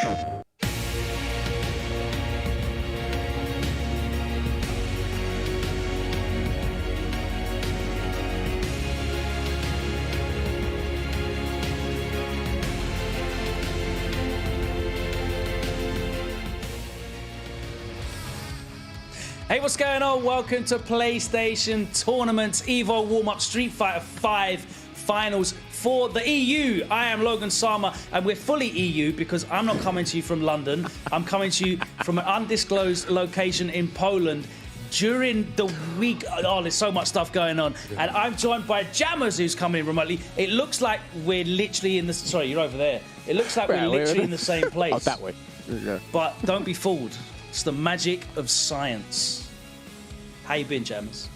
Hey, what's going on? Welcome to PlayStation Tournaments EVO Warm-Up Street Fighter 5 Finals for the EU. I am Logan Sama, and we're fully EU because I'm not coming to you from London. I'm coming to you from an undisclosed location in Poland during the week. Oh, there's so much stuff going on. And I'm joined by Jammers, who's coming in remotely. It looks like we're literally in the... Sorry, you're over there. It looks like we're literally in the same place. Oh, that way. Yeah. But don't be fooled. It's the magic of science. How you been, Jammers?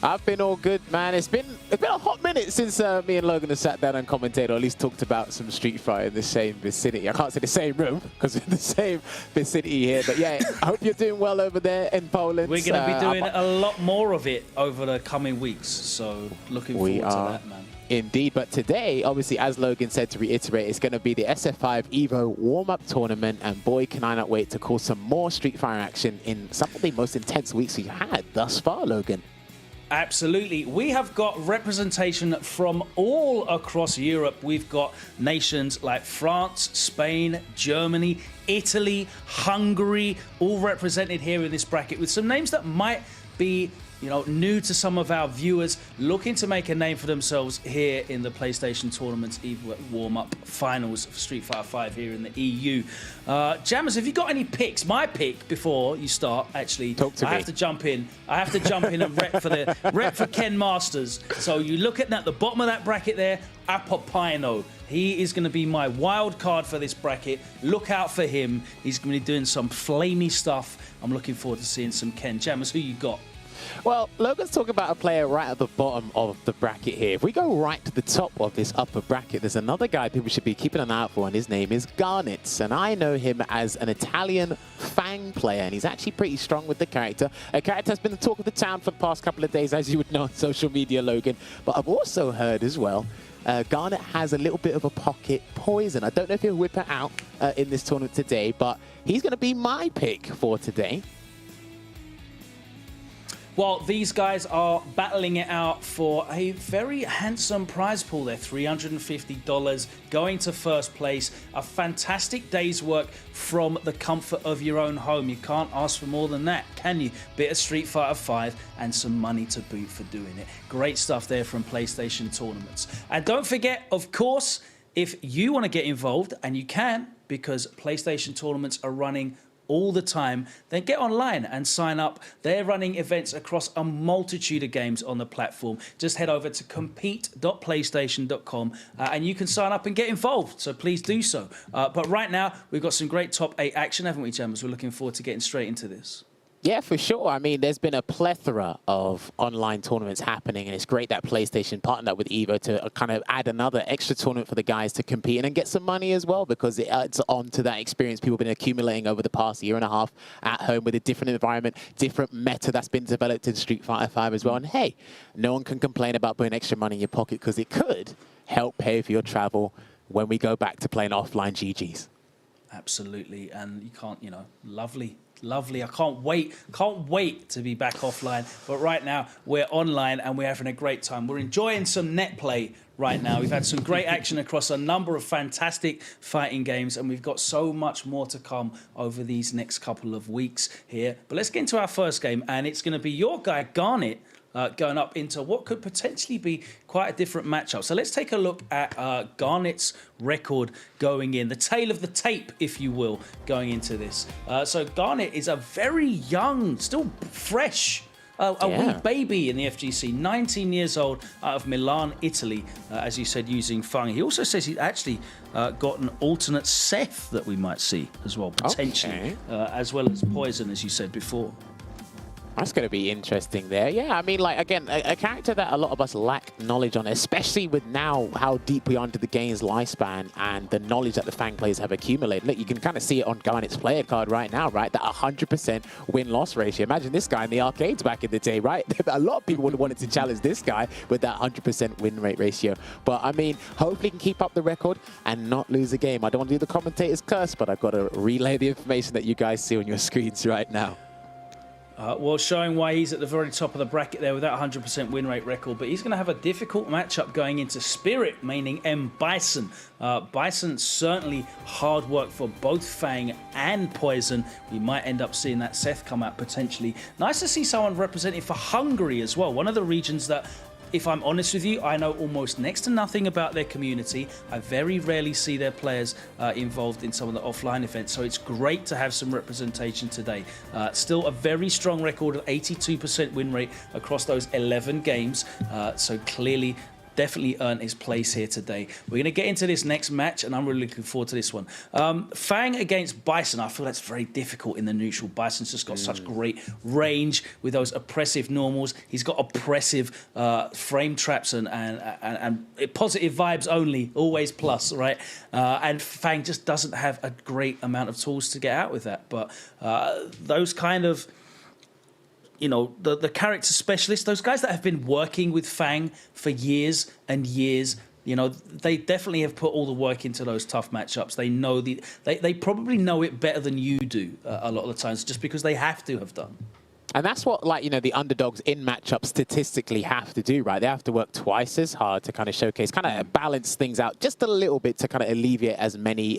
I've been all good, man. It's been a hot minute since me and Logan have sat down and commentated, or at least talked about some Street Fighter in the same vicinity. I can't say the same room because we're in the same vicinity here. But yeah, I hope you're doing well over there in Poland. We're going to be doing a lot more of it over the coming weeks. So looking forward to that, man. Indeed, but today, obviously, as Logan said, to reiterate, it's going to be the SF5 EVO warm-up tournament, and boy, can I not wait to call some more Street Fighter action in some of the most intense weeks we've had thus far, Logan. Absolutely. We have got representation from all across Europe. We've got nations like France, Spain, Germany, Italy, Hungary, all represented here in this bracket with some names that might be new to some of our viewers, looking to make a name for themselves here in the PlayStation Tournaments EVO Warm-Up Finals of Street Fighter 5 here in the EU. Jammers, have you got any picks? My pick, before you start, actually, Talk to me. have to jump in. I have to jump in and rep for Ken Masters. So you look at the bottom of that bracket there, Apopaino. He is going to be my wild card for this bracket. Look out for him. He's going to be doing some flamey stuff. I'm looking forward to seeing some Ken. Jammers, who you got? Well, Logan's talking about a player right at the bottom of the bracket here. If we go right to the top of this upper bracket, there's another guy people should be keeping an eye out for, and his name is Garnet. And I know him as an Italian Fang player, and he's actually pretty strong with the character. A character has been the talk of the town for the past couple of days, as you would know on social media, Logan. But I've also heard as well, Garnet has a little bit of a pocket poison. I don't know if he'll whip it out in this tournament today, but he's going to be my pick for today. Well, these guys are battling it out for a very handsome prize pool there, $350 going to first place. A fantastic day's work from the comfort of your own home. You can't ask for more than that, can you? Bit of Street Fighter 5 and some money to boot for doing it. Great stuff there from PlayStation Tournaments. And don't forget, of course, if you want to get involved, and you can, because PlayStation Tournaments are running all the time, then get online and sign up. They're running events across a multitude of games on the platform. Just head over to compete.playstation.com and you can sign up and get involved. So please do so. But right now, we've got some great top 8 action, haven't we, Jammers? We're looking forward to getting straight into this. Yeah, for sure. I mean, there's been a plethora of online tournaments happening, and it's great that PlayStation partnered up with EVO to kind of add another extra tournament for the guys to compete in and get some money as well, because it adds on to that experience people have been accumulating over the past year and a half at home with a different environment, different meta that's been developed in Street Fighter 5 as well. And hey, no one can complain about putting extra money in your pocket, because it could help pay for your travel when we go back to playing offline GGs. Absolutely. And you can't, lovely. I can't wait to be back offline. But right now, we're online and we're having a great time. We're enjoying some net play right now. We've had some great action across a number of fantastic fighting games, and we've got so much more to come over these next couple of weeks here. But let's get into our first game, and it's going to be your guy, Garnet, going up into what could potentially be quite a different matchup. So let's take a look at Garnet's record going in, the tail of the tape, if you will, going into this. So Garnet is a very young, still fresh, wee baby in the FGC, 19 years old, out of Milan, Italy, as you said, using Fang. He also says he's actually got an alternate Seth that we might see as well, potentially, as well as Poison, as you said before. That's going to be interesting there. Yeah, I mean, like, again, a character that a lot of us lack knowledge on, especially with now how deep we are into the game's lifespan and the knowledge that the Fang players have accumulated. Look, you can kind of see it on Garnet's player card right now, right? That 100% win-loss ratio. Imagine this guy in the arcades back in the day, right? A lot of people would have wanted to challenge this guy with that 100% win rate ratio. But, I mean, hopefully he can keep up the record and not lose a game. I don't want to do the commentator's curse, but I've got to relay the information that you guys see on your screens right now. Well, showing why he's at the very top of the bracket there with that 100% win rate record. But he's going to have a difficult matchup going into Spirit, meaning M. Bison. Bison, certainly hard work for both Fang and Poison. We might end up seeing that Seth come out potentially. Nice to see someone representing for Hungary as well. One of the regions that, if I'm honest with you, I know almost next to nothing about their community. I very rarely see their players involved in some of the offline events, so it's great to have some representation today. Still a very strong record of 82% win rate across those 11 games, so clearly definitely earned his place here today. We're going to get into this next match, and I'm really looking forward to this one. Fang against Bison. I feel that's very difficult in the neutral. Bison's just got such great range with those oppressive normals. He's got oppressive frame traps and positive vibes only, always plus, right? And Fang just doesn't have a great amount of tools to get out with that. But those kind of, you know, the character specialists, those guys that have been working with Fang for years and years, you know, they definitely have put all the work into those tough matchups. They know they probably know it better than you do a lot of the times, just because they have to have done. And that's what, like, you know, the underdogs in matchups statistically have to do, right? They have to work twice as hard to kind of showcase, kind of balance things out just a little bit to kind of alleviate as many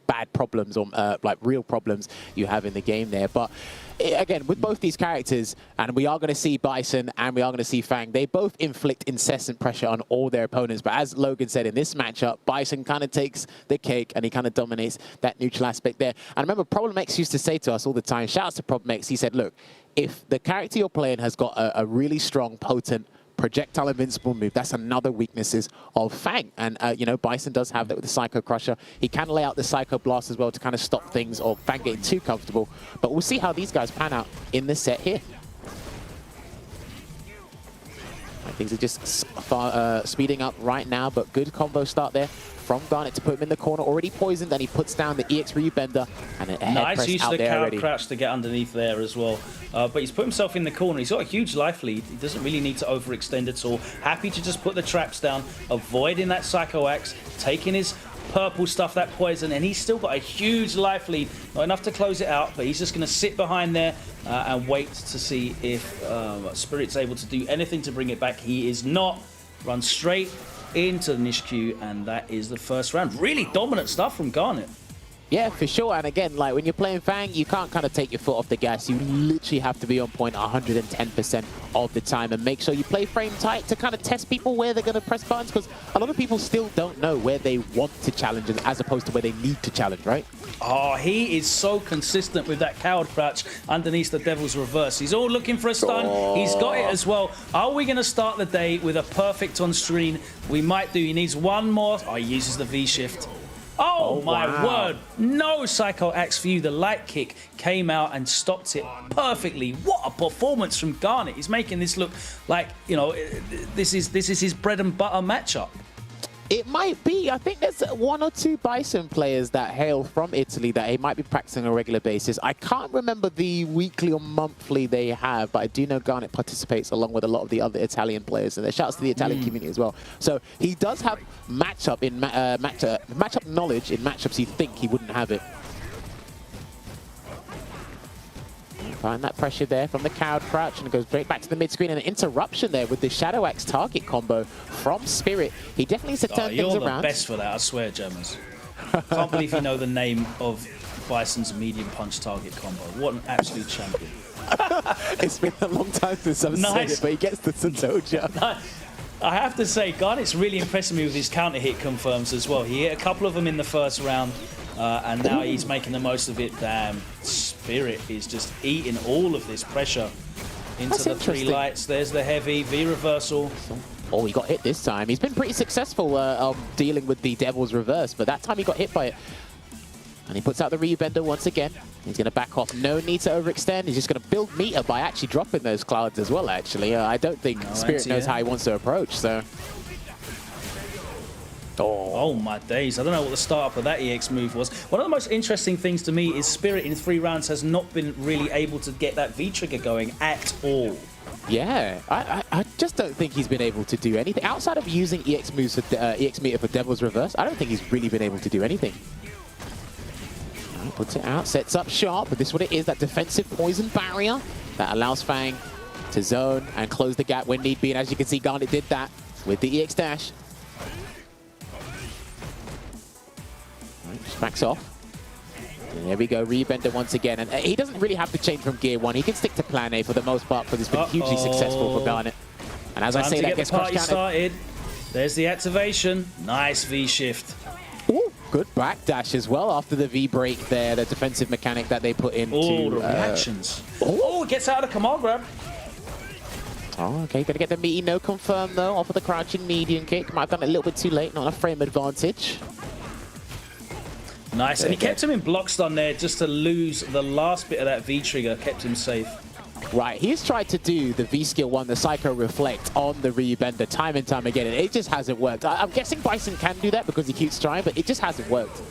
bad problems or like real problems you have in the game there. But again, with both these characters, and we are going to see Bison and we are going to see Fang, they both inflict incessant pressure on all their opponents. But as Logan said, in this matchup, Bison kind of takes the cake and he kind of dominates that neutral aspect there. And I remember Problem X used to say to us all the time, shout out to Problem X, he said, look, if the character you're playing has got a really strong, potent, projectile invincible move, that's another weaknesses of Fang. And, you know, Bison does have that with the Psycho Crusher. He can lay out the Psycho Blast as well to kind of stop things or Fang getting too comfortable. But we'll see how these guys pan out in this set here. Things are just speeding up right now, but good combo start there from Garnet to put him in the corner. Already poisoned, and he puts down the EX Rebender and a head nice press use out of the there cow already. crouch to get underneath there as well. But he's put himself in the corner. He's got a huge life lead. He doesn't really need to overextend at all. Happy to just put the traps down, avoiding that Psycho Axe, taking his purple stuff, that poison, and he's still got a huge life lead. Not enough to close it out, but he's just going to sit behind there and wait to see if Spirit's able to do anything to bring it back. He is not. Run straight into the niche queue, and that is the first round. Really dominant stuff from Garnet. Yeah, for sure. And again, like when you're playing Fang, you can't kind of take your foot off the gas. You literally have to be on point 110% of the time and make sure you play frame tight to kind of test people where they're going to press buttons, because a lot of people still don't know where they want to challenge as opposed to where they need to challenge, right? Oh, he is so consistent with that coward crouch underneath the Devil's Reverse. He's all looking for a stun. Oh. He's got it as well. Are we going to start the day with a perfect on screen? We might do. He needs one more. Oh, he uses the V-shift. Oh, my word. No Psycho Axe for you. The light kick came out and stopped it perfectly. What a performance from Garnet. He's making this look like, you know, this is his bread and butter matchup. It might be. I think there's one or two Bison players that hail from Italy that he might be practicing on a regular basis. I can't remember the weekly or monthly they have, but I do know Garnet participates along with a lot of the other Italian players, and there shouts to the Italian community as well. So he does have matchup knowledge in matchups you think he wouldn't have it. Find that pressure there from the coward crouch, and it goes straight back to the mid-screen, and an interruption there with the Shadow Axe target combo from Spirit. He definitely needs to turn things around. You're the best for that, I swear, Gemmas. Can't believe you know the name of Bison's medium punch target combo. What an absolute champion. It's been a long time since I've said it, but he gets the Satoja. I have to say, Garnet's really impressing me with his counter hit confirms as well. He hit a couple of them in the first round, and now he's making the most of it. Damn, Spirit is just eating all of this pressure into the three lights. There's the heavy V-reversal. Oh, he got hit this time. He's been pretty successful dealing with the Devil's Reverse, but that time he got hit by it. And he puts out the rebender once again. He's going to back off. No need to overextend. He's just going to build meter by actually dropping those clouds as well, actually. I don't think Spirit knows how he wants to approach, so... Oh my days, I don't know what the startup of that EX move was. One of the most interesting things to me is Spirit in 3 rounds has not been really able to get that V-trigger going at all. Yeah, I just don't think he's been able to do anything. Outside of using EX moves for EX meter for Devil's Reverse, I don't think he's really been able to do anything. Right, puts it out, sets up sharp, but this is what it is, that defensive poison barrier that allows Fang to zone and close the gap when need be. And as you can see, Garnet did that with the EX dash. Just backs off. And there we go, rebender once again. And he doesn't really have to change from gear 1. He can stick to plan A for the most part because it's been hugely successful for Garnet. And as I say, that gets party started. There's the activation. Nice V-shift. Ooh, good backdash as well after the V-break there, the defensive mechanic that they put into... Oh, the reactions. Oh, it gets out of the command grab. Oh, okay, gonna get the meaty no confirm though, off of the crouching medium kick. Might have done it a little bit too late, not a frame advantage. Nice, and he kept him in block stun there just to lose the last bit of that V-trigger, kept him safe. Right, he's tried to do the V-skill 1, the Psycho Reflect on the rebender time and time again, and it just hasn't worked. I'm guessing Bison can do that because he keeps trying, but it just hasn't worked.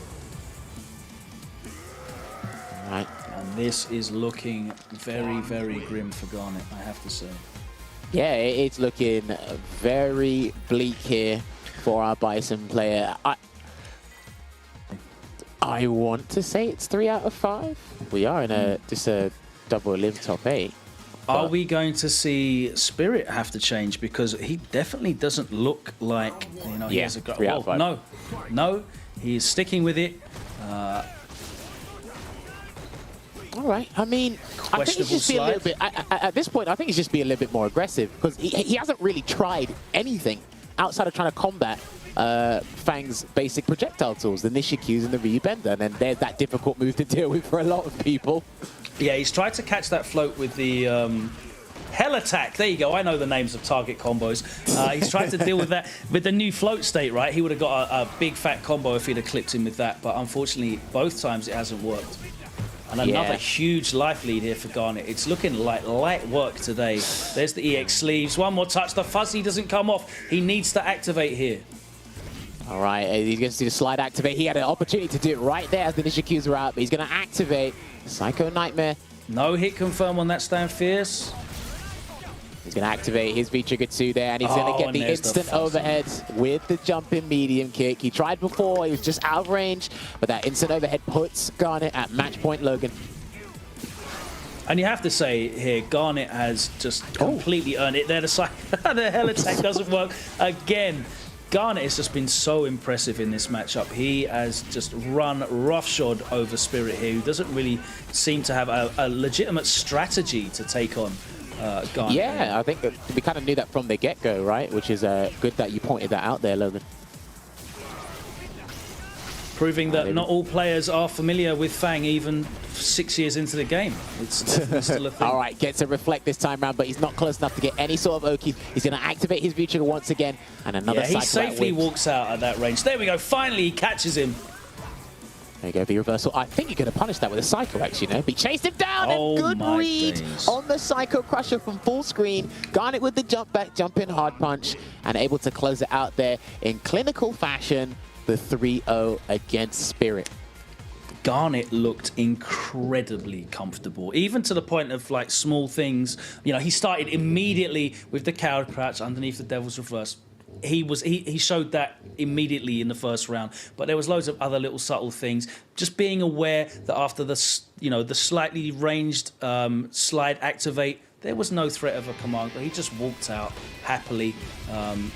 Right. And this is looking very, very grim for Garnet, I have to say. Yeah, it's looking very bleak here for our Bison player. I want to say it's 3 out of 5. We are in just a double live top 8. Are we going to see Spirit have to change? Because he definitely doesn't look like, you know, he has a... 3 out of 5. No, he's sticking with it. All right. I mean, I think he's just be a little bit... At this point, I think he's just be a little bit more aggressive because he hasn't really tried anything outside of trying to combat Fang's basic projectile tools, the Nishikyus and the Rebender, and then there's that difficult move to deal with for a lot of people. Yeah, he's tried to catch that float with the Hell Attack. There you go. I know the names of target combos. He's tried to deal with that with the new float state, right? He would have got a big fat combo if he'd have clipped him with that, but unfortunately, both times it hasn't worked. And another huge life lead here for Garnet. It's looking like light work today. There's the EX sleeves. One more touch. The fuzzy doesn't come off. He needs to activate here. All right, he's going to do the slide activate. He had an opportunity to do it right there as the Nishikyus were out, but he's going to activate Psycho Nightmare. No hit confirm on that Stand Fierce. He's going to activate his V-trigger 2 there, and he's going to get the instant overhead with the jumping medium kick. He tried before, he was just out of range, but that instant overhead puts Garnet at match point Logan. And you have to say here, Garnet has just completely earned it. There, the Hell Attack doesn't work again. Garnet has just been so impressive in this matchup. He has just run roughshod over Spirit here, who doesn't really seem to have a legitimate strategy to take on Garnet. Yeah, I think that we kind of knew that from the get-go, right? Which is good that you pointed that out there, Logan. Proving that not all players are familiar with Fang even 6 years into the game. It's still a thing. All right, gets a reflect this time round, but he's not close enough to get any sort of Oki. He's going to activate his V-trigger once again, and another he safely walks out at that range. There we go. Finally, he catches him. There you go, the reversal. I think you're going to punish that with a Psycho, actually, no? But he chased him down, and good read on the Psycho Crusher from full screen. Garnet with the jump back, jump in hard punch, and able to close it out there in clinical fashion. The 3-0 against Spirit. Garnet looked incredibly comfortable, even to the point of like small things. You know, he started immediately with the coward crouch underneath the Devil's Reverse. He showed that immediately in the first round, but there was loads of other little subtle things. Just being aware that after the the slightly ranged slide activate, there was no threat of a command. He just walked out happily, and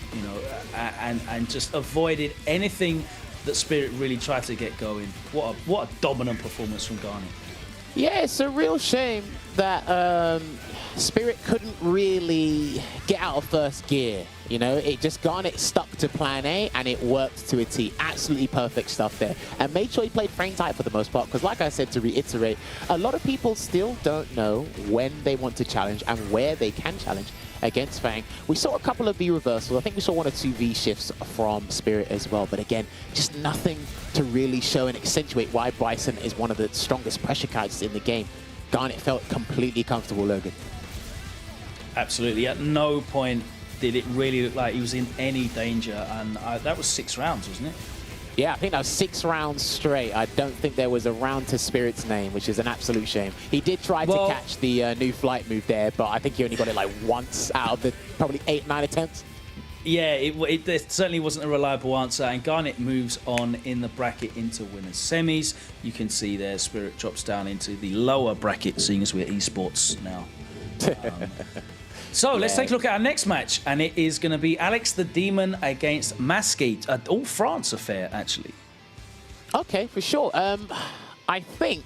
just avoided anything that Spirit really tried to get going. What a dominant performance from Garnet. Yeah, it's a real shame that Spirit couldn't really get out of first gear. You know, it just Garnet stuck to plan A and it worked to a T. Absolutely perfect stuff there. And made sure he played frame tight for the most part, because like I said, to reiterate, a lot of people still don't know when they want to challenge and where they can challenge against Fang. We saw a couple of V reversals. I think we saw 1 or 2 V shifts from Spirit as well. But again, just nothing to really show and accentuate why Bryson is one of the strongest pressure characters in the game. Garnet felt completely comfortable, Logan. Absolutely. At no point did it really look like he was in any danger, and that was 6 rounds, wasn't it? Yeah, I think that was 6 rounds straight. I don't think there was a round to Spirit's name, which is an absolute shame. He did try to catch the new flight move there, but I think he only got it like once out of the probably 8, 9 attempts. Yeah, it certainly wasn't a reliable answer, and Garnet moves on in the bracket into winners semis. You can see there Spirit drops down into the lower bracket, seeing as we're esports now. So let's take a look at our next match, and it is going to be Alex the Demon against Masque, all France affair, actually. Okay, for sure. I think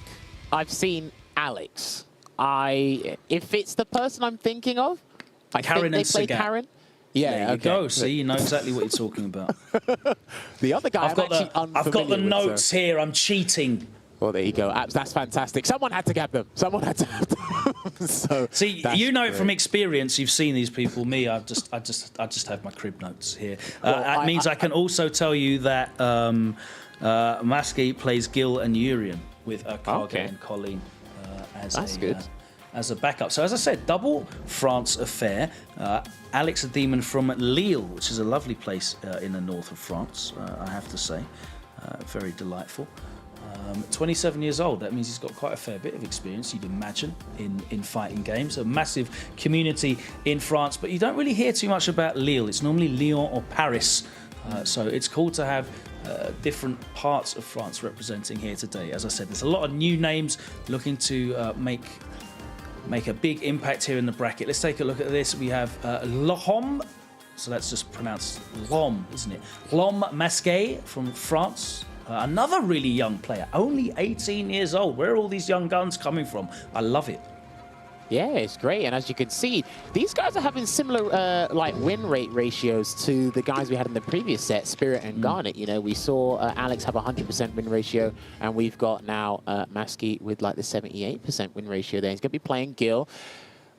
I've seen Alex. If it's the person I'm thinking of, I Karen think they played Sagat. Karen. Yeah, there you go. See, you know exactly what you're talking about. The other guy, I've got the notes here. I'm cheating. Well, there you go. That's fantastic. Someone had to get them. Someone had to have them. So see, you know it from experience. You've seen these people. Me, I just have my crib notes here. That means I can also tell you that Masque plays Gil and Urian with Karga and Colleen as a backup. So as I said, double France affair. Alex the Demon from Lille, which is a lovely place in the north of France, I have to say. Very delightful. 27 years old, that means he's got quite a fair bit of experience, you'd imagine, in fighting games. A massive community in France, but you don't really hear too much about Lille. It's normally Lyon or Paris. So it's cool to have different parts of France representing here today. As I said, there's a lot of new names looking to make a big impact here in the bracket. Let's take a look at this. We have Lhomme, so that's just pronounced Lhomme, isn't it? Lhomme Masque from France. Another really young player, only 18 years old. Where are all these young guns coming from? I love it. Yeah, it's great. And as you can see, these guys are having similar like win rate ratios to the guys we had in the previous set, Spirit and Garnet. You know, we saw Alex have a 100% win ratio, and we've got now Masque with like the 78% win ratio there. He's going to be playing Gil.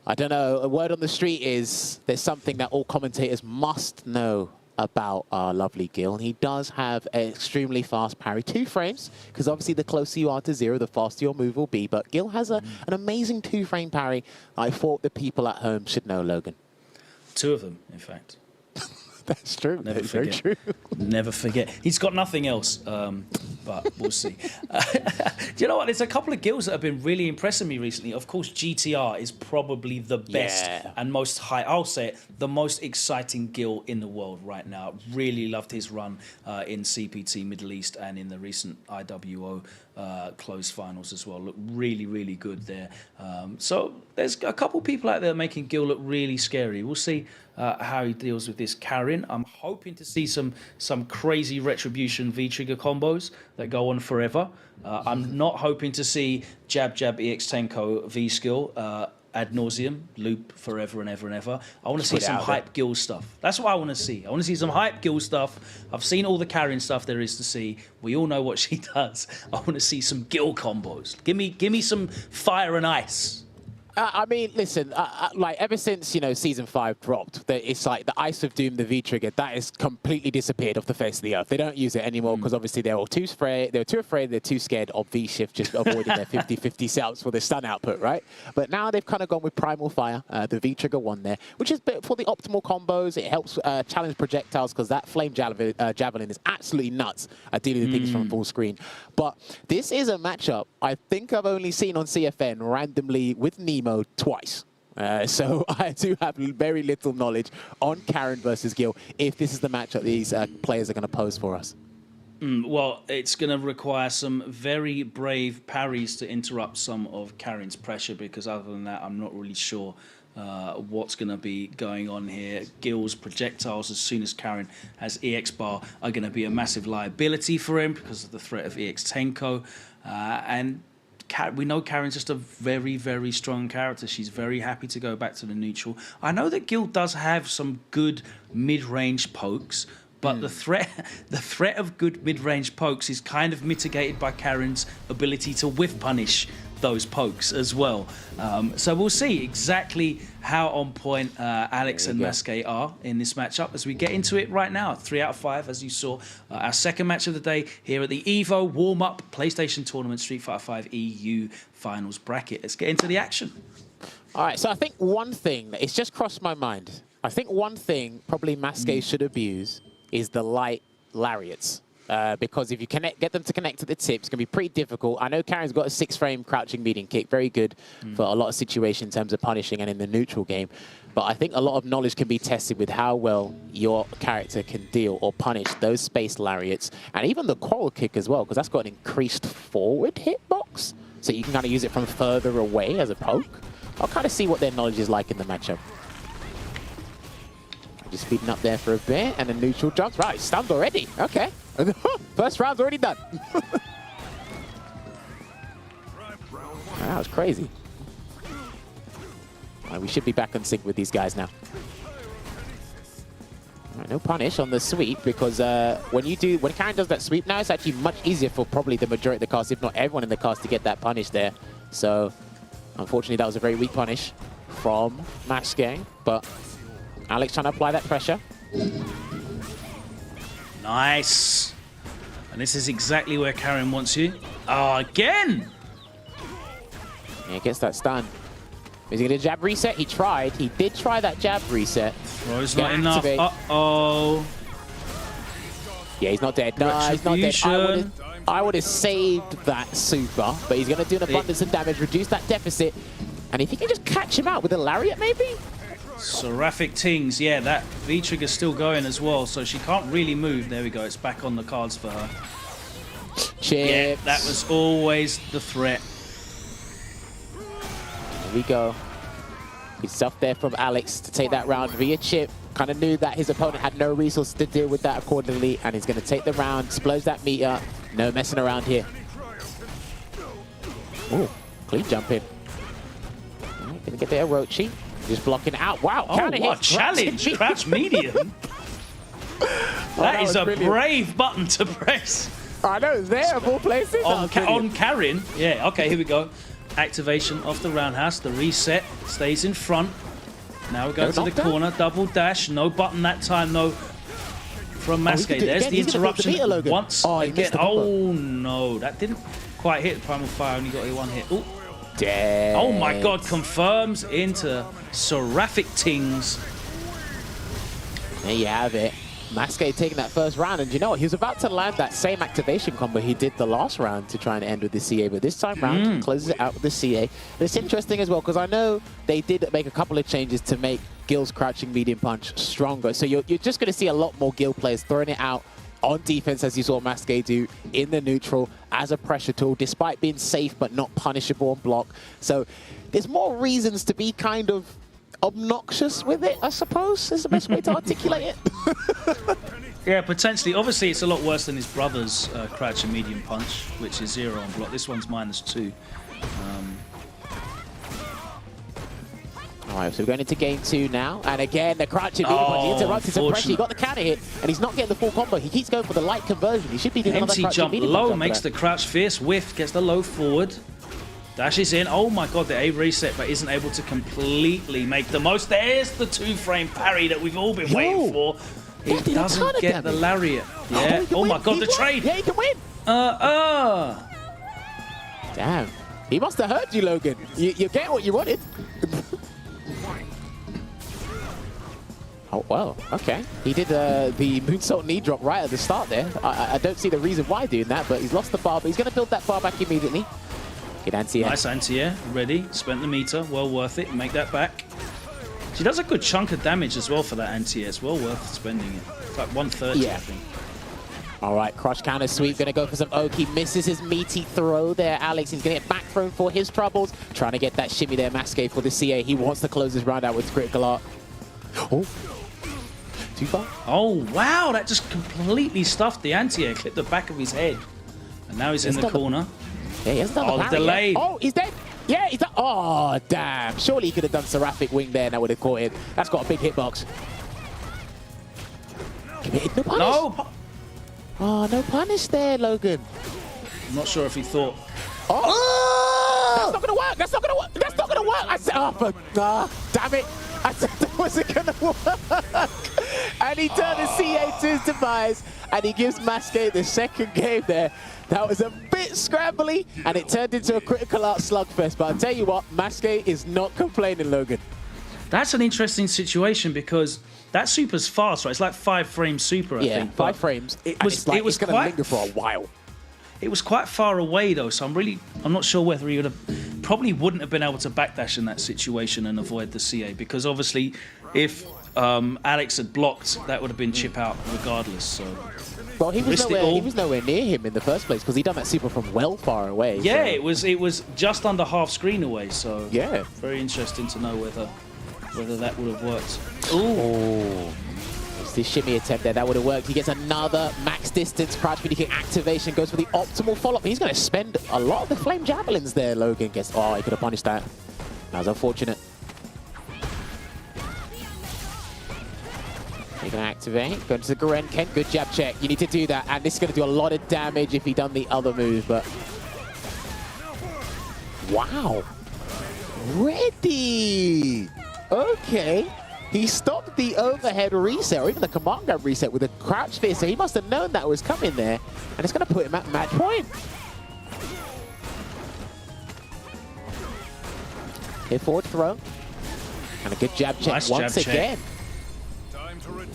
I don't know, a word on the street is there's something that all commentators must know about our lovely Gil, and he does have an extremely fast parry, 2 frames, because obviously the closer you are to 0, the faster your move will be, but Gil has an amazing 2-frame parry I thought the people at home should know, Logan. 2 of them, in fact. That's true. Never That's forget. very true. Never forget. He's got nothing else, but we'll see. Do you know what? There's a couple of Gils that have been really impressing me recently. Of course, GTR is probably the best and most I'll say it, the most exciting Gil in the world right now. Really loved his run in CPT Middle East and in the recent IWO closed finals as well. Looked really, really good there. So there's a couple people out there making Gil look really scary. We'll see how he deals with this Karin. I'm hoping to see some crazy retribution V-trigger combos that go on forever. I'm not hoping to see jab EX Tenko V-skill ad nauseum, loop forever and ever and ever. I want to see some hype Gil stuff. That's what I want to see. I want to see some hype Gil stuff. I've seen all the Karin stuff there is to see. We all know what she does. I want to see some Gil combos. Give me some fire and ice. I mean, listen, like ever since, you know, Season 5 dropped, it's like the Ice of Doom, the V-trigger, that has completely disappeared off the face of the earth. They don't use it anymore because obviously they're too afraid, they're too scared of V-shift, just avoiding their 50-50 setups for the stun output, right? But now they've kind of gone with Primal Fire, the V-trigger one there, which is for the optimal combos. It helps challenge projectiles because that flame javelin is absolutely nuts at dealing with things from full screen. But this is a matchup I think I've only seen on CFN randomly with Nemo twice. So I do have very little knowledge on Karin versus Gil if this is the matchup these players are going to pose for us. Well, it's going to require some very brave parries to interrupt some of Karin's pressure, because other than that, I'm not really sure what's going to be going on here. Gil's projectiles, as soon as Karin has EX bar, are going to be a massive liability for him because of the threat of EX Tenko. And we know Karen's just a very, very strong character. She's very happy to go back to the neutral. I know that Gil does have some good mid-range pokes, but the threat of good mid-range pokes is kind of mitigated by Karen's ability to whiff punish those pokes as well. So we'll see exactly how on point Alex and Masque are in this matchup as we get into it right now. 3 out of 5, as you saw. Our second match of the day here at the EVO warm-up PlayStation Tournament Street Fighter 5 EU Finals bracket. Let's get into the action. All right, so I think one thing that it's just crossed my mind. I think one thing probably Masque should abuse is the light lariats. Because if you get them to connect to the tip, it's going to be pretty difficult. I know Karen's got a 6-frame crouching medium kick, very good for a lot of situations in terms of punishing and in the neutral game. But I think a lot of knowledge can be tested with how well your character can deal or punish those space lariats, and even the coral kick as well, because that's got an increased forward hitbox, so you can kind of use it from further away as a poke. I'll kind of see what their knowledge is like in the matchup. Just speeding up there for a bit, and the neutral jumps. Right, stunned already. Okay. First round's already done. That was crazy. Right, we should be back on sync with these guys now. Right, no punish on the sweep, because when Karen does that sweep now, it's actually much easier for probably the majority of the cast, if not everyone in the cast, to get that punish there. So, unfortunately, that was a very weak punish from Masque, but Alex trying to apply that pressure. Nice. And this is exactly where Karen wants you. Oh, again! Yeah, gets that stun. Is he going to jab reset? He tried. He did try that jab reset. Throw's not enough. Uh-oh. Yeah, he's not dead. No, he's not dead. I would have saved that super, but he's going to do an abundance of damage, reduce that deficit. And if he can just catch him out with a lariat, maybe? Seraphic Tings, yeah, that V-trigger's still going as well, so she can't really move. There we go, it's back on the cards for her. Chips. Yeah, that was always the threat. There we go. Good stuff there from Alex to take that round via chip. Kind of knew that his opponent had no resources to deal with that accordingly, and he's going to take the round, explode that meter. No messing around here. Ooh, clean jump in. Right, gonna get there, Rochi. Just blocking it out. Wow, oh, what challenge! Crouch medium. That is a brilliant. Brave button to press. I know, it's there of all places. On Karen. Yeah, okay, here we go. Activation of the roundhouse. The reset stays in front. Now we go to the corner. Double dash. No button that time, though. From Masque. There's the interruption once again. Oh, no. That didn't quite hit. Primal Fire only got a one hit. Ooh. Dead. Oh my god, confirms into Seraphic Tings. There you have it. Masque taking that first round, and you know what? He was about to land that same activation combo he did the last round to try and end with the CA, but this time round, he closes it out with the CA. And it's interesting as well, because I know they did make a couple of changes to make Gil's crouching medium punch stronger, so you're just going to see a lot more Gil players throwing it out on defense, as you saw Masque do in the neutral as a pressure tool, despite being safe but not punishable on block. So there's more reasons to be kind of obnoxious with it, I suppose, is the best way to articulate it. Yeah, potentially. Obviously, it's a lot worse than his brother's crouch and medium punch, which is 0 on block. This one's -2. All right, so we're going into game 2 now. And again, the crouching medium punch. He interrupted some pressure. He got the counter hit, and he's not getting the full combo. He keeps going for the light conversion. He should be doing another crouching medium punch. Empty jump low, makes the crouch fierce whiff, gets the low forward. Dashes in. Oh my god, the A reset, but isn't able to completely make the most. There's the 2-frame parry that we've all been waiting for. He doesn't get the lariat. Yeah. Oh my god, the trade. Yeah, he can win. Damn. He must have heard you, Logan. You get what you wanted. Oh, well, okay. He did the moonsault knee drop right at the start there. I don't see the reason why doing that, but he's lost the bar, but he's going to build that bar back immediately. Good anti-air. Nice anti-air. Ready. Spent the meter. Well worth it. Make that back. She does a good chunk of damage as well for that anti-air. It's well worth spending it. It's like 130, I think. All right, crush counter sweep. Going to go for some oak. He misses his meaty throw there, Alex. He's going to get back thrown for his troubles. Trying to get that shimmy there, Masque for the CA. He wants to close this round out with critical art. Oh. Too far? Oh, wow. That just completely stuffed the anti-air. Clipped the back of his head. And now he's in the corner. Yeah, he hasn't done the parry delay. yet. Oh, he's dead. Yeah, he's done. Oh, damn. Surely he could have done Seraphic Wing there and that would have caught it. That's got a big hitbox. Committed, no punish. No. Oh, no punish there, Logan. I'm not sure if he thought. Oh! That's not going to work. That's not going to work. That's not going to work. I said, damn it. I said that wasn't going to work. And he turned the CA to his demise, and he gives Masque the second game there. That was a bit scrambly, and it turned into a critical art slugfest. But I'll tell you what, Masque is not complaining, Logan. That's an interesting situation because that super's fast, right? It's like 5 frame super, I think. 5 frames. It was going to linger for a while. It was quite far away though, so I'm not sure whether he probably wouldn't have been able to backdash in that situation and avoid the CA, because obviously if Alex had blocked, that would have been chip out regardless. So well, he was nowhere near him in the first place because he done that super from well far away. Yeah, so. it was just under half screen away. So yeah, very interesting to know whether that would have worked. Ooh. It's this shimmy attempt there, that would have worked. He gets another max distance crouch kick activation, goes for the optimal follow-up. He's going to spend a lot of the flame javelins there, Logan. He could have punished that. That was unfortunate. He's going to activate, go to the Garen. Kent, good jab check. You need to do that, and this is going to do a lot of damage if he done the other move, but... Wow. Ready! Okay. He stopped the overhead reset, or even the command grab reset with a crouch spear, so he must have known that was coming there, and it's going to put him at match point. Hit forward throw, and a good jab check once again.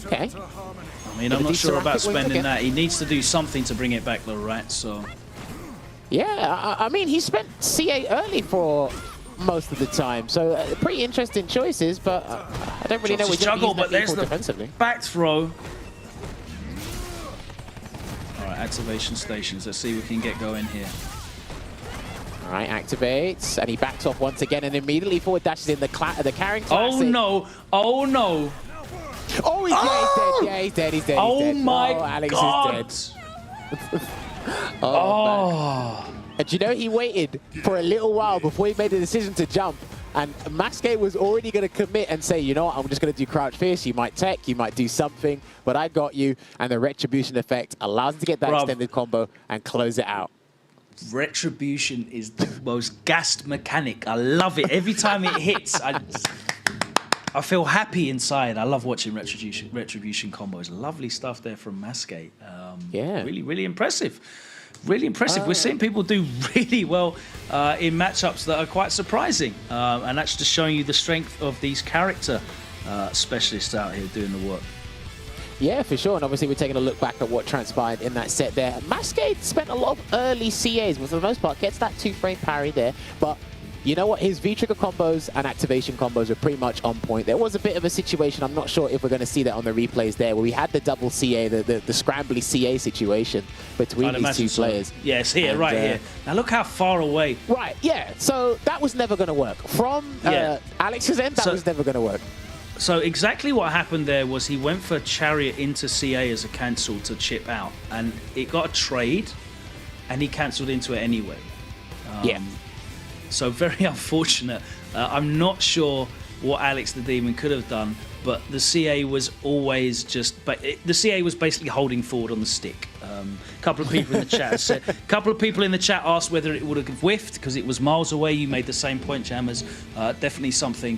Okay. I mean, I'm not sure about spending that. He needs to do something to bring it back though, right? So. Yeah, I mean, he spent CA early for most of the time, so pretty interesting choices, but I don't really know what he's juggle, but there's the defensively. Back throw. All right, activation stations. Let's see if we can get going here. All right, activates, and he backs off once again, and immediately forward dashes in the carrying classic. Oh no! Oh no! Oh, he's dead. He's dead. Oh my Alex God! Is dead. Man. And you know, he waited for a little while before he made the decision to jump. And Masque was already going to commit and say, you know what, I'm just going to do crouch fierce. You might tech, you might do something, but I got you. And the retribution effect allows him to get that extended combo and close it out. Retribution is the most gassed mechanic. I love it. Every time it hits, I feel happy inside. I love watching retribution combos. Lovely stuff there from Masque. Yeah. Really, really impressive. Really impressive. We're seeing people do really well in matchups that are quite surprising. And that's just showing you the strength of these character specialists out here doing the work. Yeah, for sure. And obviously, we're taking a look back at what transpired in that set there. Masque spent a lot of early CAs, but for the most part, gets that 2-frame parry there. But you know what? His V-trigger combos and activation combos are pretty much on point. There was a bit of a situation, I'm not sure if we're going to see that on the replays there, where we had the double CA, the scrambly CA situation between these two players. Yeah, it's here, right here. Now look how far away. Right, yeah. So that was never going to work. From Alex's end, that was never going to work. So exactly what happened there was he went for Chariot into CA as a cancel to chip out, and it got a trade, and he cancelled into it anyway. Yeah. So very unfortunate. I'm not sure what Alex the Demon could have done, but the CA was always just. But the CA was basically holding forward on the stick. A couple of people in the chat said. A couple of people in the chat asked whether it would have whiffed because it was miles away. You made the same point, Jammers. Definitely something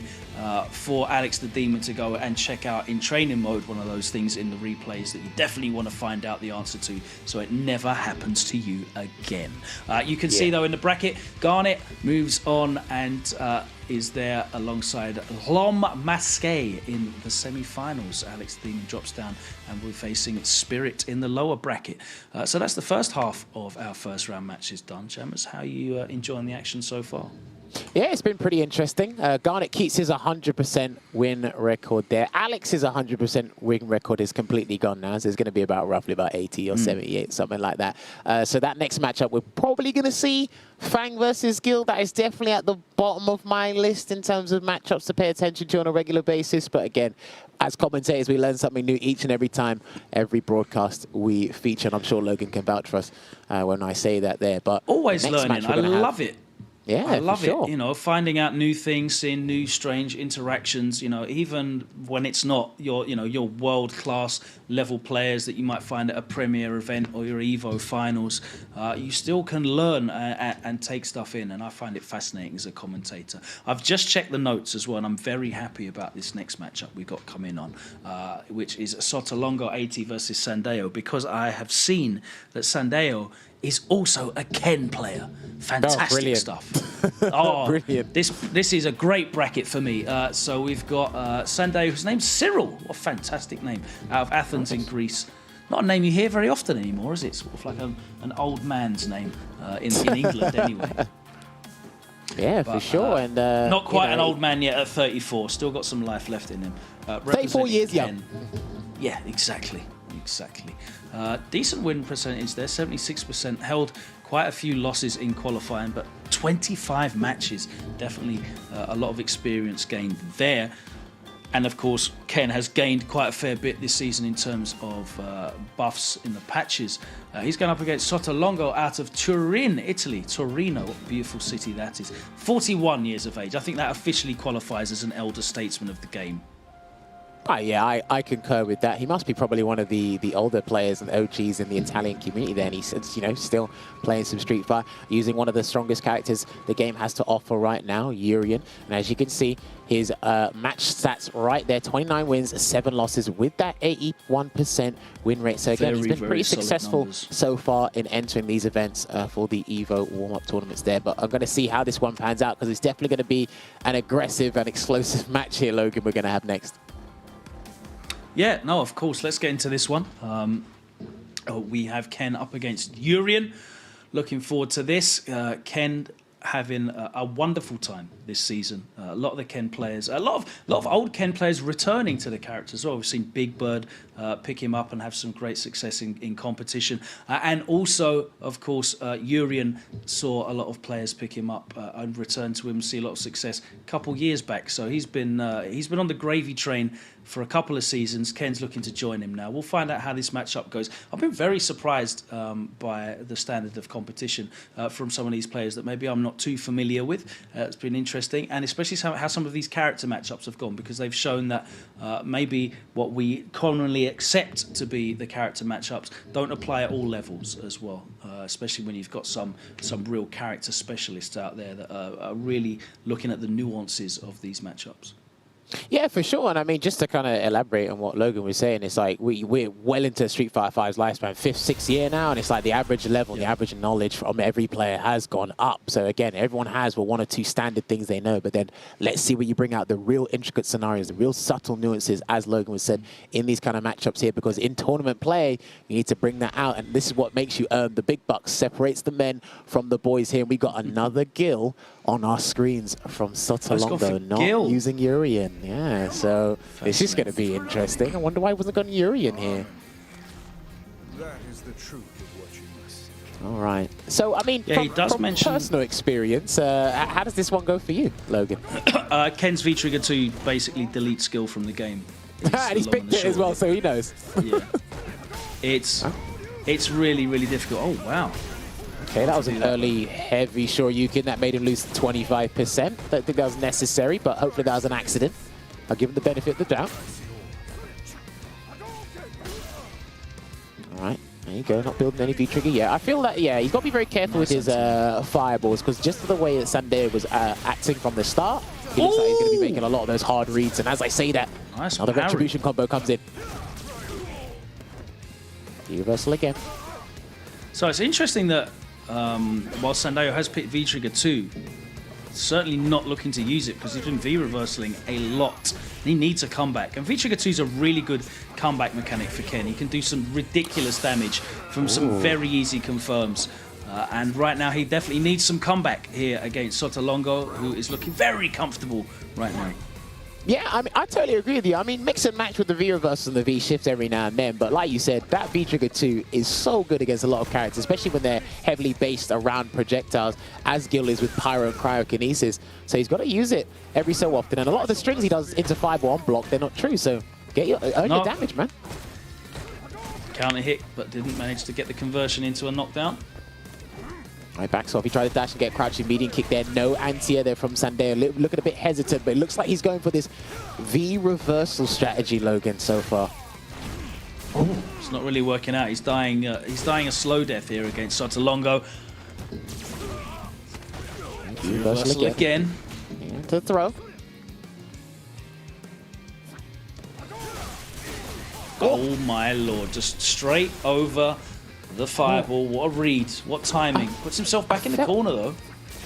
for Alex the Demon to go and check out in training mode. One of those things in the replays that you definitely want to find out the answer to, so it never happens to you again. You can see though in the bracket, Garnet moves on and is there alongside Lhomme Masque in the semi-finals. Alex the Demon drops down and we're facing Spirit in the lower bracket. So that's the first half of our first round matches done. Jammers, how are you enjoying the action so far? Yeah, it's been pretty interesting. Garnet keeps his 100% win record there. Alex's 100% win record is completely gone now, so it's going to be roughly about 80 or 78, something like that. So that next matchup, we're probably going to see Fang versus Gil. That is definitely at the bottom of my list in terms of matchups to pay attention to on a regular basis. But again, as commentators, we learn something new each and every time, every broadcast we feature. And I'm sure Logan can vouch for us when I say that there. But always learning. I love it. Yeah, I love sure. it. You know, finding out new things, seeing new strange interactions. You know, even when it's not your, your world-class level players that you might find at a Premier event or your EVO finals, you still can learn and take stuff in. And I find it fascinating as a commentator. I've just checked the notes as well, and I'm very happy about this next matchup we got coming on, which is Sautongo 80 versus Sandeo, because I have seen that Sandeo is also a Ken player. Fantastic stuff. Oh, brilliant. This is a great bracket for me. So we've got Sandeo, whose name's Cyril. What a fantastic name. Out of Athens in Greece. Not a name you hear very often anymore, is it? Sort of like an old man's name in England anyway. Yeah, for sure. And not quite an old man yet at 34. Still got some life left in him. 34 years young. Yeah, exactly. Decent win percentage there, 76%. Held quite a few losses in qualifying, but 25 matches. Definitely a lot of experience gained there. And of course, Ken has gained quite a fair bit this season in terms of buffs in the patches. He's going up against Sautongo out of Turin, Italy. Torino, what a beautiful city that is. 41 years of age. I think that officially qualifies as an elder statesman of the game. Yeah, I concur with that. He must be probably one of the older players and OGs in the Italian community there, and he's, still playing some Street Fighter, using one of the strongest characters the game has to offer right now, Urien. And as you can see, his match stats right there, 29 wins, 7 losses with that 81% win rate. So again, he's been pretty successful so far in entering these events for the EVO warm-up tournaments there. But I'm going to see how this one pans out, because it's definitely going to be an aggressive and explosive match here, Logan, we're going to have next. Yeah, no, of course. Let's get into this one. We have Ken up against Urien. Looking forward to this. Ken having a wonderful time this season. A lot of the Ken players, a lot of old Ken players returning to the character as well. We've seen Big Bird pick him up and have some great success in competition. And also, of course, Urien saw a lot of players pick him up and return to him, see a lot of success a couple years back. So he's been on the gravy train for a couple of seasons. Ken's looking to join him now. We'll find out how this matchup goes. I've been very surprised by the standard of competition from some of these players that maybe I'm not too familiar with. It's been interesting, and especially how some of these character matchups have gone, because they've shown that maybe what we commonly accept to be the character matchups don't apply at all levels as well, especially when you've got some real character specialists out there that are really looking at the nuances of these matchups. Yeah, for sure. And I mean, just to kind of elaborate on what Logan was saying, it's like we're well into Street Fighter V's lifespan, 5th, 6th year now, and it's like the average level, the average knowledge from every player has gone up. So again, everyone has one or two standard things they know, but then let's see where you bring out the real intricate scenarios, the real subtle nuances, as Logan was said, in these kind of matchups here, because in tournament play, you need to bring that out, and this is what makes you earn the big bucks, separates the men from the boys here. And we got another Gil on our screens from Sautongo, not using Urien. Yeah, so this is going to be interesting. I wonder why he wasn't going Urien here. That is the truth of what you must. All right. So, I mean, he does mention personal experience, how does this one go for you, Logan? Ken's V-Trigger 2 basically deletes skill from the game. And he's picked it as well, so he knows. Yeah. It's really, really difficult. Oh, wow. Okay, that was an early heavy Shoryuken that made him lose 25%. Don't think that was necessary, but hopefully that was an accident. I'll give him the benefit of the doubt. All right, there you go, not building any V-Trigger yet. I feel that, yeah, he's got to be very careful with his fireballs, because just the way that Sandeo was acting from the start, he looks like he's going to be making a lot of those hard reads. And as I say that, another Retribution combo comes in. Reversal again. So it's interesting that while Sandeo has picked V-Trigger 2, certainly not looking to use it, because he's been V-reversaling a lot. He needs a comeback. And V-Trigger 2 is a really good comeback mechanic for Ken. He can do some ridiculous damage from some very easy confirms. And right now, he definitely needs some comeback here against Sautongo, who is looking very comfortable right now. Yeah, I mean, I totally agree with you. I mean, mix and match with the V-reverse and the V-shift every now and then. But like you said, that V-trigger 2 is so good against a lot of characters, especially when they're heavily based around projectiles, as Gil is with Pyro and Cryokinesis. So he's got to use it every so often. And a lot of the strings he does into fireball on block, they're not true. So earn your damage, man. Counter hit, but didn't manage to get the conversion into a knockdown. Right, backs off. He tried to dash and get a crouching medium kick there. No anti-air there from Sandeo. Looking a bit hesitant, but it looks like he's going for this V-reversal strategy, Logan, so far. Oh, it's not really working out. He's dying a slow death here against Sautongo. Reversal again. Yeah, to throw. Oh my lord, just straight over the fireball. What a read, what timing. Puts himself back in the corner though.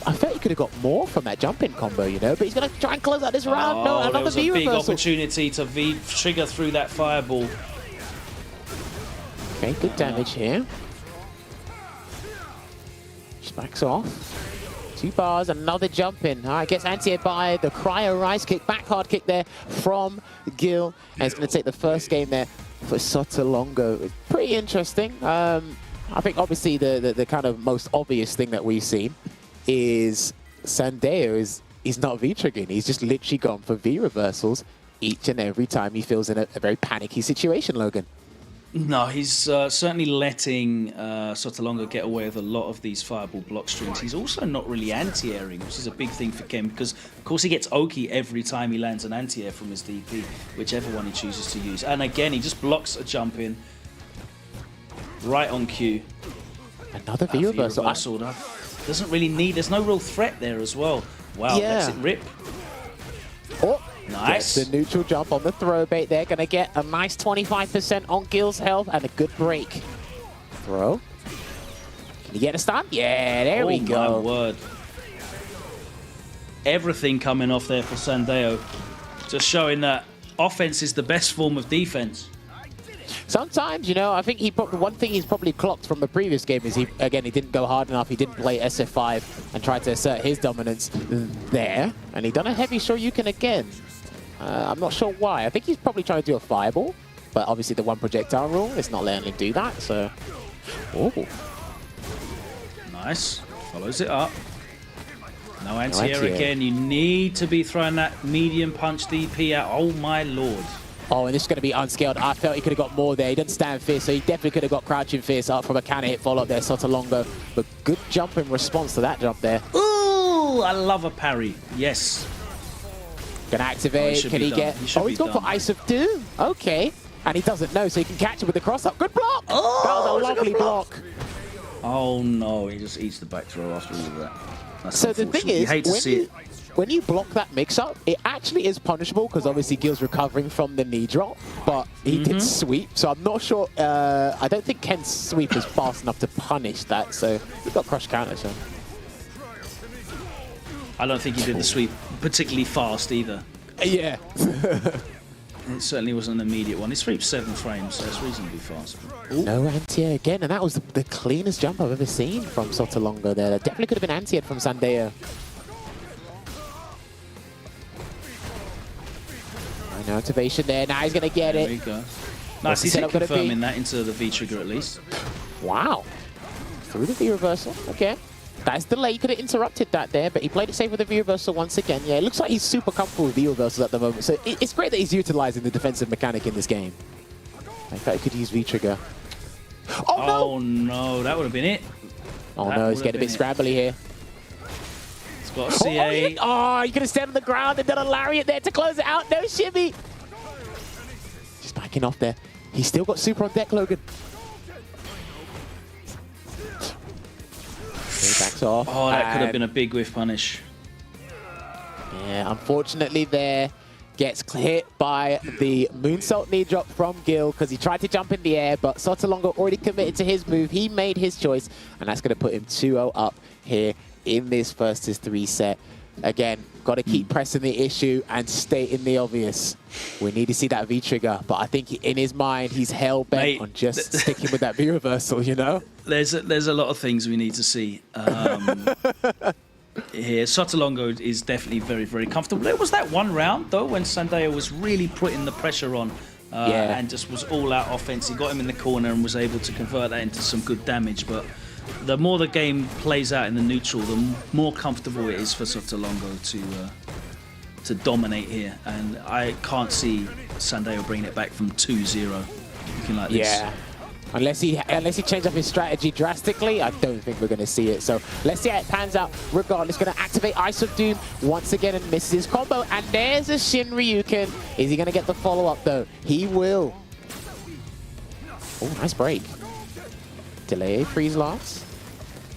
I felt he could have got more from that jump-in combo, you know, but he's going to try and close out this round. No, another V-reversal. There was a big opportunity to V-trigger through that fireball. Okay, good damage here. Just backs off. 2 bars, another jump in. All right, gets anti-air by the cryo rise kick, back hard kick there from Gil. And it's going to take the first game there for Sautongo. It's pretty interesting. I think obviously the kind of most obvious thing that we've seen is Sandeo he's not V-triggering. He's just literally gone for V-reversals each and every time he feels in a very panicky situation, Logan. No, he's certainly letting Sautongo get away with a lot of these fireball block strings. He's also not really anti-airing, which is a big thing for Ken, because of course he gets Oki every time he lands an anti-air from his DP, whichever one he chooses to use. And again, he just blocks a jump in right on cue. Another V-reversal. Doesn't really need, there's no real threat there as well. Wow, lets it rip. Oh. Nice. Gets the neutral jump on the throw bait there. Going to get a nice 25% on Gil's health and a good break. Throw. Can you get a stun? Yeah, there we go. Oh, my word. Everything coming off there for Sandeo. Just showing that offense is the best form of defense. Sometimes, you know, I think one thing he's probably clocked from the previous game is he didn't go hard enough. He didn't play SF5 and try to assert his dominance there. And he done a heavy Shoryuken again. I'm not sure why. I think he's probably trying to do a fireball, but obviously the one projectile rule is not letting him do that, so... Oh. Nice. Follows it up. No anti-air again. You need to be throwing that medium punch DP out. Oh my lord. Oh, and this is going to be unscaled. I felt he could have got more there. He doesn't stand fierce, so he definitely could have got crouching fierce up from a counter hit follow-up there, Sautongo. But good jump in response to that jump there. Ooh, I love a parry. Yes. Gonna activate. Can he get... Oh, he's gone for Ice of Doom. Okay. And he doesn't know, so he can catch him with the cross-up. Good block! Oh, that was a lovely block. Oh, no. He just eats the back throw after all of that. That's so the thing is, when you block that mix-up, it actually is punishable, because obviously Gil's recovering from the knee drop, but he did sweep, so I'm not sure... I don't think Ken's sweep is fast enough to punish that, so we've got crush counter, so... I don't think he did the sweep particularly fast either. Yeah. It certainly wasn't an immediate one. He sweeps 7 frames, so it's reasonably fast. Ooh. No anti-air again, and that was the cleanest jump I've ever seen from Sautongo there. That definitely could have been anti-air from Sandeo. No activation there. Now he's going to get it. There we go. Nice, he's confirming that into the V-trigger at least. Wow. Through the V-reversal. Okay. That's delay. He could have interrupted that there, but he played it safe with the V-reversal once again. Yeah, it looks like he's super comfortable with V-reversals at the moment. So it's great that he's utilizing the defensive mechanic in this game. I thought he could use V-trigger. Oh, no, that would have been it. Oh, no, he's getting a bit scrambly here. He's got a CA. Oh, you're going to stand on the ground and done a lariat there to close it out. No shimmy. Just backing off there. He's still got super on deck, Logan. Backs off. Oh, that could have been a big whiff punish. Yeah, unfortunately there. Gets hit by the moonsault knee drop from Gil because he tried to jump in the air, but Sautongo already committed to his move. He made his choice, and that's going to put him 2-0 up here in this 1-3 set. Again, got to keep pressing the issue and stating the obvious. We need to see that V-trigger, but I think in his mind, he's hell-bent on just sticking with that V-reversal, you know? There's a lot of things we need to see. Here, Sautongo is definitely very, very comfortable. There was that one round, though, when Sandeo was really putting the pressure on and just was all-out offense. He got him in the corner and was able to convert that into some good damage, but the more the game plays out in the neutral, the more comfortable it is for Sautongo to dominate here. And I can't see Sandeo bringing it back from 2-0 looking like this. Yeah. Unless he changes up his strategy drastically, I don't think we're going to see it. So let's see how it pans out. Regardless, going to activate Ice of Doom once again and misses his combo. And there's a Shin Ryuken. Is he going to get the follow-up, though? He will. Oh, nice break. Delay, freeze last.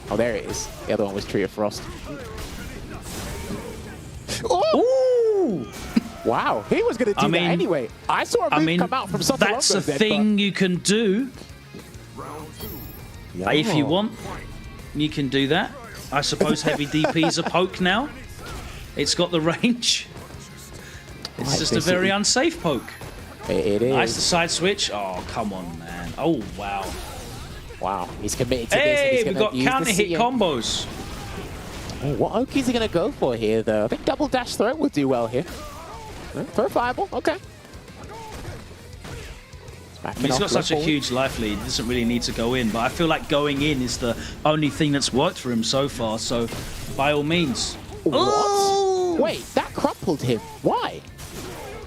Oh, there it is. The other one was Tree of Frost. Oh! Ooh! Wow, he was going to do that anyway. I saw a move come out from Sautongo. That's a thing you can do. If you want, you can do that. I suppose heavy DP is a poke now. It's got the range. It's just a very unsafe poke. It is. Nice, the side switch. Oh, come on, man. Oh, wow. Wow, he's committed to this. Hey, we got counter hit combos. Oh, what Oki is he going to go for here, though? I think double dash throw would do well here. Throw fireball, okay. He's got such a huge life lead, he doesn't really need to go in, but I feel like going in is the only thing that's worked for him so far, so by all means. What? Oh! Wait, that crumpled him. Why?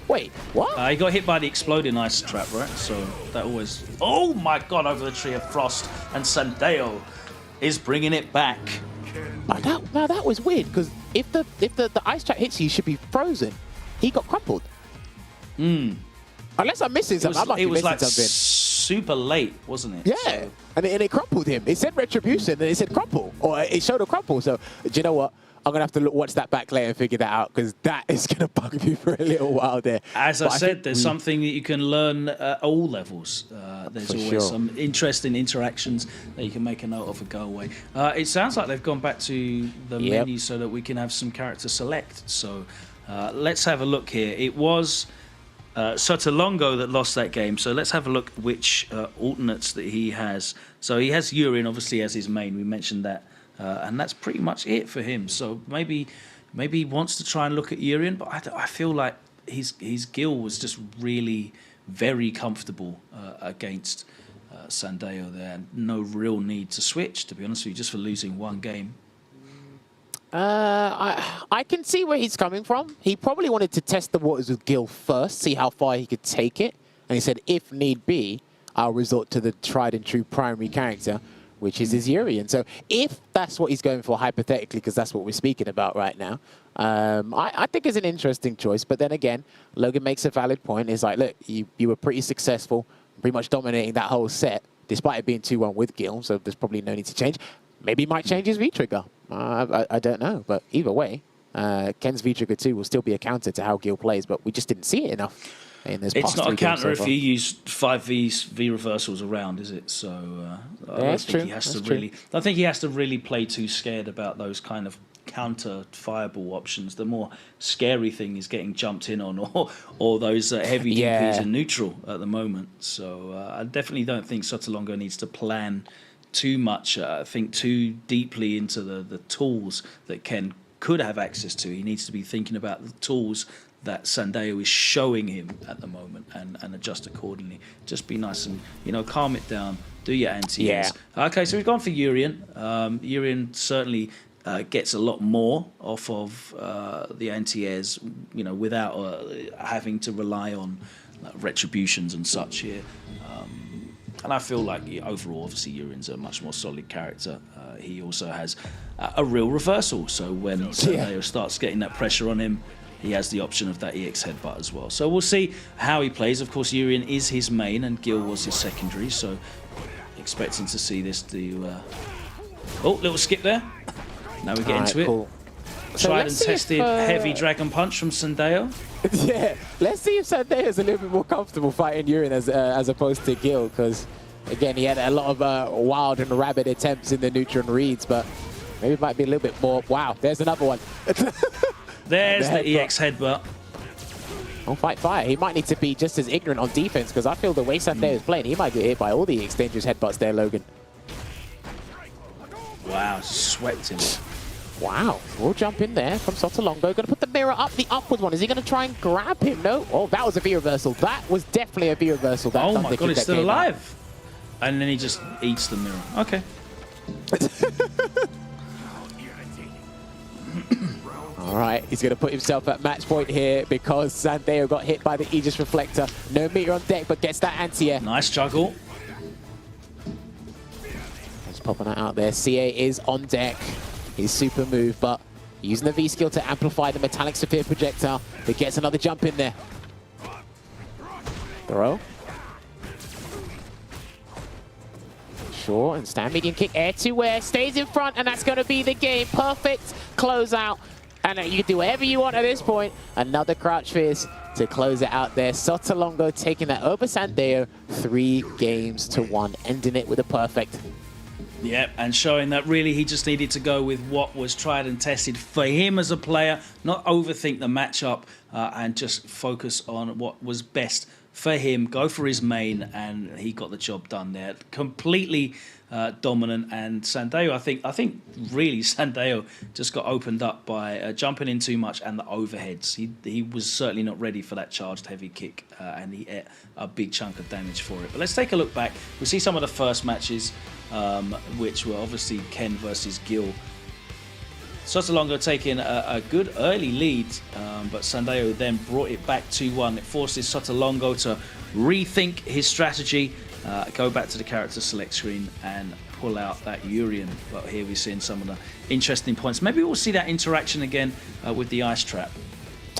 Wait, what? He got hit by the exploding ice trap, right? So that always... Oh my god, over the Tree of Frost, and Sandeo is bringing it back. Now that was weird, because if the ice trap hits you, you should be frozen. He got crumpled. Unless I'm missing something. I might be missing something. Super late, wasn't it? Yeah. So. And it crumpled him. It said retribution and it said crumple. Or it showed a crumple. So, do you know what? I'm going to have to watch that back later and figure that out, because that is going to bug me for a little while there. As I said, there's something that you can learn at all levels. There's always some interesting interactions that you can make a note of and go away. It sounds like they've gone back to the menu so that we can have some character select. So let's have a look here. It was Sautongo that lost that game. So let's have a look which alternates that he has. So he has Urien, obviously, as his main. We mentioned that. And that's pretty much it for him. So maybe he wants to try and look at Urien, but I feel like his Gil was just really very comfortable against Sandeo there. And no real need to switch, to be honest with you, just for losing one game. I can see where he's coming from. He probably wanted to test the waters with Gil first, see how far he could take it. And he said, if need be, I'll resort to the tried and true primary character, which is his Urien. So if that's what he's going for, hypothetically, because that's what we're speaking about right now, I think it's an interesting choice. But then again, Logan makes a valid point. It's like, look, you were pretty successful, pretty much dominating that whole set, despite it being 2-1 with Gil, so there's probably no need to change. Maybe he might change his V-trigger. I don't know. But either way, Ken's V-trigger 2 will still be a counter to how Gil plays, but we just didn't see it enough. It's not a counter if you use 5 V reversals around, is it? So I don't think he has to really play too scared about those kind of counter fireball options. The more scary thing is getting jumped in on, or those heavy DPs in neutral at the moment. So I definitely don't think Sautongo needs to plan too much. Think too deeply into the tools that Ken could have access to. He needs to be thinking about the tools that Sandeo is showing him at the moment and adjust accordingly. Just be nice and, calm it down. Do your anti-airs. Yeah. Okay, so we've gone for Urien. Urien certainly gets a lot more off of the anti-airs, without having to rely on retributions and such here. And I feel like overall, obviously, Urien's a much more solid character. He also has a real reversal. So when Sandeo starts getting that pressure on him, he has the option of that EX headbutt as well. So we'll see how he plays. Of course, Urien is his main and Gil was his secondary. So expecting to see this do... Oh, little skip there. Now we get into it. Tried and tested heavy Dragon Punch from Sandeo. Yeah, let's see if Sandeo is a little bit more comfortable fighting Urien as opposed to Gil, because, again, he had a lot of wild and rabid attempts in the neutral reads, but Maybe it might be a little bit more. Wow, there's another one. There's the EX headbutt. On fight fire, he might need to be just as ignorant on defense because I feel the way Sandeo is playing, he might get hit by all the EX dangerous headbutts there, Logan. Wow, swept him. Wow, we'll jump in there from Sautongo. Going to put the mirror up, the upward one. Is he going to try and grab him? No. Oh, that was a V reversal. That was definitely a V reversal. That oh my god, he's still alive. And then he just eats the mirror. Okay. All right, he's going to put himself at match point here because Sandeo got hit by the Aegis Reflector. No meter on deck, but gets that anti-air. Nice juggle. Just popping that out there. CA is on deck. His super move, but using the V skill to amplify the metallic sphere projectile. He gets another jump in there. Throw. Sure, and stand medium kick, air to air, stays in front, and that's going to be the game. Perfect closeout. And you can do whatever you want at this point. Another crouch fierce to close it out there. Sautongo taking that over Sandeo 3-1, ending it with a perfect. Yep, and showing that really he just needed to go with what was tried and tested for him as a player, not overthink the matchup and just focus on what was best for him, go for his main, and he got the job done there. Completely dominant, and Sandeo, I think really Sandeo just got opened up by jumping in too much and the overheads. He was certainly not ready for that charged heavy kick, and he ate a big chunk of damage for it. But let's take a look back. We see some of the first matches, which were obviously Ken versus Gil. Sautongo taking a good early lead, but Sandeo then brought it back 2-1. It forces Sautongo to rethink his strategy, go back to the character select screen and pull out that Urian. But here we're seeing some of the interesting points. Maybe we'll see that interaction again with the ice trap.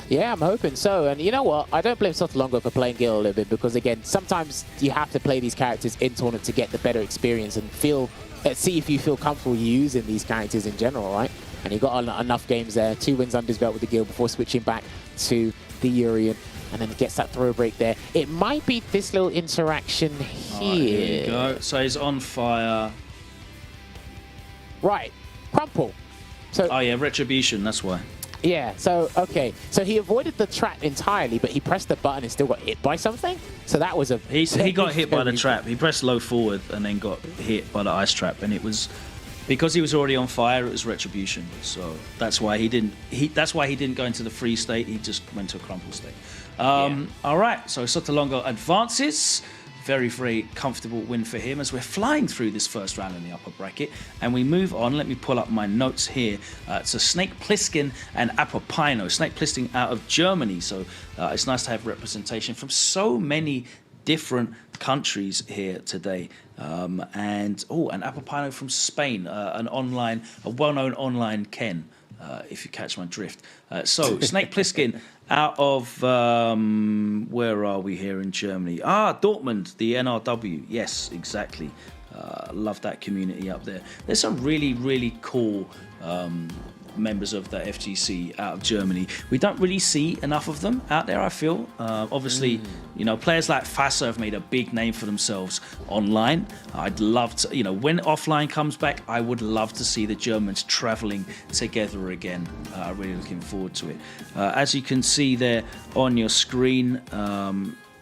Yeah, I'm hoping so. And you know what? I don't blame Sautongo for playing Gil a little bit because, again, sometimes you have to play these characters in tournament to get the better experience and see if you feel comfortable using these characters in general, right? And he got enough games there, 2 wins under his belt with the Gil before switching back to the Urian, and then he gets that throw break there. It might be this little interaction here. Here you go. So he's on fire. Right, crumple. So, oh yeah, retribution, that's why. Yeah, so, okay. So he avoided the trap entirely, but he pressed the button and still got hit by something? So that was a... He got hit by the trap. He pressed low forward and then got hit by the ice trap, and it was... Because he was already on fire, it was retribution. So that's why he didn't. That's why he didn't go into the free state. He just went to a crumple state. Yeah. All right. So Sautongo advances. Very, very comfortable win for him as we're flying through this first round in the upper bracket. And we move on. Let me pull up my notes here. So Snake Plissken and Apopaino. Snake Plissken out of Germany. So it's nice to have representation from so many different countries here today. And Apopaino from Spain, a well-known online Ken, if you catch my drift. So Snake Plissken out of where are we here in Germany? Dortmund, the NRW. Yes, exactly. Love that community up there. There's some really, really cool members of the FGC out of Germany. We don't really see enough of them out there, I feel. Obviously, you know, players like Fassa have made a big name for themselves online. I'd love to, you know, when offline comes back, I would love to see the Germans traveling together again. Really looking forward to it. As you can see there on your screen,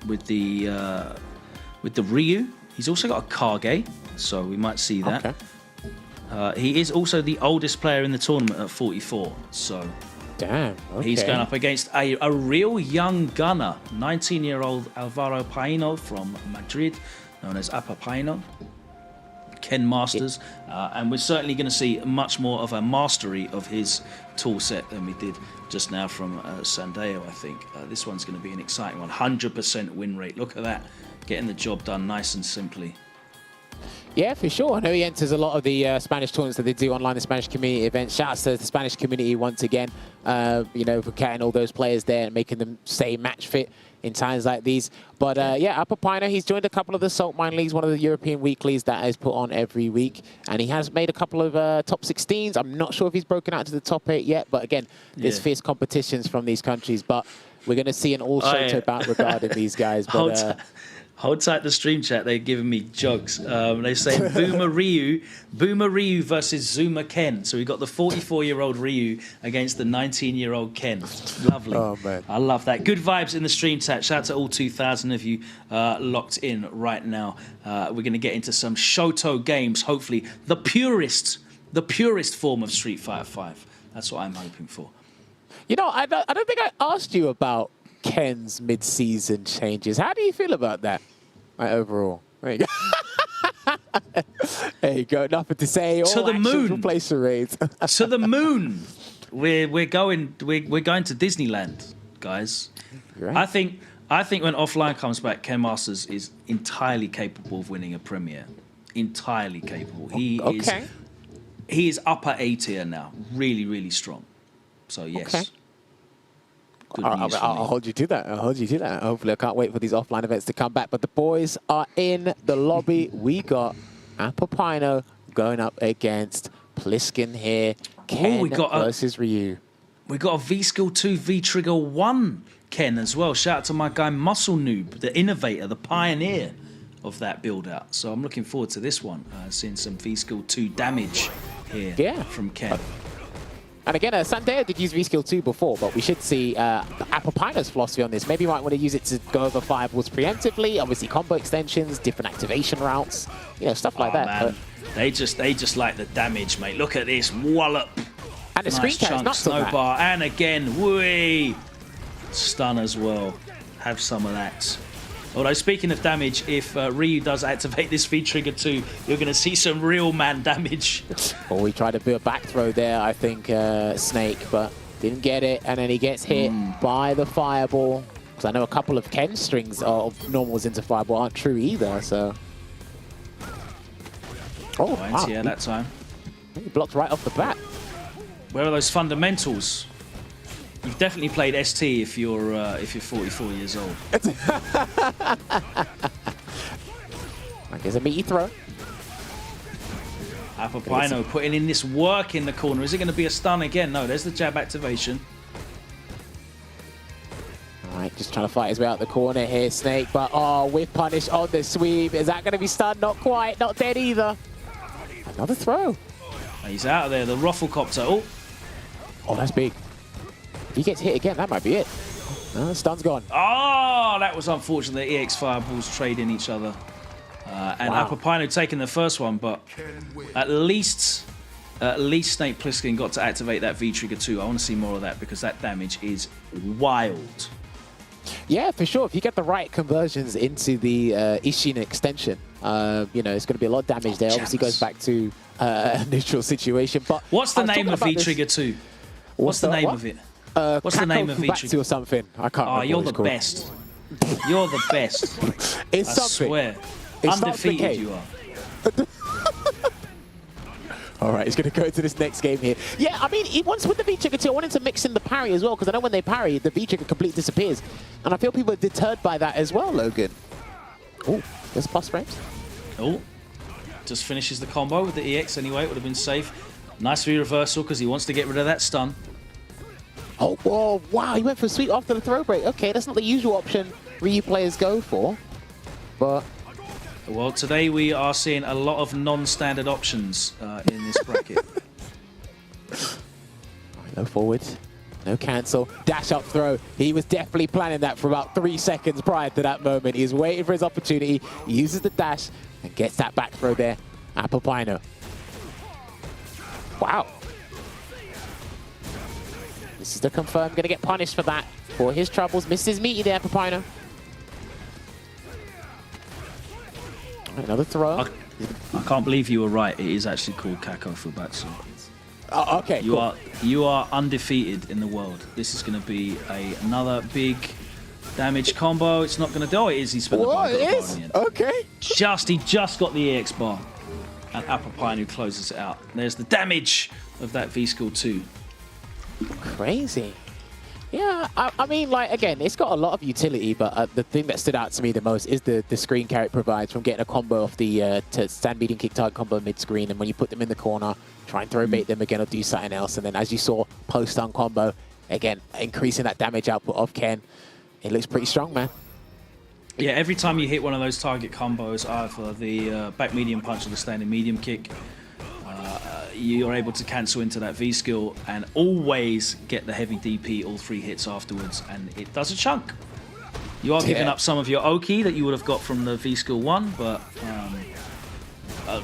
with the Ryu, he's also got a Kage, so we might see that. Okay. He is also the oldest player in the tournament at 44, so damn, okay. He's going up against a real young gunner, 19-year-old Alvaro Paino from Madrid, known as Apopaino, Ken Masters, and we're certainly going to see much more of a mastery of his tool set than we did just now from Sandeo, I think. This one's going to be an exciting one, 100% win rate. Look at that, getting the job done nice and simply. Yeah, for sure. I know he enters a lot of the Spanish tournaments that they do online, the Spanish community events. Shouts to the Spanish community once again, you know, for getting all those players there and making them stay match fit in times like these. But yeah, Apopaino, he's joined a couple of the Salt Mine Leagues, one of the European weeklies that is put on every week. And he has made a couple of top 16s. I'm not sure if he's broken out to the top 8 yet. But again, there's fierce competitions from these countries. But we're going to see an all-shoto bout regarding these guys. But, Hold tight the stream chat. They're giving me jokes. They're saying Boomer Ryu versus Zuma Ken. So we got the 44-year-old Ryu against the 19-year-old Ken. Lovely. Oh, man. I love that. Good vibes in the stream chat. Shout out to all 2,000 of you locked in right now. We're going to get into some Shoto games. Hopefully, the purest form of Street Fighter 5. That's what I'm hoping for. You know, I don't think I asked you about Ken's mid-season changes. How do you feel about that, overall? There you go. There you go. Nothing to say. To All the actions moon. replace charades. To the moon. We're going to Disneyland, guys. Right. I think when Offline comes back, Ken Masters is entirely capable of winning a premiere. Entirely capable. He is upper A tier now. Really, really strong. So yes. Okay. Good news for I'll me. hold you to that. Hopefully, I can't wait for these offline events to come back. But the boys are in the lobby. We got Apopaino going up against Plissken here. Ken versus Ryu. We got a V-Skill 2 V-Trigger 1 Ken as well. Shout out to my guy Muscle Noob, the innovator, the pioneer of that build-out. So I'm looking forward to this one, seeing some V-Skill 2 damage here from Ken. And again, Sandeo did use V-Skill 2 before, but we should see Apopaino's philosophy on this. Maybe you might want to use it to go over fireballs preemptively, obviously combo extensions, different activation routes, stuff like that. Man. They just like the damage, mate. Look at this wallop. And the screen cap is not so bad. Snowbar, and again, whee! Stun as well. Have some of that. Although, speaking of damage, if Ryu does activate this V-Trigger 2, you're going to see some real man damage. Well, we tried to do a back throw there, I think, Snake, but didn't get it. And then he gets hit by the fireball. Because I know a couple of Ken strings of normals into fireball aren't true either, so... Oh, wow. Yeah, that time. He blocked right off the bat. Where are those fundamentals? You've definitely played ST if you're 44 years old. Here's a meaty throw. Apopaino putting in this work in the corner. Is it going to be a stun again? No, there's the jab activation. All right, just trying to fight his way out the corner here, Snake. But, with punish on the sweep. Is that going to be stunned? Not quite. Not dead either. Another throw. He's out of there. The Rufflecopter. Oh, that's big. If he gets hit again, that might be it. Stun's gone. Oh, that was unfortunate. The EX fireballs trading each other. And Apopaino taking the first one, but at least Snake Plissken got to activate that V-Trigger 2. I want to see more of that because that damage is wild. Yeah, for sure. If you get the right conversions into the Ishin extension, it's going to be a lot of damage there. Obviously goes back to a neutral situation. But what's the name of V-Trigger 2? What's the name of it? What's the name of V-Trigger? Or something. I can't remember. You're the best. You're the best. It's I something. swear. It Undefeated you are. All right, he's going to go to this next game here. Yeah, I mean, once with the V-Trigger 2, I wanted to mix in the parry as well, because I know when they parry, the V-Trigger completely disappears. And I feel people are deterred by that as well, Logan. Oh, there's plus frames. Oh, just finishes the combo with the EX anyway. It would have been safe. Nice reversal because he wants to get rid of that stun. Oh, whoa, wow, he went for a sweep after the throw break. Okay, that's not the usual option Ryu players go for, but... Well, today we are seeing a lot of non-standard options in this bracket. No forward, no cancel, dash up throw. He was definitely planning that for about 3 seconds prior to that moment. He was waiting for his opportunity, he uses the dash, and gets that back throw there. Apopaino. Wow. This is the confirm, gonna get punished for that. For his troubles, missed his meaty there, Apopaino. Another throw. I can't believe you were right. It is actually called Kako Fubatsu. Oh, okay. You are undefeated in the world. This is going to be another big damage combo. It's not going to do it. Is he spent the bar? It is. In the end. Okay. He just got the EX bar, and Apopaino closes it out. There's the damage of that V-Skill 2. Crazy. Yeah, I mean, like, again, it's got a lot of utility, but the thing that stood out to me the most is the screen carry it provides from getting a combo off the stand beating kick target combo mid-screen, and when you put them in the corner, try and throw bait them again or do something else, and then as you saw, post-stun combo, again, increasing that damage output of Ken. It looks pretty strong, man. Yeah, every time you hit one of those target combos, either the back medium punch or the standing medium kick, you're able to cancel into that V skill and always get the heavy DP all 3 hits afterwards, and it does a chunk. You are giving up some of your Oki that you would have got from the V skill 1, but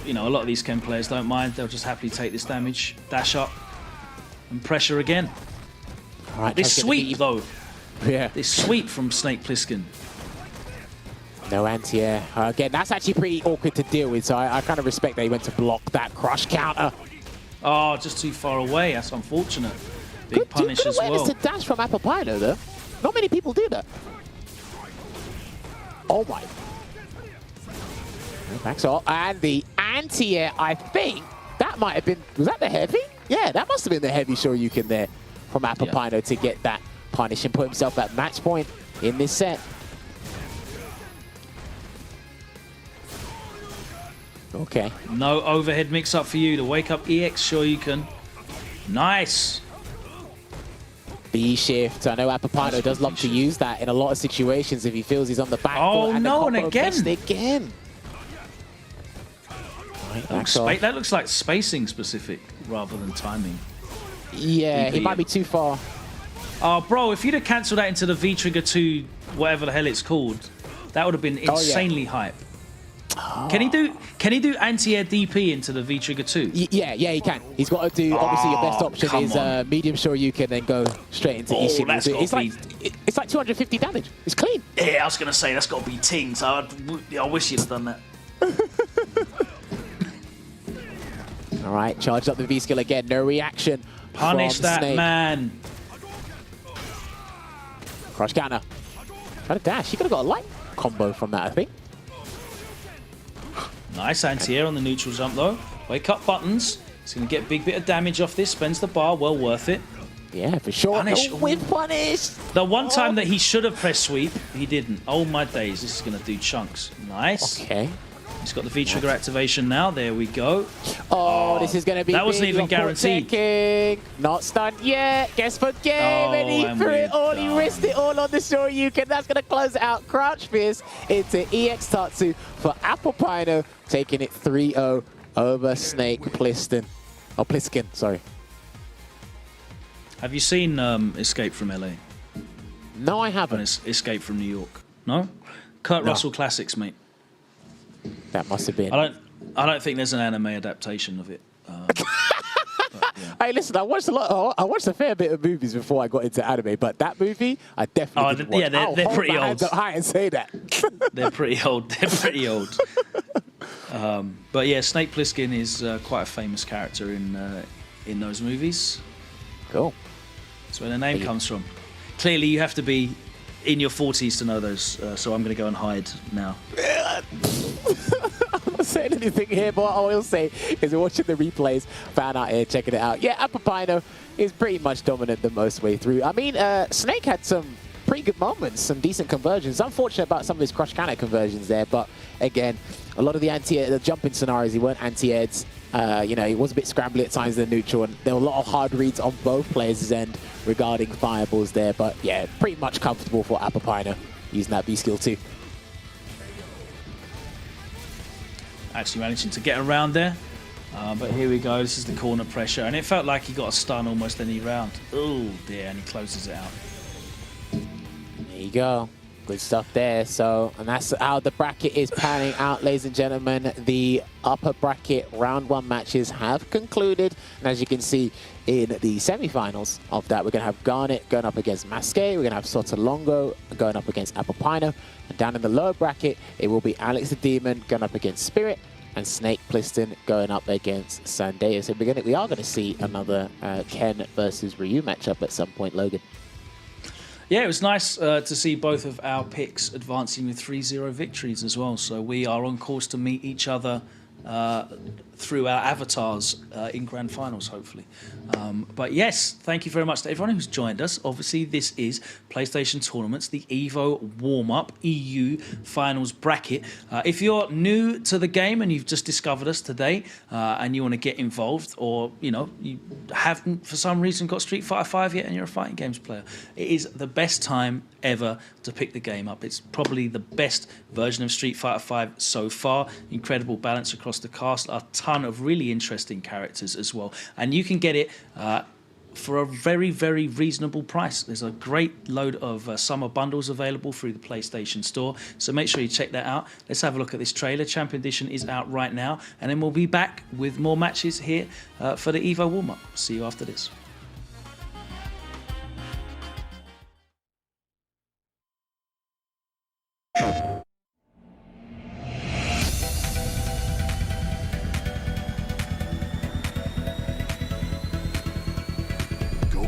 you know, a lot of these Ken players don't mind. They'll just happily take this damage, dash up, and pressure again. All right, this sweep though. Yeah. This sweep from Snake Plissken. No anti-air. Again, that's actually pretty awkward to deal with, so I kind of respect that he went to block that crush counter. Oh, just too far away. That's unfortunate. Big punish as well. Good awareness to dash from Apopaino, though. Not many people do that. Oh, my. Back off. And the anti-air, I think, that might have been... Was that the heavy? Yeah, that must have been the heavy Shoryuken there from Apopaino to get that punish and put himself at match point in this set. Okay. No overhead mix-up for you to wake up EX Shoryuken. Nice. B-shift. I know Apopaino does love to use that in a lot of situations if he feels he's on the back foot. Oh, no, and again. Right, that looks like spacing specific rather than timing. Yeah, he might be too far. Oh, bro, if you'd have cancelled that into the V-Trigger 2, whatever the hell it's called, that would have been insanely hype. Oh. Can he do anti-air DP into the V-Trigger 2? Yeah, he can. He's got to do, obviously your best option is medium Shoryuken, then go straight into Ishin. It's like 250 damage. It's clean. Yeah, I was going to say, that's got to be ting, so I wish you'd have done that. All right, charged up the V-skill again. No reaction. Punish that Snake. Man. Crush counter. Try to dash. He could have got a light combo from that, I think. Nice anti-air on the neutral jump, though. Wake up buttons. He's going to get a big bit of damage off this. Spends the bar. Well worth it. Yeah, for sure. Punish. No, with punish. The one time that he should have pressed sweep, he didn't. Oh, my days. This is going to do chunks. Nice. Okay. He's got the V-trigger activation now. There we go. Oh, this is going to be that wasn't even guaranteed. Taking. Not stunned yet. Guess for game. And he threw it all. He risked it all on the Shoryuken. That's going to close it out. Crouch Fierce into EX Tatsu for Apopaino, taking it 3-0 over Snake Plissken. Oh, Plissken, sorry. Have you seen Escape from LA? No, I haven't. And Escape from New York? No? Kurt Russell Classics, mate. That must have been. I don't think there's an anime adaptation of it. But, yeah. Hey, listen, I watched a fair bit of movies before I got into anime, but that movie I definitely didn't watch. Yeah, they're pretty old. I didn't say that. They're pretty old. They're pretty old. But yeah, Snake Plissken is quite a famous character in those movies. Cool. That's where the name comes from. Clearly, you have to be in your 40s to know those, so I'm going to go and hide now. I'm not saying anything here, but what I will say is we're watching the replays, fan out here, checking it out. Yeah, Apopaino is pretty much dominant the most way through. I mean, Snake had some pretty good moments, some decent conversions. Unfortunate about some of his crush counter conversions there, but again, a lot of the jumping scenarios, he weren't anti-eds. You know, he was a bit scrambly at times in the neutral, and there were a lot of hard reads on both players' end regarding fireballs there. But yeah, pretty much comfortable for Apopaino using that B skill too. Actually managing to get around there. But here we go. This is the corner pressure, and it felt like he got a stun almost any round. Oh dear, and he closes it out. There you go. Good stuff there. So, and that's how the bracket is panning out, ladies and gentlemen. The upper bracket round 1 matches have concluded. And as you can see in the semi-finals of that, we're going to have Garnet going up against Masque. We're going to have Sautongo going up against Apopaino. And down in the lower bracket, it will be Alex the Demon going up against Spirit and Snake Plissken going up against Sandeo. So we are going to see another Ken versus Ryu matchup at some point, Logan. Yeah, it was nice to see both of our picks advancing with 3-0 victories as well. So we are on course to meet each other through our avatars in grand finals, hopefully. But yes, thank you very much to everyone who's joined us. Obviously, this is PlayStation Tournaments, the EVO warm-up EU finals bracket. If you're new to the game and you've just discovered us today and you want to get involved, or you haven't for some reason got Street Fighter 5 yet and you're a fighting games player, it is the best time ever to pick the game up. It's probably the best version of Street Fighter 5 so far. Incredible balance across the cast, a ton of really interesting characters as well, and you can get it for a very, very reasonable price. There's a great load of summer bundles available through the PlayStation Store, so make sure you check that out. Let's have a look at this trailer. Champion Edition is out right now, and then we'll be back with more matches here for the EVO warm-up. See you after this.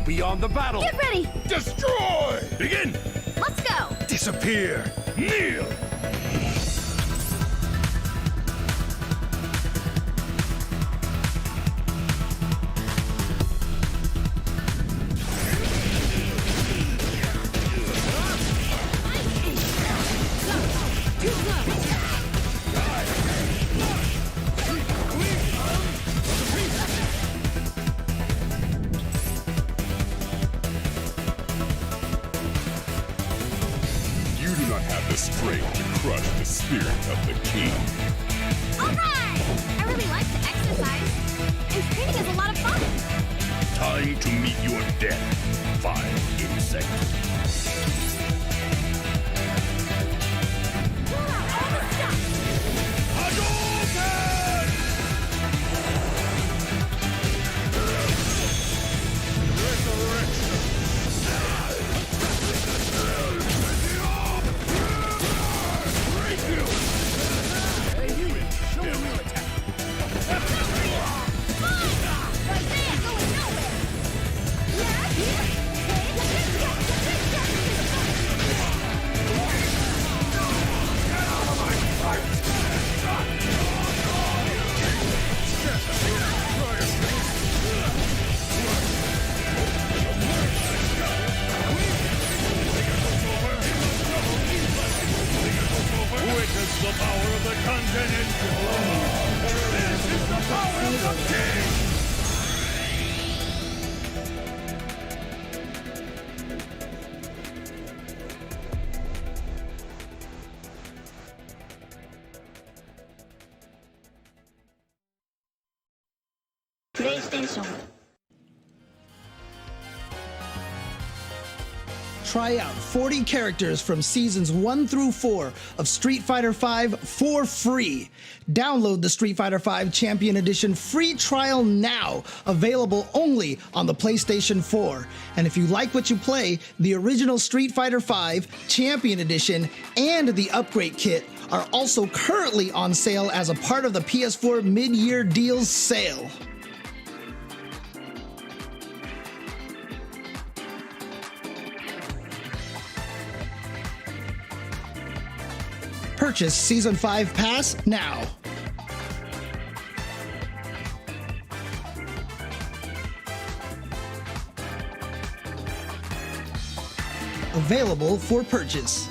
Beyond the battle. Get ready! Destroy! Begin! Let's go! Disappear! Kneel! Strength to crush the spirit of the king. Alright! I really like to exercise. And training is a lot of fun. Time to meet your death, vile insect. Pull out all the stuff! Hadouken! Resurrection! Witness the power of the continent! This is the power of the king! PlayStation. Try out 40 characters from seasons 1 through 4 of Street Fighter V for free. Download the Street Fighter V Champion Edition free trial now, available only on the PlayStation 4. And if you like what you play, the original Street Fighter V Champion Edition and the upgrade kit are also currently on sale as a part of the PS4 mid-year deals sale. Purchase Season 5 Pass now. Available for purchase.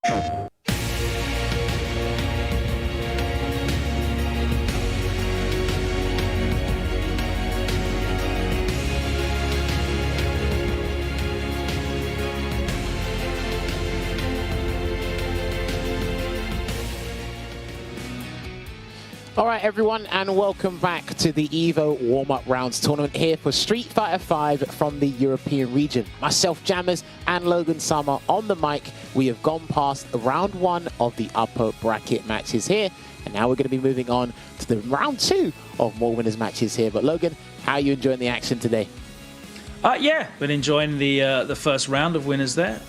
All right, everyone, and welcome back to the EVO warm-up rounds tournament here for Street Fighter V from the European region. Myself, Jammers, and Logan Summer on the mic. We have gone past round 1 of the upper bracket matches here, and now we're going to be moving on to the round 2 of more winners matches here. But Logan, how are you enjoying the action today? Yeah, been enjoying the first round of winners there.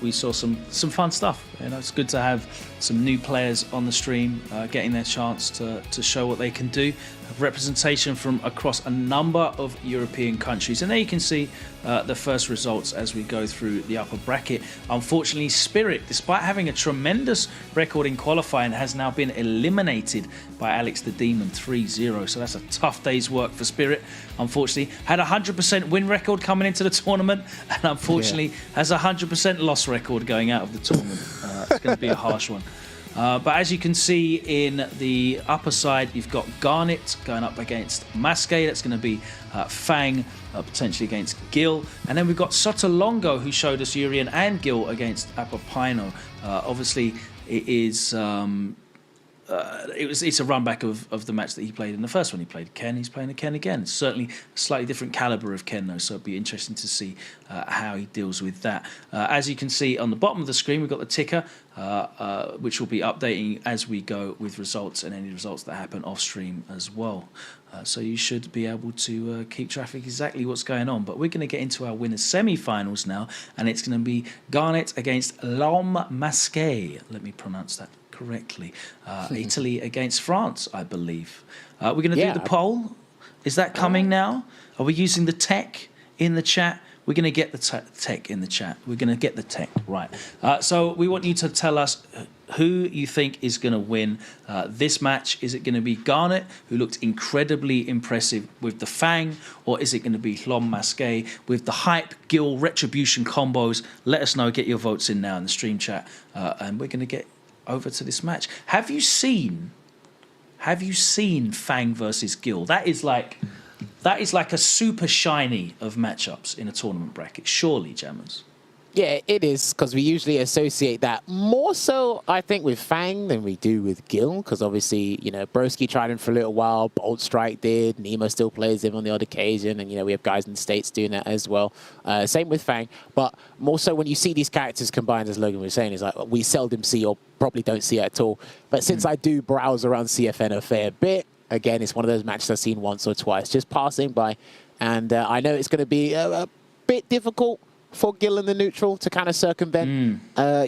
We saw some fun stuff. You know, it's good to have some new players on the stream, getting their chance to show what they can do. Representation from across a number of European countries, and there you can see the first results as we go through the upper bracket. Unfortunately, Spirit, despite having a tremendous record in qualifying, has now been eliminated by Alex the Demon 3-0. So that's a tough day's work for Spirit. Unfortunately, had a 100% win record coming into the tournament, and unfortunately has a 100% loss record going out of the tournament. It's going to be a harsh one. But as you can see in the upper side, you've got Garnet going up against Masque. That's going to be Fang potentially against Gil. And then we've got Sautongo, who showed us Urien and Gil against Apopaino. Obviously, it is... it's a run back of the match that he played in the first one. He played Ken. He's playing a Ken again. It's certainly a slightly different caliber of Ken, though, so it'll be interesting to see how he deals with that. As you can see on the bottom of the screen, we've got the ticker, which will be updating as we go with results and any results that happen off stream as well. So you should be able to keep track of exactly what's going on. But we're going to get into our winners semi-finals now, and it's going to be Garnet against Lhomme Masque. Let me pronounce that correctly. Italy against France, I believe. We're going to do the poll. Is that coming now? Are we using the tech in the chat? We're going to get the tech in the chat. We're going to get the tech, right. So we want you to tell us who you think is going to win this match. Is it going to be Garnet, who looked incredibly impressive with the Fang, or is it going to be Lhomme Masque with the hype, Gil, Retribution combos? Let us know. Get your votes in now in the stream chat, and we're going to get over to this match. Have you seen Fang versus Gil? That is like a super shiny of matchups in a tournament bracket. Surely, Jammers. Yeah, it is, because we usually associate that more so, I think, with Fang than we do with Gil, because obviously, you know, Broski tried him for a little while, Bolt Strike did, Nemo still plays him on the odd occasion, and, you know, we have guys in the States doing that as well. Same with Fang, but more so when you see these characters combined, as Logan was saying, is like, we seldom see or probably don't see it at all. But since I do browse around CFN a fair bit, again, it's one of those matches I've seen once or twice, just passing by, and I know it's going to be a bit difficult for Gil in the neutral to kind of circumvent,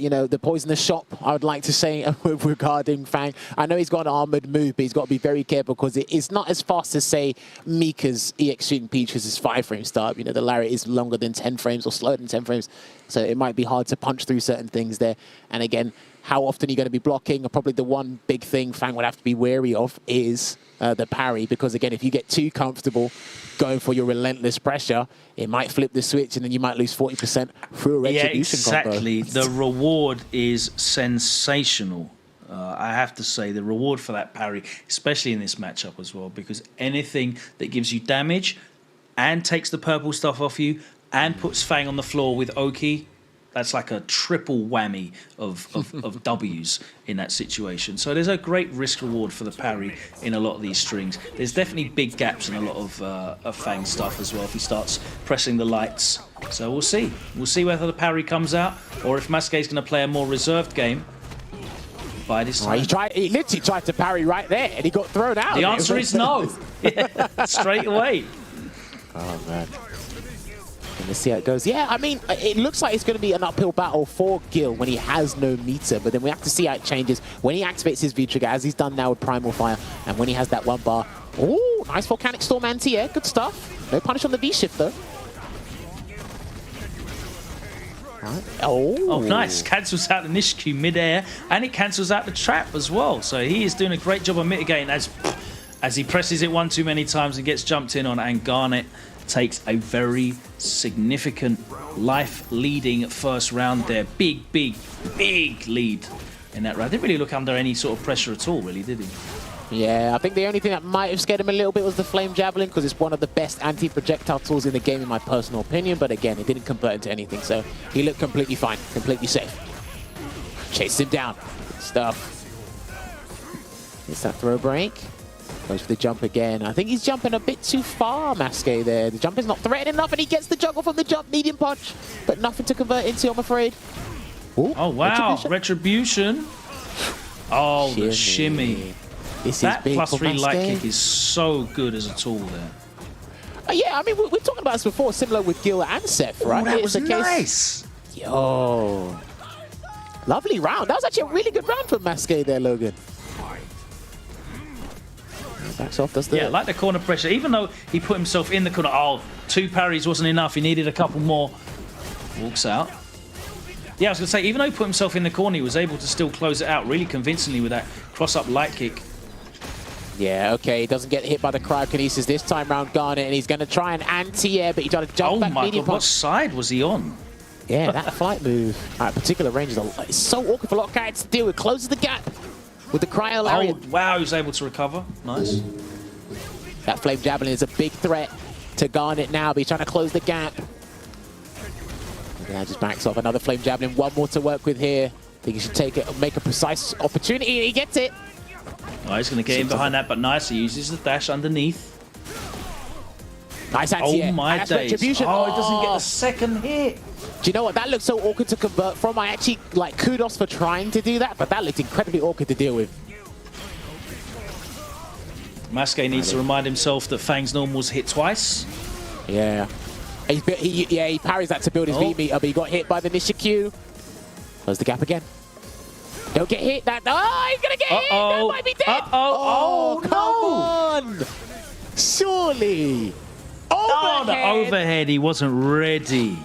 you know, the poisonous shop, I would like to say, regarding Fang. I know he's got an armored move, but he's got to be very careful because it is not as fast as, say, Mika's EX Shooting Peaches' 5-frame start. You know, the lariat is longer than 10 frames or slower than 10 frames, so it might be hard to punch through certain things there. And again, how often are you going to be blocking? Probably the one big thing Fang would have to be wary of is the parry, because again, if you get too comfortable going for your relentless pressure, it might flip the switch and then you might lose 40% through a retribution combo. Exactly. The reward is sensational. I have to say, the reward for that parry, especially in this matchup as well, because anything that gives you damage and takes the purple stuff off you and puts Fang on the floor with Oki, that's like a triple whammy of W's in that situation. So there's a great risk reward for the parry in a lot of these strings. There's definitely big gaps in a lot of Fang stuff as well if he starts pressing the lights. So we'll see. We'll see whether the parry comes out or if Masque is going to play a more reserved game by this time. He literally tried to parry right there and he got thrown out. The answer is no. Yeah, straight away. Oh, man. Let's see how it goes. Yeah, I mean, it looks like it's going to be an uphill battle for Gil when he has no meter, but then we have to see how it changes when he activates his V-Trigger, as he's done now with Primal Fire, and when he has that one bar. Oh, nice Volcanic Storm anti-air. Good stuff. No punish on the V-Shift, though. Right. Oh, nice. Cancels out the Nishikyu mid-air, and it cancels out the trap as well. So he is doing a great job of mitigating as he presses it one too many times and gets jumped in on, and Garnet takes a very significant life-leading first round there. Big lead in that round. Didn't really look under any sort of pressure at all, really, did he? Yeah, I think the only thing that might have scared him a little bit was the Flame Javelin, because it's one of the best anti-projectile tools in the game, in my personal opinion. But again, it didn't convert into anything, so he looked completely fine, completely safe. Chased him down. Good stuff. It's that throw break. Goes for the jump again. I think he's jumping a bit too far, Masque there. The jump is not threatening enough, and he gets the juggle from the jump, medium punch, but nothing to convert into, I'm afraid. Ooh, oh, wow. Retribution. Oh, the shimmy. That +3 light kick is so good as a tool there. Yeah, I mean, we're talking about this before, similar with Gil and Seth, right? Oh, that was nice. Yo. Lovely round. That was actually a really good round for Masque there, Logan. Backs off, does the... Yeah, like the corner pressure. Even though he put himself in the corner, oh, 2 parries wasn't enough. He needed a couple more. Walks out. Yeah, I was going to say, even though he put himself in the corner, he was able to still close it out really convincingly with that cross-up light kick. Yeah, okay, he doesn't get hit by the cryokinesis this time round, Garnet, and he's going to try an anti-air, but he tried to jump back. Oh my god, what side was he on? Yeah, that flight move at particular range is so awkward for a lot of characters to deal with. Closes the gap with the cryo lariat. Oh, wow, he was able to recover. Nice. That Flame Javelin is a big threat to Garnet now, but he's trying to close the gap. Yeah, just backs off. Another Flame Javelin, one more to work with here. I think he should take it, make a precise opportunity. He gets it. Oh, he's going to get in behind that, but nice. He uses the dash underneath. Nice anti-air. Oh my days. Oh, he doesn't get a second hit. Do you know what? That looks so awkward to convert from. I actually, like, kudos for trying to do that, but that looked incredibly awkward to deal with. Masque needs to remind himself that Fang's normals hit twice. Yeah. He parries that to build his V-meter, but he got hit by the Nishikyu. Close the gap again. Don't get hit. Oh, he's going to get hit. That might be dead. Oh, come on. Surely. Overhead. Oh, the overhead. He wasn't ready.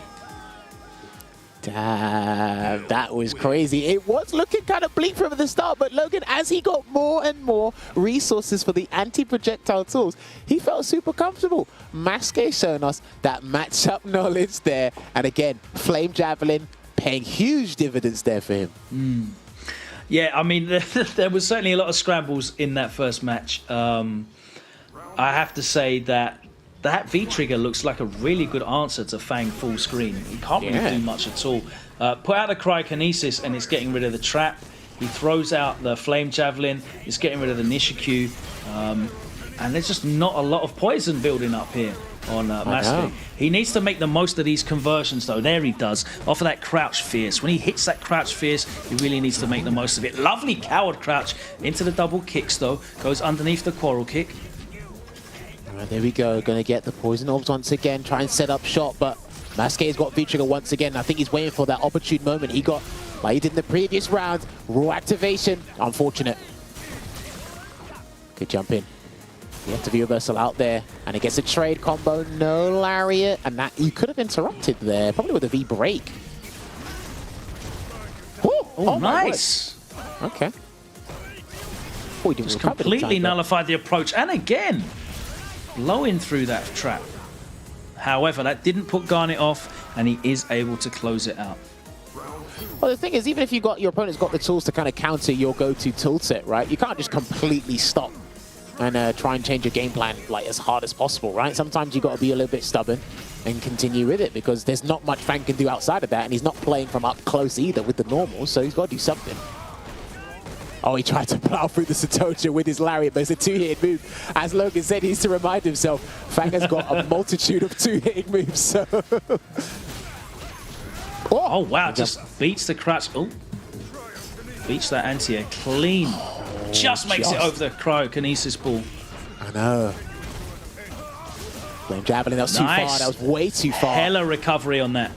Damn, that was crazy. It was looking kind of bleak from the start, but Logan, as he got more and more resources for the anti-projectile tools, he felt super comfortable. Masque showing us that matchup knowledge there. And again, Flame Javelin paying huge dividends there for him. Yeah, I mean, there was certainly a lot of scrambles in that first match. I have to say that V-trigger looks like a really good answer to Fang full screen. He can't really do much at all. Put out the cryokinesis and it's getting rid of the trap. He throws out the Flame Javelin. It's getting rid of the Nishikyu. And there's just not a lot of poison building up here on Masque. He needs to make the most of these conversions, though. There he does. Off of that crouch fierce. When he hits that crouch fierce, he really needs to make the most of it. Lovely coward crouch into the double kicks, though. Goes underneath the quarrel kick. All right, there we go. Going to get the poison orbs once again. Try and set up shot, but Masque's got V-trigger once again. I think he's waiting for that opportune moment. He got, like he did in the previous round, raw activation. Unfortunate. Good jump in. You have to be reversal out there, and it gets a trade combo, no lariat, and that you could have interrupted there, probably with a V break. Oh, nice. Okay. Just completely nullified the approach, and again, blowing through that trap. However, that didn't put Garnet off, and he is able to close it out. Well, the thing is, even if your opponent's got the tools to kind of counter your go-to tool set, right? You can't just completely stop and try and change your game plan like as hard as possible, right? Sometimes you got to be a little bit stubborn and continue with it, because there's not much Fang can do outside of that, and he's not playing from up close either with the normals, so he's got to do something. Oh, he tried to plow through the Sautongo with his lariat, but it's a two-hitting move. As Logan said, he needs to remind himself, Fang has got a multitude of two-hitting moves, so... Oh, wow, just beats the crouch. Oh, beats that anti-air clean. Just makes it over the cryokinesis ball. I know. Flame Javelin, that was too far. That was way too far. Hella recovery on that.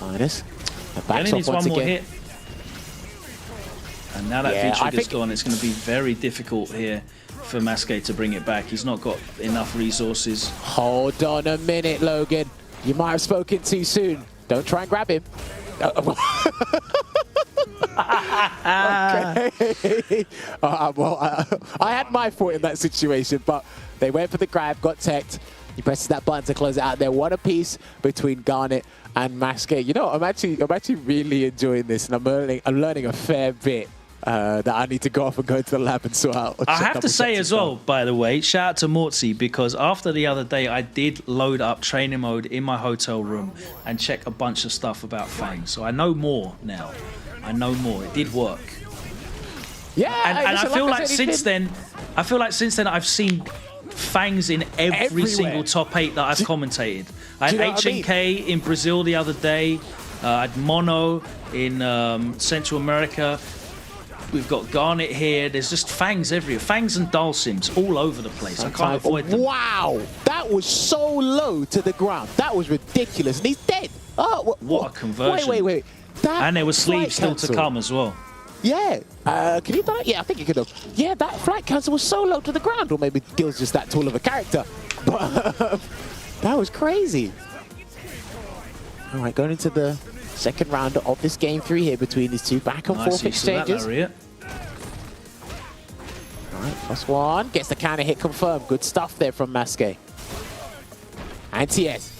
Minus. Only needs one more hit. And now that V-trigger's gone, it's going to be very difficult here for Masque to bring it back. He's not got enough resources. Hold on a minute, Logan. You might have spoken too soon. Don't try and grab him. Okay. Well, I had my foot in that situation, but they went for the grab, got teched. He presses that button to close it out there. What a piece between Garnet and Masque. You know, I'm actually really enjoying this, and I'm learning a fair bit that I need to go off and go to the lab and sort out. I have to say as well, by the way, shout out to Mortzy, because after the other day, I did load up training mode in my hotel room and check a bunch of stuff about Fang. So I know more now. I know more. It did work. Yeah, and I feel like since then, I've seen Fangs in every single top 8 that I've commentated. I had HNK in Brazil the other day. I had Mono in Central America. We've got Garnet here. There's just Fangs everywhere. Fangs and Dulcims all over the place. I can't avoid them. Wow, that was so low to the ground. That was ridiculous. And he's dead. Oh, what a conversion. Wait. And there was sleeves still to come as well. Yeah. Can you do it? Yeah, I think you could have. Yeah, that flight cancel was so low to the ground. Or maybe Gil's just that tall of a character. But that was crazy. All right, going into the second round of this game 3 here between these two back and forth exchanges. All right, +1. Gets the counter hit confirmed. Good stuff there from Masque. Anti-S.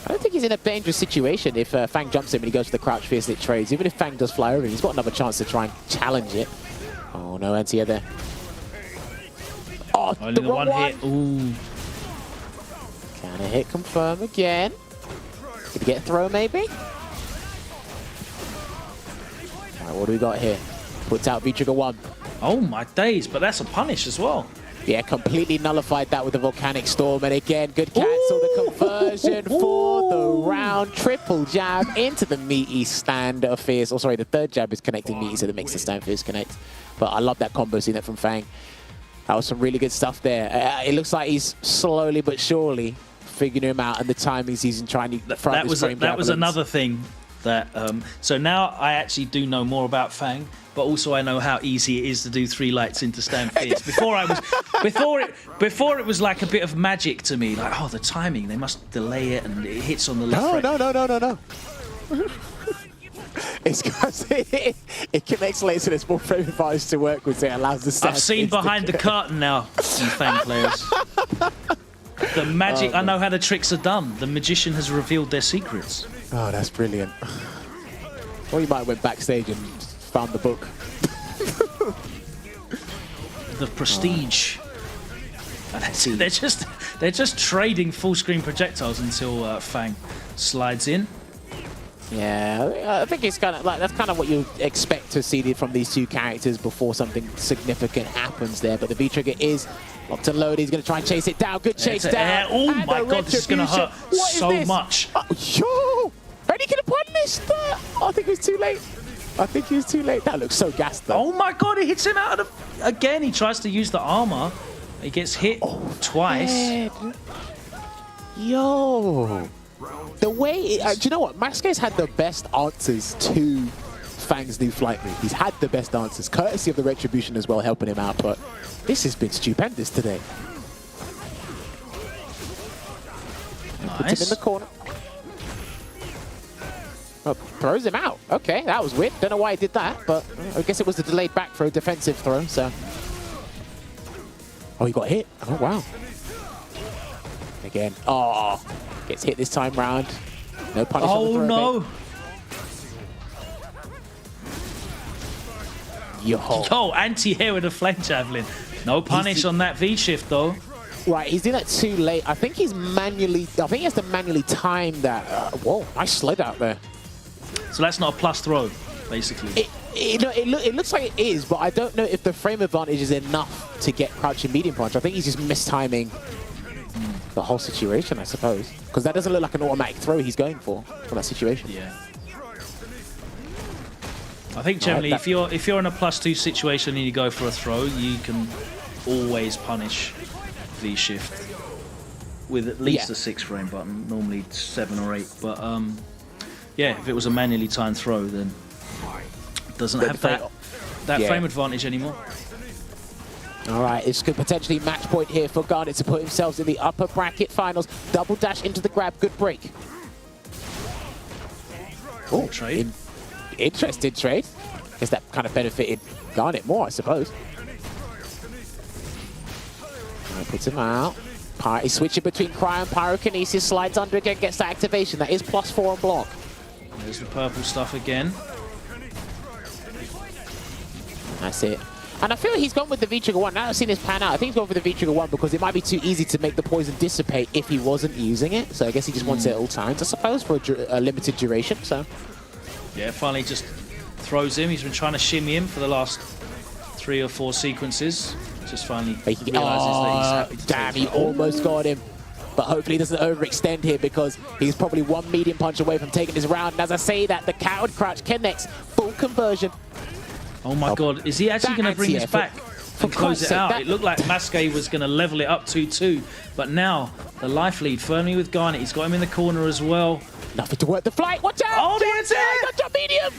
I don't think he's in a dangerous situation if Fang jumps him and he goes to the crouch fierce lit trades. Even if Fang does fly over him, he's got another chance to try and challenge it. Oh, no anti-air there. Oh, only the one hit. Ooh. Counter hit confirm again. Did he get a throw maybe? Alright, what do we got here? Puts out V-Trigger 1. Oh my days, but that's a punish as well. Yeah, completely nullified that with the Volcanic Storm. And again, good cancel the conversion for the round. Triple jab into the meaty stand of Fierce. Oh, sorry, the third jab is connecting meaty, so that makes the stand Fierce connect. But I love that combo, seeing that from Fang. That was some really good stuff there. It looks like he's slowly but surely figuring him out, and the timings he's trying to front that was another thing that so now I actually do know more about Fang, but also I know how easy it is to do 3 lights into stand fierce. Before it was like a bit of magic to me, like, oh, the timing, they must delay it and it hits on the left. No. It's because it connects later, so there's more frame advantage to work with, so it allows the stand. I've seen behind the curtain now, you Fang players. The magic, I know how the tricks are done. The magician has revealed their secrets. Oh, that's brilliant. Or you might have went backstage and found the book. The prestige. They're just trading full screen projectiles until Fang slides in. Yeah, I think it's kind of like that's kind of what you expect to see from these two characters before something significant happens there. But the V-Trigger is locked and loaded. He's going to try and chase it down. Good chase down. Oh my god, this is going to hurt so much. Yo! And he could have punished that. I think it was too late. That looks so gassed though. Oh my god, he hits him out of the... Again, he tries to use the armor. He gets hit twice. Head. Yo! The way... do you know what? Masque's had the best answers to Fang's new flight move. He's had the best answers, courtesy of the Retribution as well, helping him out. But this has been stupendous today. Nice. Puts him in the corner. Oh, throws him out. Okay, that was weird. Don't know why he did that, but I guess it was a delayed back throw, defensive throw, so... Oh, he got hit. Oh, wow. Again. Oh, gets hit this time round. No punish on the throw. Oh, no. Yo, anti-air with a flame javelin. No punish on that V-shift, though. Right, he's doing that too late. I think he's manually... I think he has to manually time that... whoa, nice slid out there. So that's not a plus throw, basically. It looks like it is, but I don't know if the frame advantage is enough to get crouching medium punch. I think he's just mistiming the whole situation, I suppose. Because that doesn't look like an automatic throw he's going for that situation. Yeah. I think generally, if you're in a +2 situation and you go for a throw, you can always punish V-shift with at least a 6-frame button, normally 7 or 8. But yeah, if it was a manually timed throw, then it doesn't have that frame advantage anymore. All right, this could potentially match point here for Garnet to put himself in the upper bracket finals. Double dash into the grab, good break. Oh, trade. Interesting trade. Guess that kind of benefited Garnet more, I suppose. Puts him out. He's switching between Cryo and Pyrokinesis, slides under again, gets that activation. That is +4 on block. There's the purple stuff again. That's it. And I feel like he's gone with the V-Trigger 1. Now I've seen this pan out, I think he's gone for the V-Trigger 1 because it might be too easy to make the poison dissipate if he wasn't using it. So I guess he just wants it at all times, I suppose, for a limited duration. So Yeah, finally just throws him. He's been trying to shimmy him for the last 3 or 4 sequences. Just finally realizes that he's happy to damn, take he it. almost got him. But hopefully he doesn't overextend here because he's probably one medium punch away from taking this round. And as I say that, the coward crouch connects, full conversion. Oh my god, is he actually going to bring this back and close it out? It looked like Masque was going to level it up 2-2, but now the life lead firmly with Garnet. He's got him in the corner as well. Nothing to work the flight, watch out! Oh, that's it! Drop medium!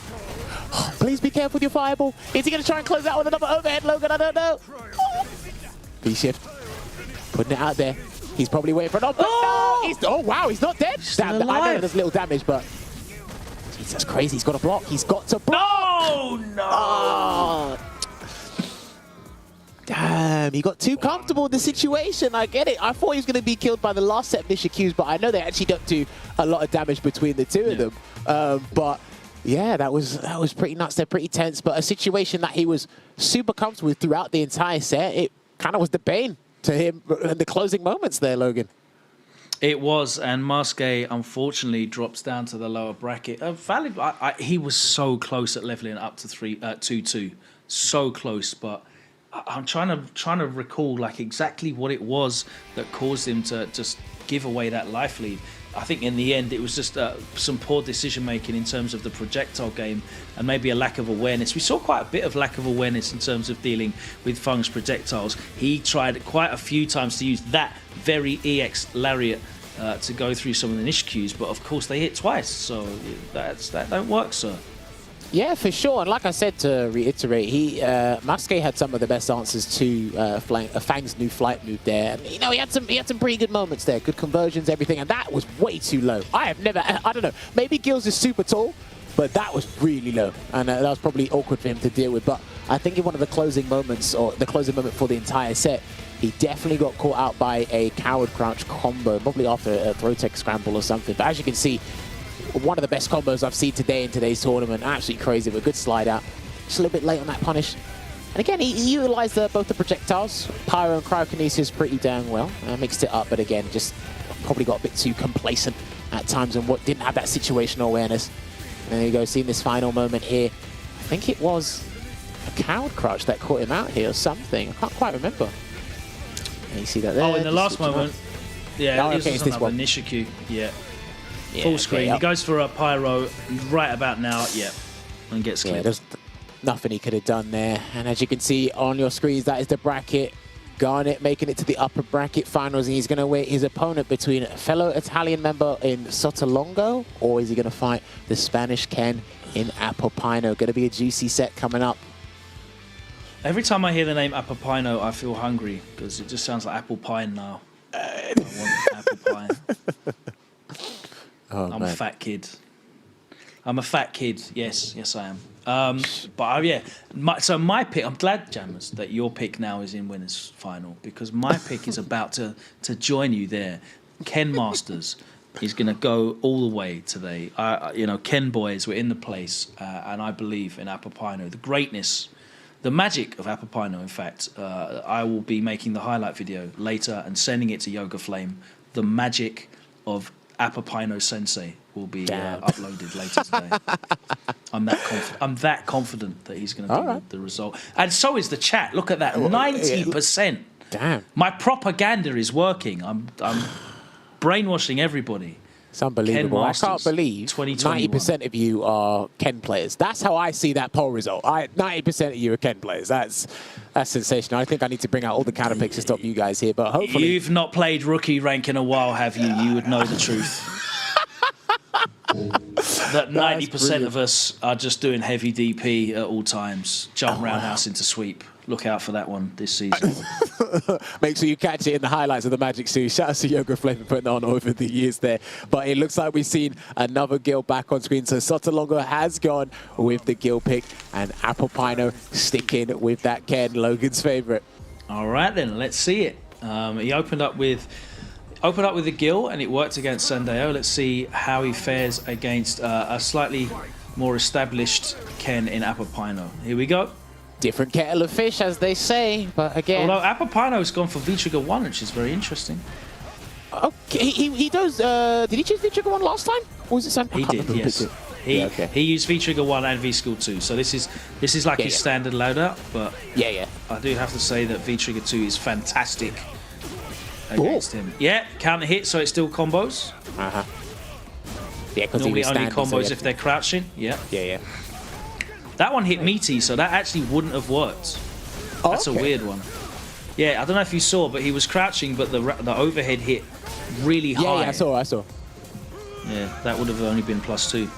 Please be careful with your fireball. Is he going to try and close out with another overhead, Logan? I don't know. V-shift, putting it out there. He's probably waiting for an offer. Oh! No, oh wow, he's not dead. Damn, I know there's little damage, but jeez, that's crazy. He's got to block. He's got to block. No! Oh. Damn, he got too comfortable in the situation. I get it. I thought he was going to be killed by the last set of Nisha Qs, but I know they actually don't do a lot of damage between the two of them. But yeah, that was pretty nuts. They're pretty tense, but a situation that he was super comfortable with throughout the entire set. It kind of was the bane to him in the closing moments there, Logan. It was, and Masque unfortunately drops down to the lower bracket. Valid. He was so close at leveling up to 2-2, so close. But I'm trying to recall like exactly what it was that caused him to just give away that life lead. I think in the end it was just some poor decision making in terms of the projectile game and maybe a lack of awareness. We saw quite a bit of lack of awareness in terms of dealing with Fung's projectiles. He tried quite a few times to use that very EX Lariat to go through some of the niche Qs, but of course they hit twice, so that don't work, sir. Yeah, for sure. And like I said, to reiterate, Masque had some of the best answers to Fang's new flight move there. And, you know, he had some pretty good moments there, good conversions, everything, and that was way too low. I don't know, maybe Gills is super tall, but that was really low, and that was probably awkward for him to deal with. But I think in one of the closing moments, or the closing moment for the entire set, he definitely got caught out by a coward crouch combo, probably after a throw tech scramble or something. But as you can see, one of the best combos I've seen today in today's tournament. Absolutely crazy, but good slide out. Just a little bit late on that punish. And again, he utilized both the projectiles, Pyro and Cryokinesis, pretty damn well. Mixed it up, but again, just probably got a bit too complacent at times and didn't have that situational awareness. And there you go, seeing this final moment here. I think it was a coward crouch that caught him out here or something. I can't quite remember. And you see that there. Oh, in the last moment. Yeah, oh, this okay, was it's this another one. Nishikyu. Yeah. Yeah, Full screen. okay, He goes for a pyro right about now. Yeah. And gets Yeah, clipped. there's nothing he could have done there. And as you can see on your screens, that is the bracket. Garnet making it to the upper bracket finals, and he's going to wait his opponent between a fellow Italian member in Sautongo, or is he going to fight the Spanish Ken in Apopaino? Going to be a juicy set coming up. Every time I hear the name Apopaino, I feel hungry because it just sounds like apple pie now. I want apple pie. Oh, I'm a fat kid. I'm a fat kid. Yes, I am. But yeah, my pick. I'm glad, Jammers, that your pick now is in winners final because my pick is about to join you there. Ken Masters is going to go all the way today. Ken boys were in the place, and I believe in Apopaino, the greatness, the magic of Apopaino. In fact, I will be making the highlight video later and sending it to Yoga Flame. The magic of Apopaino Sensei will be uploaded later today. I'm that confident that he's going to do the result. And so is the chat. Look at that, 90%. Damn. My propaganda is working. I'm brainwashing everybody. It's unbelievable. I can't believe 90% of you are Ken players. That's how I see that poll result. 90% of you are Ken players. That's sensational. I think I need to bring out all the counter picks to stop you guys here, but hopefully... You've not played rookie rank in a while, have you? You would know the truth. That 90% of us are just doing heavy DP at all times. Jump roundhouse into sweep. Look out for that one this season. Make sure you catch it in the highlights of the Magic Series. Shout out to Yoga Flame for putting on over the years there. But it looks like we've seen another Gil back on screen. So Sautongo has gone with the Gil pick, and Apopaino sticking with that Ken, Logan's favorite. All right then, let's see it. He opened up with the Gill, and it worked against Sandeo. Let's see how he fares against a slightly more established Ken in Apopaino. Here we go. Different kettle of fish, as they say, but again... Although Apopaino's gone for V-Trigger 1, which is very interesting. Okay, he does... did he choose V-Trigger 1 last time? Or was it some... He did, yes. He used V-Trigger 1 and V-Skill 2, so this is like his standard loadout, but I do have to say that V-Trigger 2 is fantastic against him. Yeah, counter hit, so it's still combos. Uh-huh. Yeah, because normally only combos if they're crouching. Yeah. That one hit meaty, so that actually wouldn't have worked. That's a weird one. Yeah, I don't know if you saw, but he was crouching, but the overhead hit really high. Yeah, I saw. Yeah, that would have only been +2.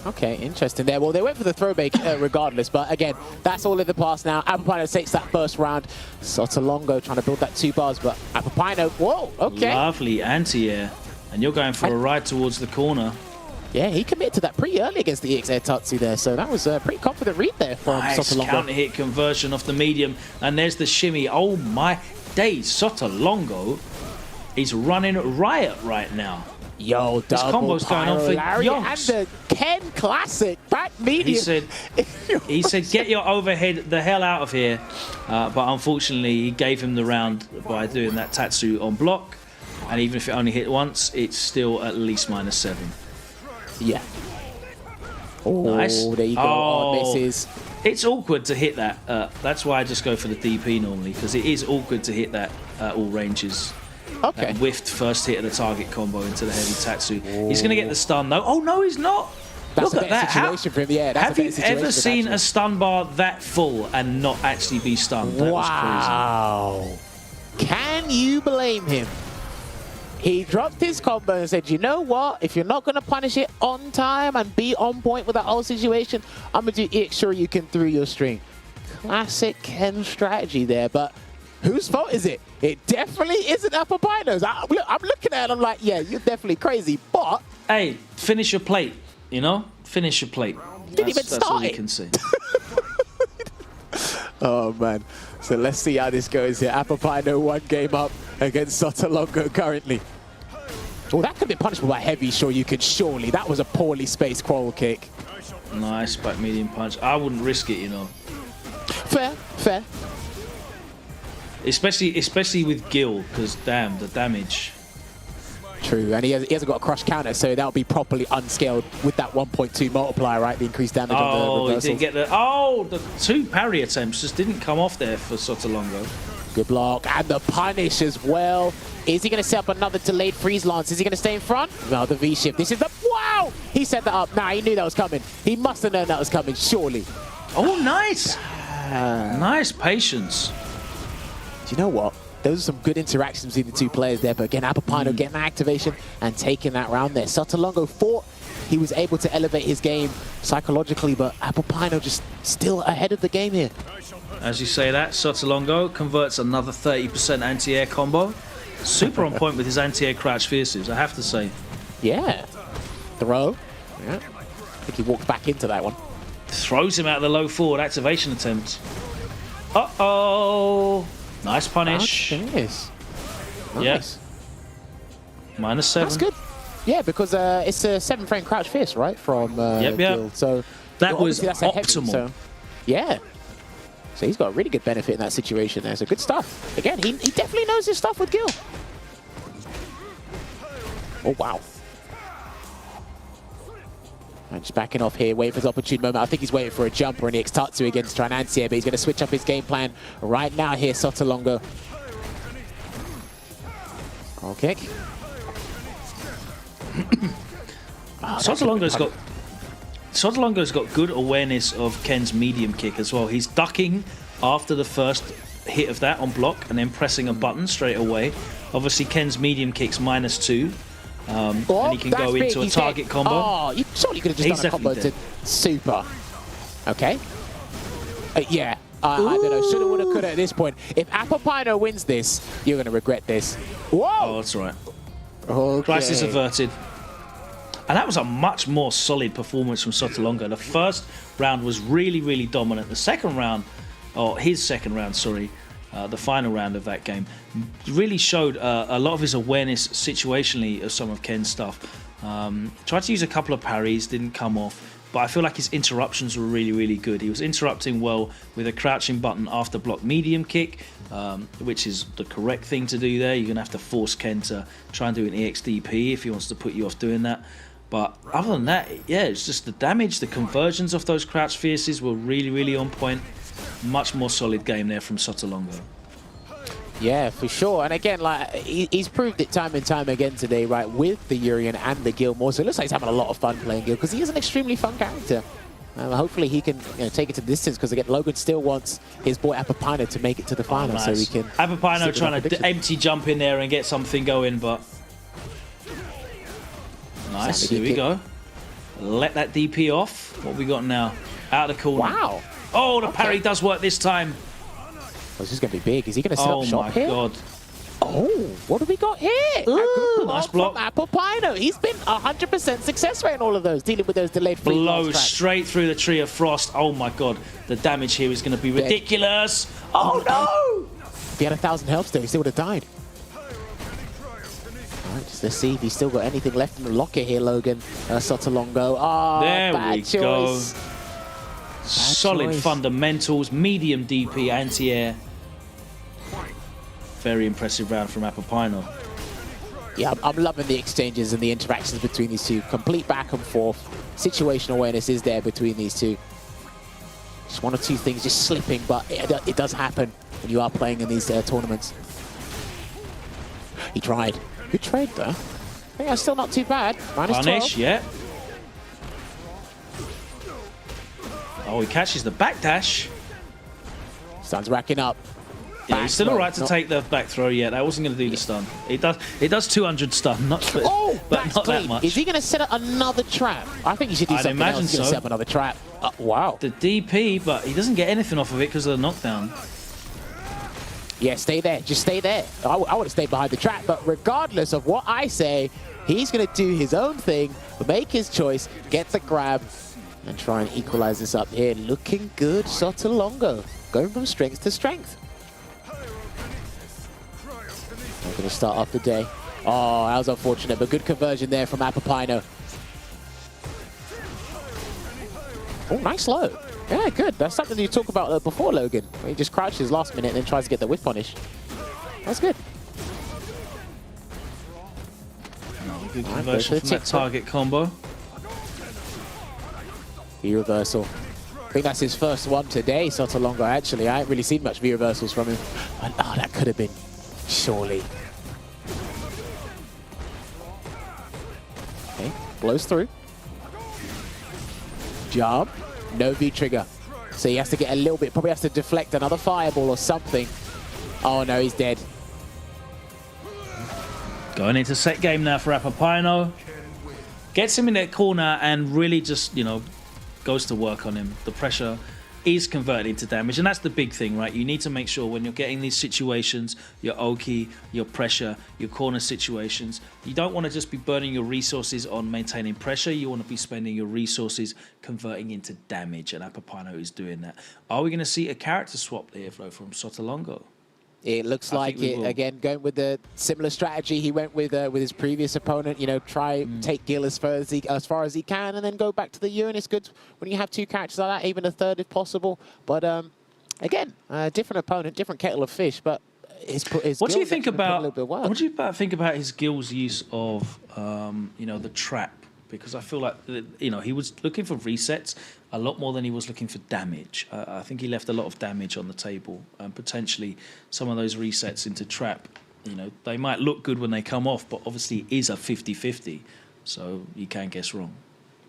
Okay, interesting there. Well, they went for the throwback regardless, but again, that's all in the past now. Apopaino takes that first round. Sautongo trying to build that 2 bars, but Apopaino, whoa, okay. Lovely anti-air. And you're going for a ride towards the corner. Yeah, he committed to that pretty early against the EX Air Tatsu there, so that was a pretty confident read there from Sautongo. Counter hit conversion off the medium, and there's the shimmy. Oh my days, Sautongo is running riot right now. Yo, this combo's going on for yonks. And the Ken classic back medium. He said, get your overhead the hell out of here. But unfortunately, he gave him the round by doing that Tatsu on block. And even if it only hit once, it's still at least -7. Yeah. Oh, nice. There you go. Oh, misses. It's awkward to hit that. That's why I just go for the DP normally, because it is awkward to hit that at all ranges. Okay. That whiffed first hit of the target combo into the heavy Tatsu. He's going to get the stun though. Oh no, he's not. That's Look a at that. Situation for him. Yeah, that's have you ever seen a stun bar that full and not actually be stunned? That was crazy. Can you blame him? He dropped his combo and said, you know what? If you're not going to punish it on time and be on point with that whole situation, I'm going to do EX sure you can through your string. Classic Ken strategy there, but whose fault is it? It definitely isn't Apopaino's. I'm looking at it, I'm like, yeah, you're definitely crazy, but... Hey, finish your plate, you know? Finish your plate. Didn't even start all you can see. Oh, man. So let's see how this goes here. Apopaino 1 game up against Sautongo currently. Well, that could be punishable by heavy, sure you could, surely. That was a poorly spaced quarrel kick. Nice back medium punch. I wouldn't risk it, you know. Fair. Especially with Gil, because damn, the damage. True, and he hasn't got a crush counter, so that'll be properly unscaled with that 1.2 multiplier, right? The increased damage on the reversals. He didn't get the... Oh, the 2 parry attempts just didn't come off there for Sautongo. Good block, and the punish as well. Is he going to set up another delayed freeze lance? Is he going to stay in front? No, the V-shift. This is the... Wow! He set that up. Nah, he knew that was coming. He must have known that was coming, surely. Oh, nice! Nice patience. Do you know what? Those are some good interactions between the 2 players there, but again, Apopaino getting that activation and taking that round there. Sautongo thought he was able to elevate his game psychologically, but Apopaino just still ahead of the game here. As you say that, Sautongo converts another 30% anti-air combo. Super on point with his anti-air crouch fierces, I have to say. Yeah. Throw. Yeah. I think he walked back into that one. Throws him out of the low forward activation attempt. Uh-oh. Nice punish. Nice. Yes. -7. That's good. Yeah, because it's a 7-frame crouch fierce, right? From Guild. So that was that's optimal. Heavy, so, yeah. So he's got a really good benefit in that situation there. So good stuff. Again, he definitely knows his stuff with Gil. Oh, wow. And just backing off here, waiting for his opportune moment. I think he's waiting for a jump or an EX Tatsu against try and anti-air, but he's going to switch up his game plan right now here, Sautongo. Roll kick. Sautongo's got good awareness of Ken's medium kick as well. He's ducking after the first hit of that on block and then pressing a button straight away. Obviously, Ken's medium kick's -2. And he can go into a target combo. Oh, you surely could have just done a combo to super. Okay. Yeah. I don't know. Shoulda, woulda, coulda at this point. If Apopaino wins this, you're going to regret this. Whoa! Oh, that's right. Okay. Crisis averted. And that was a much more solid performance from Sautongo. The first round was really, really dominant. The second round, or his second round, sorry, the final round of that game, really showed a lot of his awareness situationally of some of Ken's stuff. Tried to use a couple of parries, didn't come off. But I feel like his interruptions were really, really good. He was interrupting well with a crouching button after block medium kick, which is the correct thing to do there. You're going to have to force Ken to try and do an EXDP if he wants to put you off doing that. But other than that, yeah, it's just the damage, the conversions of those crouch fierces were really, really on point. Much more solid game there from Sautongo. Yeah, for sure. And again, like he's proved it time and time again today, right, with the Urian and the Gilmore. So it looks like he's having a lot of fun playing Gil because he is an extremely fun character. Hopefully he can take it to the distance because again, Logan still wants his boy Apopaino to make it to the final, so he can. Apopaino trying to empty jump in there and get something going, but nice. Here we go. Let that DP off. What we got now? Out of the corner. Wow. Oh, the parry does work this time. Oh, this is going to be big. Is he going to set up shop here? Oh, my God. Oh, what have we got here? Ooh, nice block. From Apopaino. He's been 100% success rate in all of those, dealing with those delayed free blows straight through the Tree of Frost. Oh, my God. The damage here is going to be ridiculous. Oh, no. If he had 1,000 health still, he still would have died. All right, just let's see if he's still got anything left in the locker here, Logan. Sautongo. Oh, there bad we choice. go. Solid fundamentals, medium DP, anti-air. Very impressive round from Apopaino. Yeah, I'm loving the exchanges and the interactions between these two. Complete back and forth. Situational awareness is there between these two. Just one or two things just slipping, but it does happen when you are playing in these tournaments. He tried. Good trade, though. I think that's still not too bad. Minus 12. Yeah. Oh, he catches the backdash. Sun's racking up. Yeah, he's still alright to take the back throw. Yeah, that wasn't going to do the stun. It does 200 stun, not but not that much. Is he going to set up another trap? I think he should do something else. He's going to set up another trap. Wow. The DP, but he doesn't get anything off of it because of the knockdown. Yeah, stay there. Just stay there. I would have stayed behind the trap, but regardless of what I say, he's going to do his own thing, make his choice, get the grab, and try and equalize this up here. Looking good, Sautongo. Going from strength to strength. I'm going to start off the day. Oh, that was unfortunate, but good conversion there from Apopaino. Oh, nice low. Yeah, good. That's something you talked about before, Logan. Where he just crouches last minute and then tries to get the whiff punish. That's good. Another good conversion from that target combo. V-reversal. I think that's his first one today, Sautongo, actually. I haven't really seen much V-reversals from him. And, oh, that could have been, surely. Okay, blows through. Jab, no V-trigger. So he has to get a little bit, probably has to deflect another fireball or something. Oh no, he's dead. Going into set game now for Apopaino. Gets him in that corner and really just, goes to work on him. The pressure is converted into damage, and that's the big thing, right? You need to make sure when you're getting these situations, your Oki, your pressure, your corner situations, you don't want to just be burning your resources on maintaining pressure. You want to be spending your resources converting into damage, and Apopaino is doing that. Are we going to see a character swap there, though, from Sautongo? It looks like it. Again, going with the similar strategy he went with his previous opponent. Take Gil as far as he can, and then go back to the Urian. It's good when you have two characters like that, even a third if possible. But again, different opponent, different kettle of fish. But what do you think about his Gil's use of the trap? Because I feel like he was looking for resets a lot more than he was looking for damage. I think he left a lot of damage on the table, and potentially some of those resets into trap. They might look good when they come off, but obviously it is a 50-50, so you can't guess wrong.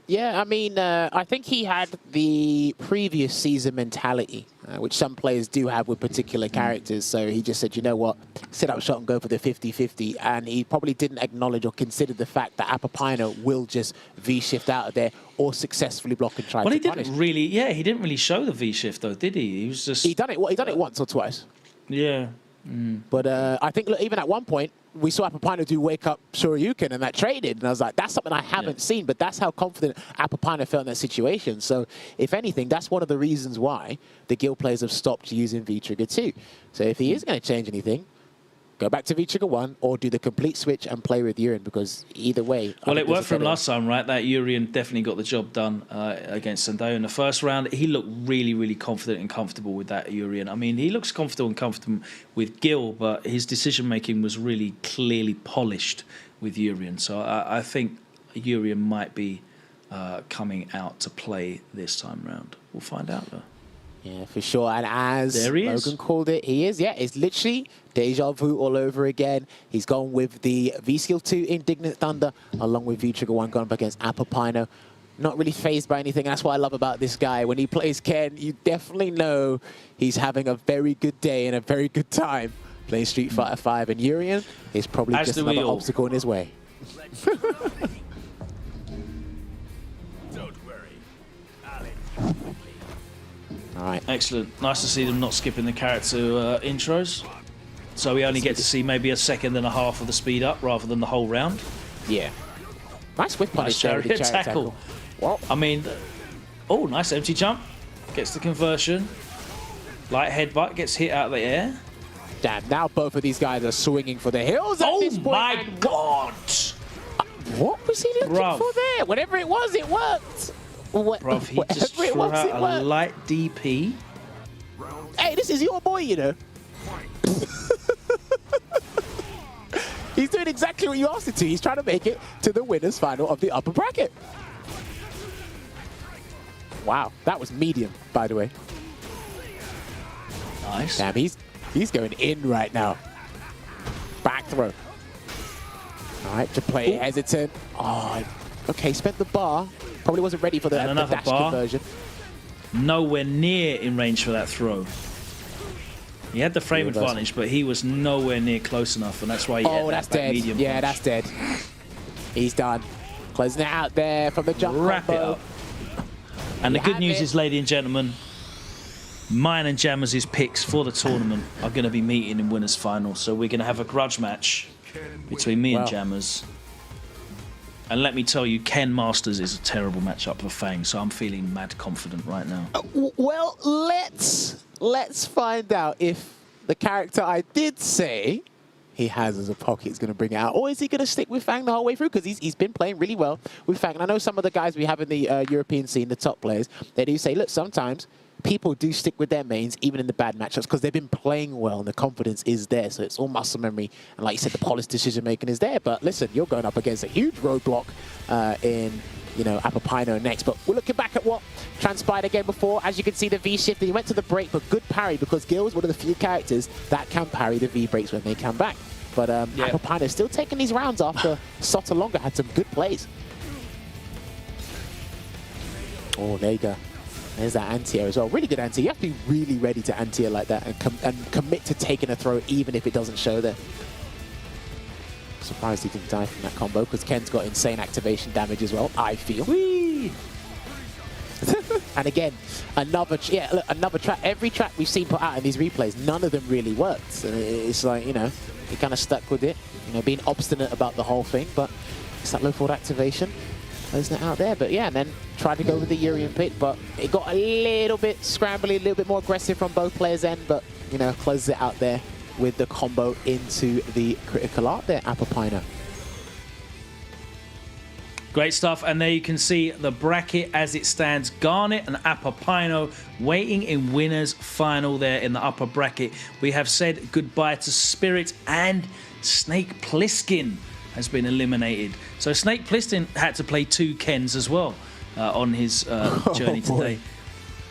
Yeah, I mean, I think he had the previous season mentality, which some players do have with particular characters. So he just said, you know what, set up shot and go for the 50-50. And he probably didn't acknowledge or consider the fact that Apopaino will just V-shift out of there or successfully block and try to punish. He didn't really show the V-shift, though, did he? He was just... He done it once or twice. Yeah. But I think, look, even at one point, we saw Apopaino do wake up Shoryuken and that traded. And I was like, that's something I haven't seen, but that's how confident Apopaino felt in that situation. So if anything, that's one of the reasons why the guild players have stopped using V-Trigger 2. So if he is going to change anything, go back to V-Trigger 1 or do the complete switch and play with Urien, because either way... Well, it worked for him last time, right? That Urien definitely got the job done against Sandeo in the first round. He looked really, really confident and comfortable with that Urien. I mean, he looks comfortable and comfortable with Gil, but his decision-making was really clearly polished with Urien. So I think Urien might be coming out to play this time round. We'll find out, though. Yeah, for sure. And as Logan called it, he is. Yeah, it's literally deja vu all over again. He's gone with the V-Skill 2 Indignant Thunder, along with V-Trigger 1 going up against Apopaino. Not really phased by anything. That's what I love about this guy. When he plays Ken, you definitely know he's having a very good day and a very good time playing Street Fighter 5. And Urien is probably just another obstacle in his way. Don't worry. All right. Excellent. Nice to see them not skipping the character intros. So we only get to see maybe a second and a half of the speed up rather than the whole round. Yeah. Nice whip punish there with the chariot tackle. Well, I mean, oh, nice empty jump. Gets the conversion. Light headbutt, gets hit out of the air. Damn, now both of these guys are swinging for the hills at this point. Oh my God! What was he looking for there? Whatever it was, it worked. Bruv, he just threw out a light DP. Hey, this is your boy, you know. He's doing exactly what you asked him to. He's trying to make it to the winner's final of the upper bracket. Wow, that was medium, by the way. Nice. Damn, he's going in right now. Back throw. All right, to play hesitant. Oh, okay, spent the bar. Probably wasn't ready for the dash conversion. Nowhere near in range for that throw. He had the frame advantage, but he was nowhere near close enough, and that's why he had that's that dead. medium Yeah, punch. that's dead. He's done. Closing it out there from the jump Wrap combo. it up. And the good news is, ladies and gentlemen, mine and Jammers' picks for the tournament are going to be meeting in winners' final. So we're going to have a grudge match between me and Jammers. And let me tell you, Ken Masters is a terrible matchup for Fang, so I'm feeling mad confident right now. Well, let's find out if the character I did say he has as a pocket is going to bring it out, or is he going to stick with Fang the whole way through? Because he's been playing really well with Fang. And I know some of the guys we have in the European scene, the top players, they do say, look, sometimes people do stick with their mains, even in the bad matchups, because they've been playing well and the confidence is there. So it's all muscle memory. And like you said, the polished decision-making is there. But listen, you're going up against a huge roadblock in, you know, Apopaino next. But we're looking back at what transpired again before. As you can see, the V-shift, he went to the break, but good parry, because Gil is one of the few characters that can parry the V-breaks when they come back. But Apopaino still taking these rounds after Sautongo had some good plays. Oh, there you go. There's that anti-air as well. Really good anti. You have to be really ready to anti-air like that and commit to taking a throw even if it doesn't show there. Surprised he didn't die from that combo, because Ken's got insane activation damage as well, I feel. Whee! And again, another track. Every track we've seen put out in these replays, none of them really worked. So it's like, you know, he kind of stuck with it, you know, being obstinate about the whole thing, but it's that low forward activation. Closing it out there, but yeah, and then tried to go with the Urien pit, but it got a little bit scrambly, a little bit more aggressive from both players' end, but, you know, closes it out there with the combo into the critical art there, Apopaino. Great stuff, and there you can see the bracket as it stands. Garnet and Apopaino waiting in winners' final there in the upper bracket. We have said goodbye to Spirit, and Snake Plissken has been eliminated. So Snake Plissken had to play 2 Kens as well on his journey today.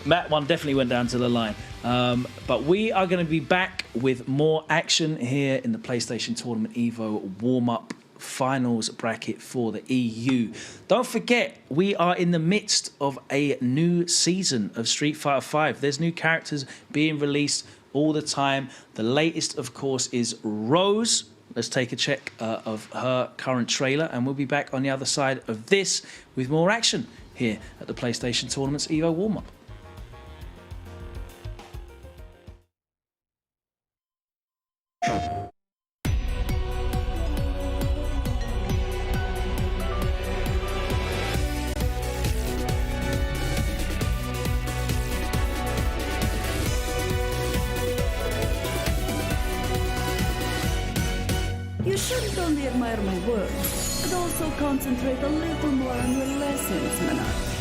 That one definitely went down to the line. But we are going to be back with more action here in the PlayStation Tournament EVO warm-up finals bracket for the EU. Don't forget, we are in the midst of a new season of Street Fighter 5. There's new characters being released all the time. The latest, of course, is Rose. Let's take a check of her current trailer, and we'll be back on the other side of this with more action here at the PlayStation Tournament's EVO warm-up. You shouldn't only admire my work, but also concentrate a little more on your lessons, Manak.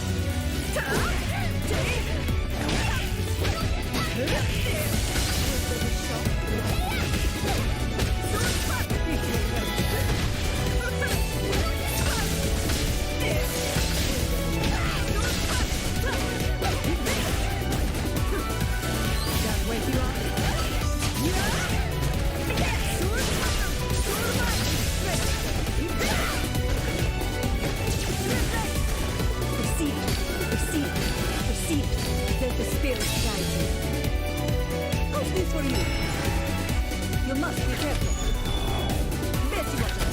Let the spirit guide you. How's this for you? You must be careful. Bessie water.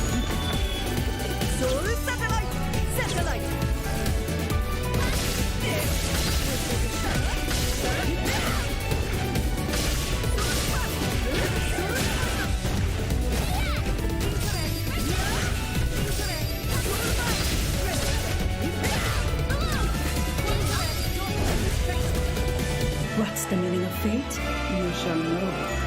Soul satellite! Satellite! What's the meaning of fate? You shall know.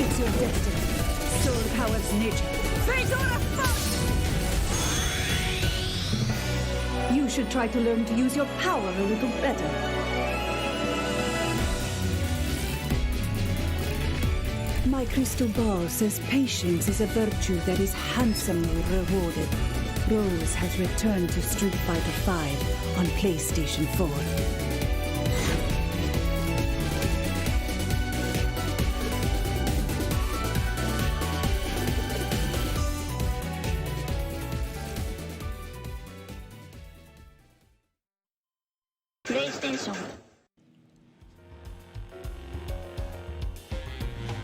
It's your destiny. Soul powers nature. Fate or a foe! You should try to learn to use your power a little better. My crystal ball says patience is a virtue that is handsomely rewarded. Rose has returned to Street Fighter V on PlayStation 4. PlayStation.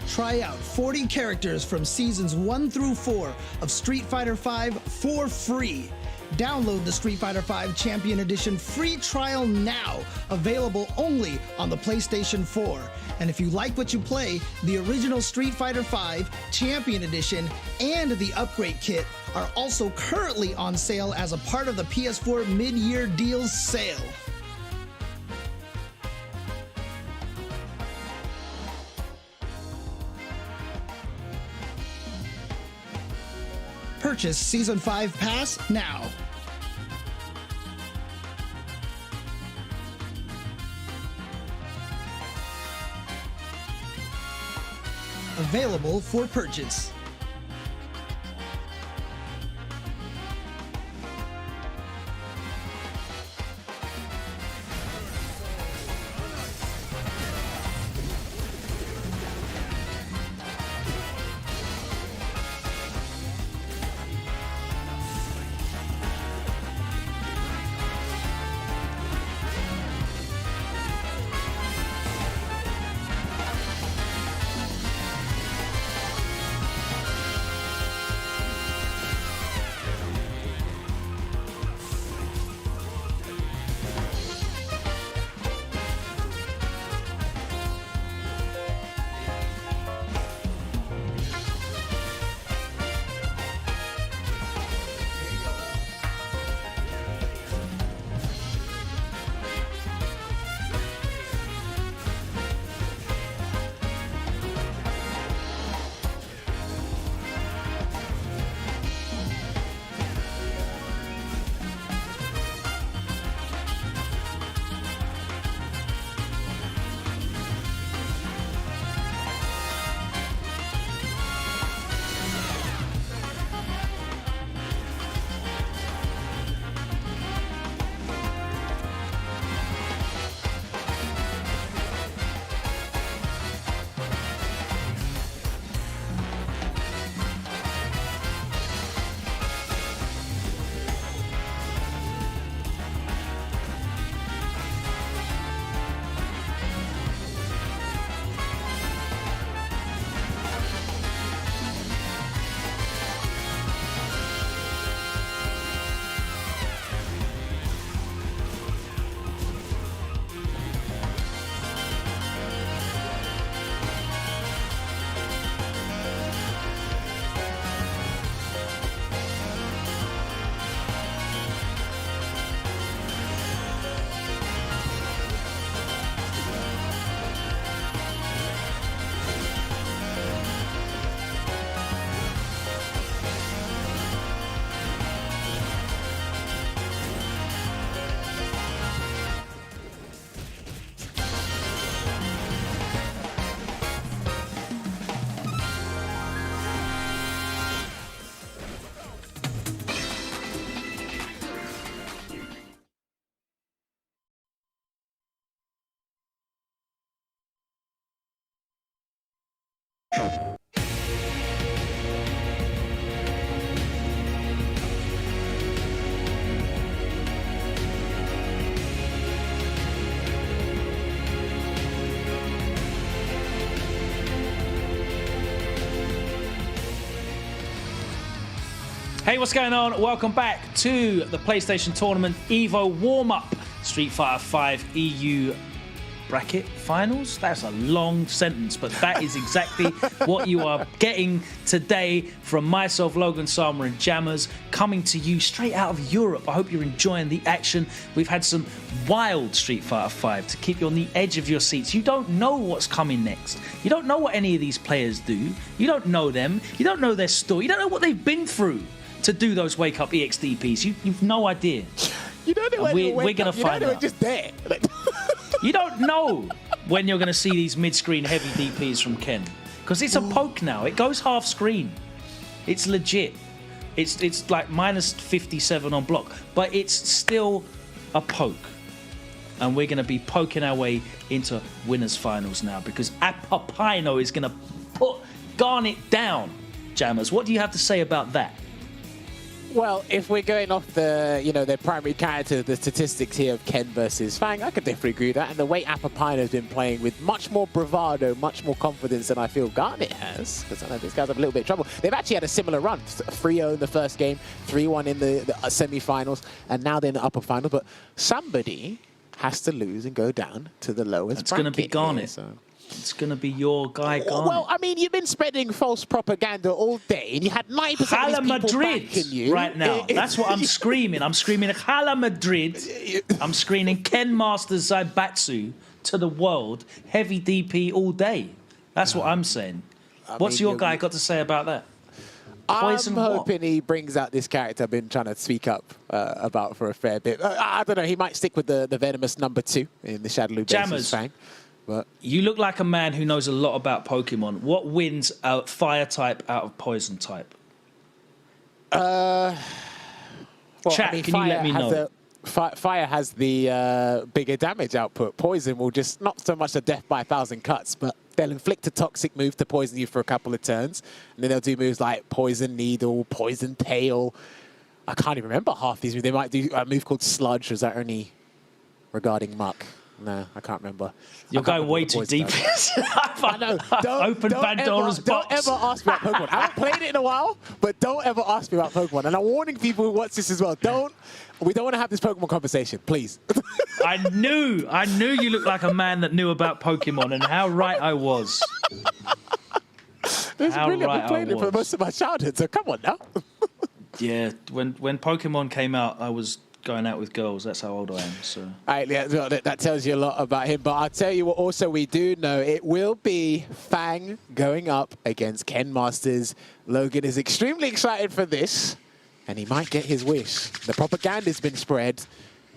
Try out 40 characters from seasons 1 through 4 of Street Fighter V for free. Download the Street Fighter V Champion Edition free trial now, available only on the PlayStation 4. And if you like what you play, the original Street Fighter V Champion Edition and the upgrade kit are also currently on sale as a part of the PS4 mid-year deals sale. Purchase Season 5 Pass now. Available for purchase. Hey, what's going on? Welcome back to the PlayStation Tournament EVO warm-up Street Fighter 5 EU bracket finals. That's a long sentence, but that is exactly what you are getting today from myself, Logan Sama, and Jammers, coming to you straight out of Europe. I hope you're enjoying the action. We've had some wild Street Fighter 5 to keep you on the edge of your seats. You don't know what's coming next. You don't know what any of these players do. You don't know them. You don't know their story. You don't know what they've been through to do those wake-up EXDPs. You've no idea. You know they we're going to find out. Just there. You don't know when you're going to see these mid-screen heavy DPs from Ken, because it's a poke now. It goes half screen. It's legit. It's like minus 57 on block, but it's still a poke. And we're going to be poking our way into winners finals now, because Apopaino is going to put Garnet down. Jammers, what do you have to say about that? Well, if we're going off the, their primary character, the statistics here of Ken versus Fang, I could definitely agree with that. And the way Apopaino has been playing with much more bravado, much more confidence than I feel Garnet has, because I know these guys have a little bit of trouble. They've actually had a similar run. 3-0 in the first game, 3-1 in the semi-finals, and now they're in the upper final. But somebody has to lose and go down to the lowest bracket. It's going to be Garnet. Here, so. It's going to be your guy, Garnet. Well, I mean, you've been spreading false propaganda all day, and you had 90% of these people Madrid backing you. Right now. That's what I'm screaming. I'm screaming Hala Madrid. I'm screaming Ken Masters Zaibatsu to the world. Heavy DP all day. That's what I'm saying. What's your guy got to say about that? I'm hoping he brings out this character I've been trying to speak up about for a fair bit. I don't know. He might stick with the venomous #2 in the Shadaloo basis Fang. But you look like a man who knows a lot about Pokemon. What wins out fire type out of poison type? Well, Chat, can you let me know? Fire has the bigger damage output. Poison will just, not so much a death by 1,000 cuts, but they'll inflict a toxic move to poison you for a couple of turns. And then they'll do moves like Poison Needle, Poison Tail. I can't even remember half these moves. They might do a move called Sludge. Or is that only regarding Muck? No, I can't remember. You're going way too deep. I know. Open Pandora's box. Don't ever ask me about Pokemon. I haven't played it in a while, but don't ever ask me about Pokemon. And I'm warning people who watch this as well. We don't want to have this Pokemon conversation, please. I knew you looked like a man that knew about Pokemon, and how right I was. It's brilliant. I've been playing it for most of my childhood, so come on now. Yeah, when Pokemon came out, I was going out with girls. That's how old I am. So that tells you a lot about him. But I'll tell you what also we do know. It will be Fang going up against Ken Masters. Logan is extremely excited for this, and he might get his wish. The propaganda's been spread.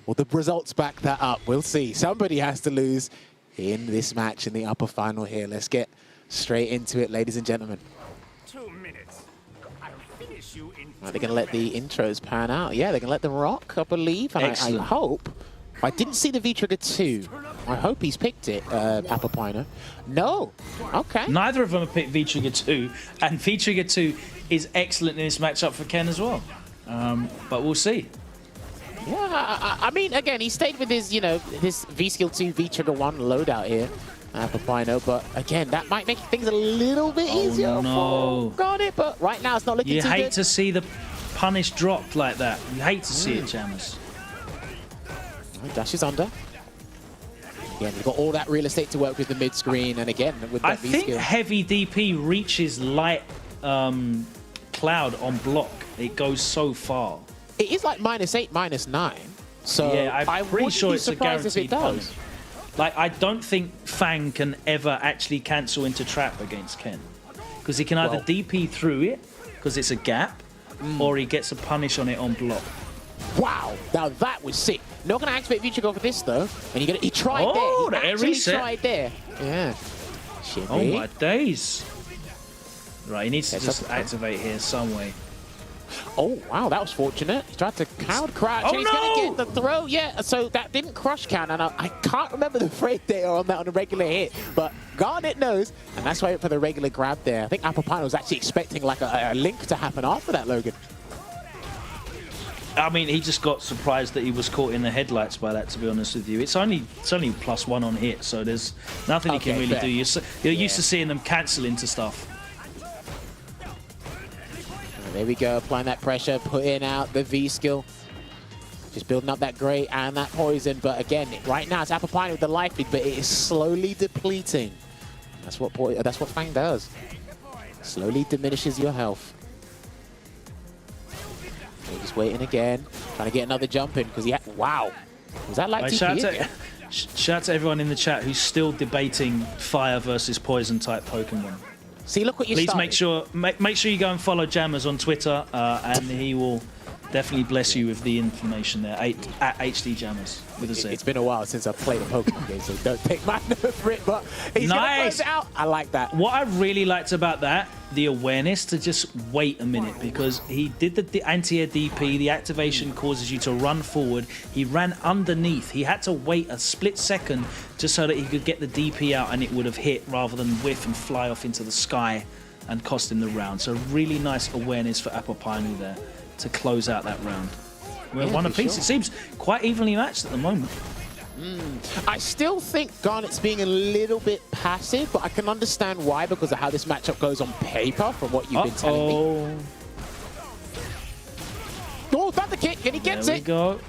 Will the results back that up? We'll see. Somebody has to lose in this match in the upper final here. Let's get straight into it, ladies and gentlemen. 2 minutes. I'll finish you in They're going to let the intros pan out. Yeah, they're going to let them rock, I believe. And I hope... I didn't see the V-Trigger 2. I hope he's picked it, Apopaino. No. Okay. Neither of them have picked V-Trigger 2. And V-Trigger 2 is excellent in this matchup for Ken as well. But we'll see. Yeah, I mean, again, he stayed with his, his V-Skill 2, V-Trigger 1 loadout here. Apopaino, but again, that might make things a little bit easier for Garnet, but right now it's not looking too good. You hate to see the punish dropped like that. You hate to see it, Jammers. Dash is under. Again, we've got all that real estate to work with the mid-screen, and again, with that V-Skill. I think heavy DP reaches light cloud on block. It goes so far. It is like -8, -9. So yeah, I'm pretty sure it's a guaranteed punish. does. Like, I don't think Fang can ever actually cancel into trap against Ken. Because he can either DP through it, because it's a gap, or he gets a punish on it on block. Wow, now that was sick. Not going to activate V-Trigger for this, though. And he tried there. He actually tried there. Yeah. Shit, oh, my days. Right, he needs to just activate here some way. Oh, wow, that was fortunate. He tried to crowd crouch. Oh, and he's going to get the throw. Yeah, so that didn't crush count. And I can't remember the frame data on that on a regular hit. But Garnet knows, and that's why for the regular grab there. I think Apopaino was actually expecting like a link to happen after that, Logan. I mean, he just got surprised that he was caught in the headlights by that, to be honest with you. It's only +1 on hit, so there's nothing he can really do. You're used to seeing them cancel into stuff. There we go, applying that pressure, putting out the V skill. Just building up that Grey and that Poison. But again, right now it's Apopaino with the life lead, but it is slowly depleting. That's what Fang does. Slowly diminishes your health. They're just waiting again, trying to get another jump in because he had, wow. Was that like TP? Shout out to everyone in the chat who's still debating fire versus poison type Pokemon. See, look what you Please started. make sure you go and follow Jammers on Twitter, and he will definitely bless you with the information there. At HD Jammers with a Z. It's been a while since I've played a Pokemon game, so don't take my word for it. But he's gonna close it out. I like that. What I really liked about that, the awareness to just wait a minute, because he did the anti-air DP. The activation causes you to run forward. He ran underneath. He had to wait a split second just so that he could get the DP out, and it would have hit rather than whiff and fly off into the sky and cost him the round. So really nice awareness for Apopaino there to close out that round. We're one apiece. Sure. It seems quite evenly matched at the moment. I still think Garnet's being a little bit passive, but I can understand why because of how this matchup goes on paper from what you've been telling me. Oh, Thunder Kick, and he gets it. There we go.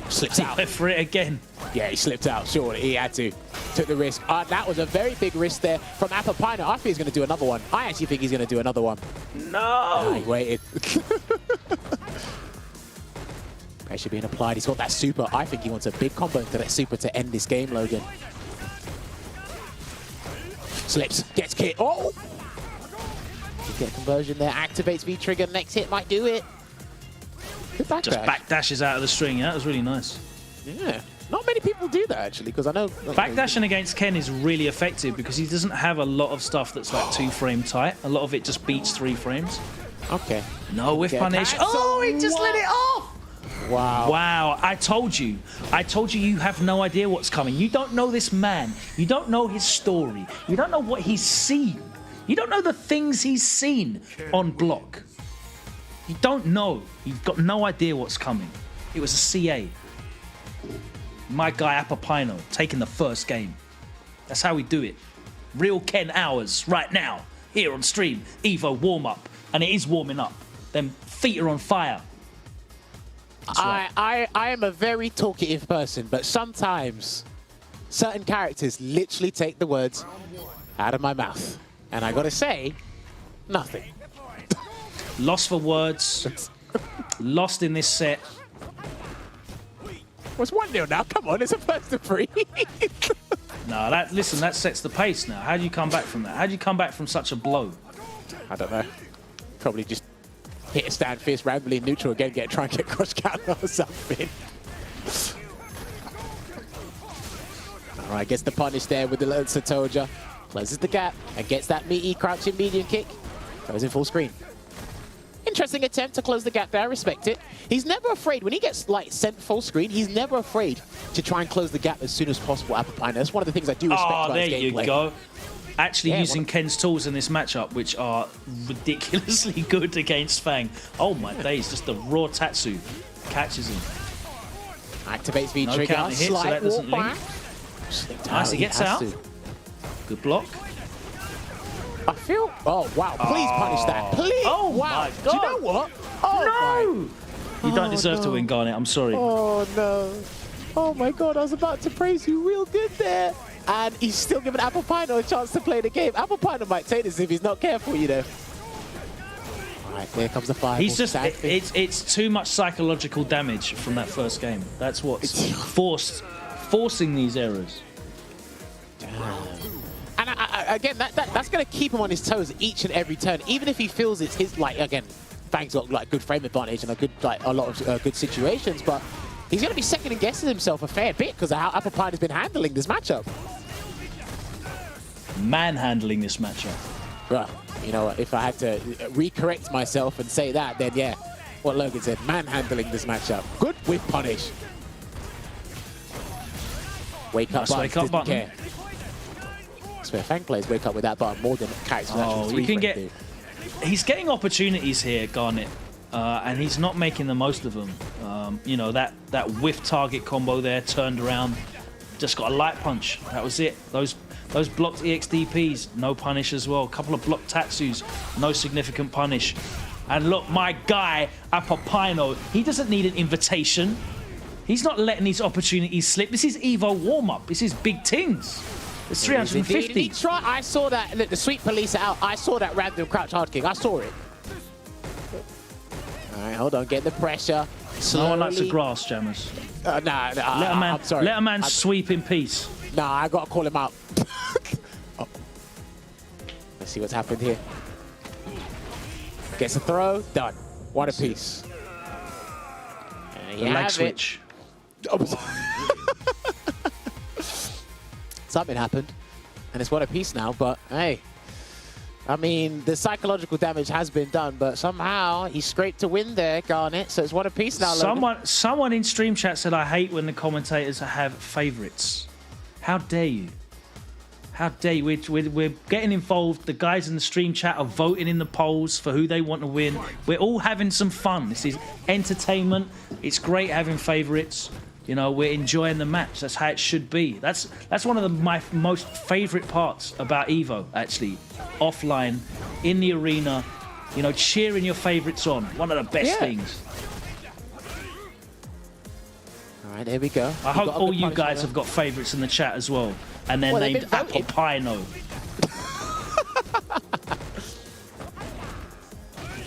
Slips out. Went for it again. Yeah, he slipped out, surely. He had to. Took the risk. That was a very big risk there from Apopaino. I think he's going to do another one. I actually think he's going to do another one. No! He waited. Pressure being applied. He's got that super. I think he wants a big combo into that super to end this game, Logan. Slips. Gets Kit. Oh! Get conversion there. Activates V-trigger. Next hit might do it. Good backdash. Just backdashes out of the string. Yeah, that was really nice. Yeah. Not many people do that, actually, because I know... Backdashing against Ken is really effective because he doesn't have a lot of stuff that's like 2-frame tight. A lot of it just beats 3 frames. Okay. No whiff punish. Oh, he just let it off! Wow. Wow, I told you you have no idea what's coming. You don't know this man. You don't know his story. You don't know what he's seen. You don't know the things he's seen on block. You don't know. You've got no idea what's coming. It was a CA. My guy Apopaino taking the first game. That's how we do it. Real Ken hours right now, here on stream. EVO warm-up, and it is warming up. Them feet are on fire. I am a very talkative person, but sometimes certain characters literally take the words out of my mouth. And I gotta say, nothing. Lost for words. Lost in this set. Well, it's 1-0 now. Come on, it's a first to 3. No, listen, that sets the pace now. How do you come back from that? How do you come back from such a blow? I don't know. Probably just hit a stand fist randomly in neutral again, try and get cross counter or something. All right, gets the punish there with the little Sautongo. Closes the gap and gets that meaty crouching medium kick. Goes in full screen. Interesting attempt to close the gap there, I respect it. He's never afraid, when he gets like sent full screen, he's never afraid to try and close the gap as soon as possible, Apopaino. That's one of the things I do respect about his gameplay. There you go. Actually using Ken's tools in this matchup, which are ridiculously good against Fang. Oh my days, just the raw Tatsu catches him. Activates V-trigger, no counter hit, so that doesn't link. Nice, he gets out. Good block. I feel... Oh, wow. Please punish that. Please. Oh, wow. my God. Do you know what? Oh, no. You don't deserve to win, Garnet. I'm sorry. Oh, no. Oh, my God. I was about to praise you real good there. And he's still giving Apopaino a chance to play the game. Apopaino might take this if he's not careful, you know. All right, there comes the fire. He's just... It's too much psychological damage from that first game. That's what's forcing these errors. Damn. And again, that's going to keep him on his toes each and every turn, even if he feels it's his, like, again, Fang's got like good frame advantage and a lot of good situations, but he's going to be second guessing himself a fair bit because of how Apopaino's been handling this matchup. Manhandling this matchup. Well, you know what, if I had to recorrect myself and say that, then yeah, what Logan said, manhandling this matchup. Good whip punish. Wake up button, wake up button. Care. I swear, Fang players wake up with that button more than characters you can get. He's getting opportunities here, Garnet, and he's not making the most of them. You know, that whiff target combo there, turned around, just got a light punch. That was it. Those blocked EXDPs, no punish as well. A couple of blocked Tatsus, no significant punish. And look, my guy, Apopaino, he doesn't need an invitation. He's not letting these opportunities slip. This is EVO warm-up. This is big tings. It's 350. I saw that. Look, the sweep police out. I saw that random crouch hard kick. I saw it. All right, hold on. Get the pressure. No one likes the grass, jammers. Nah, I'm sorry. Let a man sweep in peace. Nah, I got to call him out. Oh. Let's see what's happened here. Gets a throw. Done. One apiece. The leg switch. Something happened, and it's one apiece now, but hey, I mean, the psychological damage has been done, but somehow he scraped to win there, Garnet, so it's one apiece now. Someone in stream chat said, I hate when the commentators have favourites. How dare you? How dare you? We're getting involved. The guys in the stream chat are voting in the polls for who they want to win. We're all having some fun. This is entertainment. It's great having favourites. You know, we're enjoying the match. That's how it should be. That's one of my most favourite parts about EVO, actually. Offline, in the arena, you know, cheering your favourites on. One of the best things. All right, there we go. I hope all you guys have got favourites in the chat as well. And they're named Apopaino.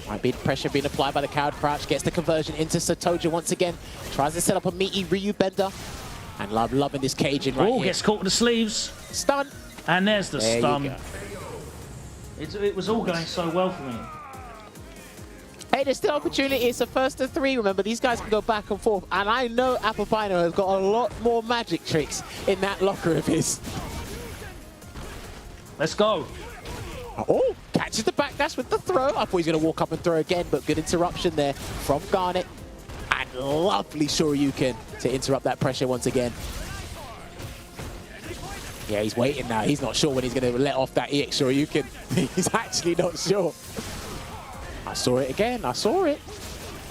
Right, big pressure being applied by the coward crouch. Gets the conversion into Sautongo once again. Tries to set up a meaty Ryu bender. And loving this caging right here. Gets caught with the sleeves. Stun. And there's the stun. It was all going so well for me. Hey, there's still opportunity. It's a first to 3. Remember, these guys can go back and forth. And I know Apopaino has got a lot more magic tricks in that locker of his. Let's go. Oh, catches the backdash with the throw. I thought he was going to walk up and throw again, but good interruption there from Garnet. And lovely Shoryuken to interrupt that pressure once again. Yeah, he's waiting now. He's not sure when he's going to let off that EX Shoryuken. He's actually not sure. I saw it again. I saw it.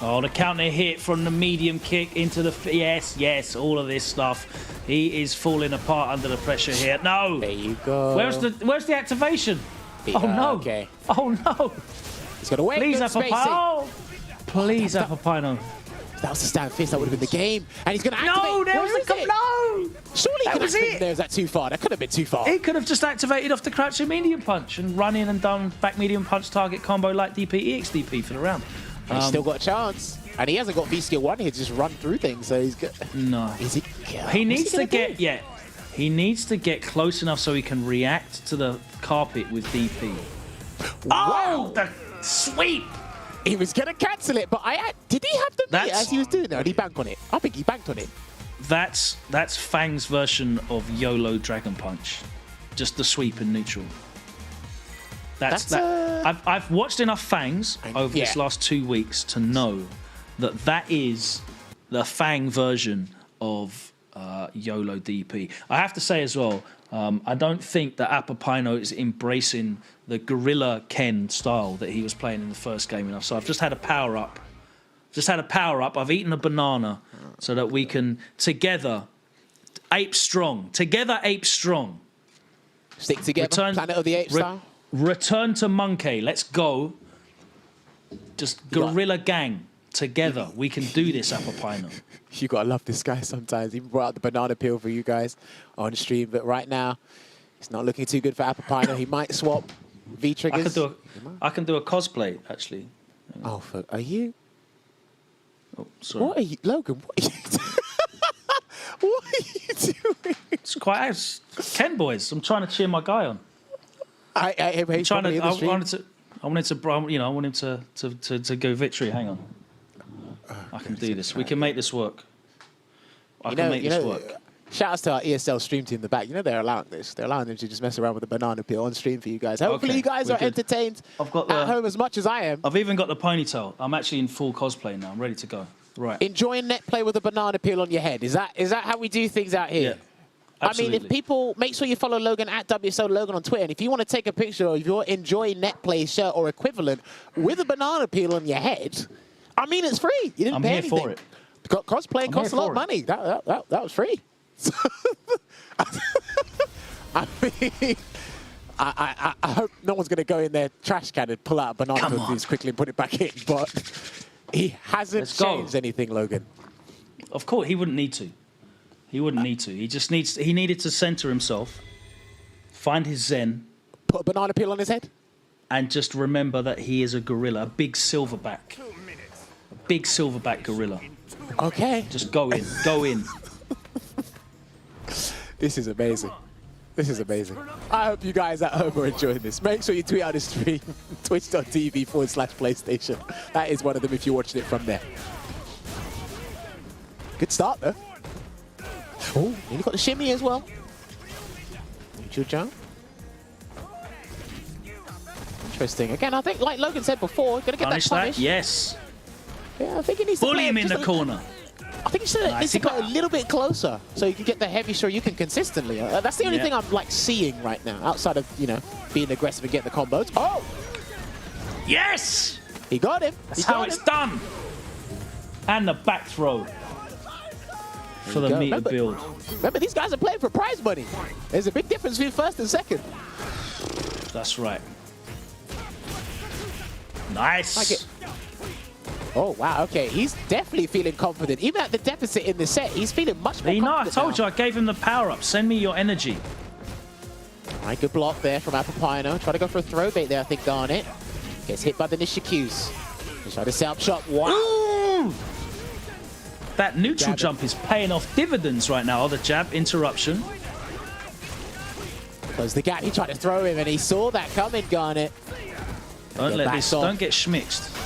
Oh, the counter hit from the medium kick into the... Yes, all of this stuff. He is falling apart under the pressure here. No! There you go. Where's the activation? Oh, no. Okay. Oh, no. He's got to wait. Please, Apopaino. Please, Apopaino. That was the stand fist. That would have been the game. And he's going to activate. No, there was a... No! Surely that was it. There was that too far. That could have been too far. He could have just activated off the crouching medium punch and run in and done back medium punch target combo like DP, EXDP for the round. He's still got a chance. And he hasn't got V-skill 1 here to just run through things, so he's good. No. Is he? He needs to get... Yeah. He needs to get close enough so he can react to the carpet with DP. Wow. Oh, the sweep! He was going to cancel it, but did he have the beat as he was doing that? Did he bank on it? I think he banked on it. That's Fang's version of YOLO Dragon Punch. Just the sweep in neutral. I've watched enough Fangs over this last 2 weeks to know that is the Fang version of YOLO DP. I have to say as well, I don't think that Apopaino is embracing the Gorilla Ken style that he was playing in the first game enough. So I've just had a power up. I've eaten a banana so that we can together ape strong. Together ape strong. Stick together. Planet of the Apes style. Return to Monkey. Let's go. Just Gorilla Gang. Together. We can do this, Apopaino. You gotta love this guy sometimes. He brought out the banana peel for you guys on stream, but right now it's not looking too good for Apopaino. He might swap V triggers. I can do a cosplay actually. Oh, are you? Oh, sorry. What are you, Logan? What are you doing? What are you doing? It's quite Ken boys. I'm trying to cheer my guy on. I wanted him to go victory. Hang on. I can do this. We can make this work. I can make this work. Shout outs to our ESL stream team in the back. You know they're allowing this. They're allowing them to just mess around with the banana peel on stream for you guys. Hopefully you guys are entertained at home as much as I am. I've even got the ponytail. I'm actually in full cosplay now. I'm ready to go. Right. Enjoying net play with a banana peel on your head. Is that how we do things out here? Yeah. Absolutely. I mean, if people, make sure you follow Logan at WSL Logan on Twitter. And if you want to take a picture of your Enjoy Net Play shirt or equivalent with a banana peel on your head, I mean, it's free. You didn't pay anything. I'm here for it. Cosplay costs a lot of money. That was free. I mean, I hope no one's going to go in their trash can and pull out a banana peel piece quickly and put it back in, but he hasn't changed anything, Logan. Of course, he wouldn't need to. He wouldn't need to. He needed to center himself, find his zen. Put a banana peel on his head? And just remember that he is a gorilla, a big silverback. A big silverback gorilla. Okay. Just go in, go in. This is amazing. This is amazing. I hope you guys at home are enjoying this. Make sure you tweet out this stream, twitch.tv/PlayStation. That is one of them if you're watching it from there. Good start, though. Oh, nearly got the shimmy as well. Neutral jump. Interesting. Again, I think, like Logan said before, going to get that punish. Yes. Yeah, I think he needs bully to him in the corner. I think he needs to go a little bit closer so you can get the heavy Shoryuken consistently. That's the only thing I'm like seeing right now, outside of, you know, being aggressive and getting the combos. Oh! Yes! He got him. That's how it's done. And the back throw for the meter build. Remember, these guys are playing for prize money. There's a big difference between first and second. That's right. Nice. Like it. Oh, wow, okay. He's definitely feeling confident. Even at the deficit in the set, he's feeling much more confident I told you, I gave him the power-up. Send me your energy. All right, good block there from Apopaino. Try to go for a throw bait there, I think, Garnet. Gets hit by the Nishiku's. He's trying to set up shot. Wow. Ooh! That neutral jump is paying off dividends right now. Oh, the jab, interruption. Close the gap. He tried to throw him, and he saw that coming, Garnet. Don't let this, don't get schmixed.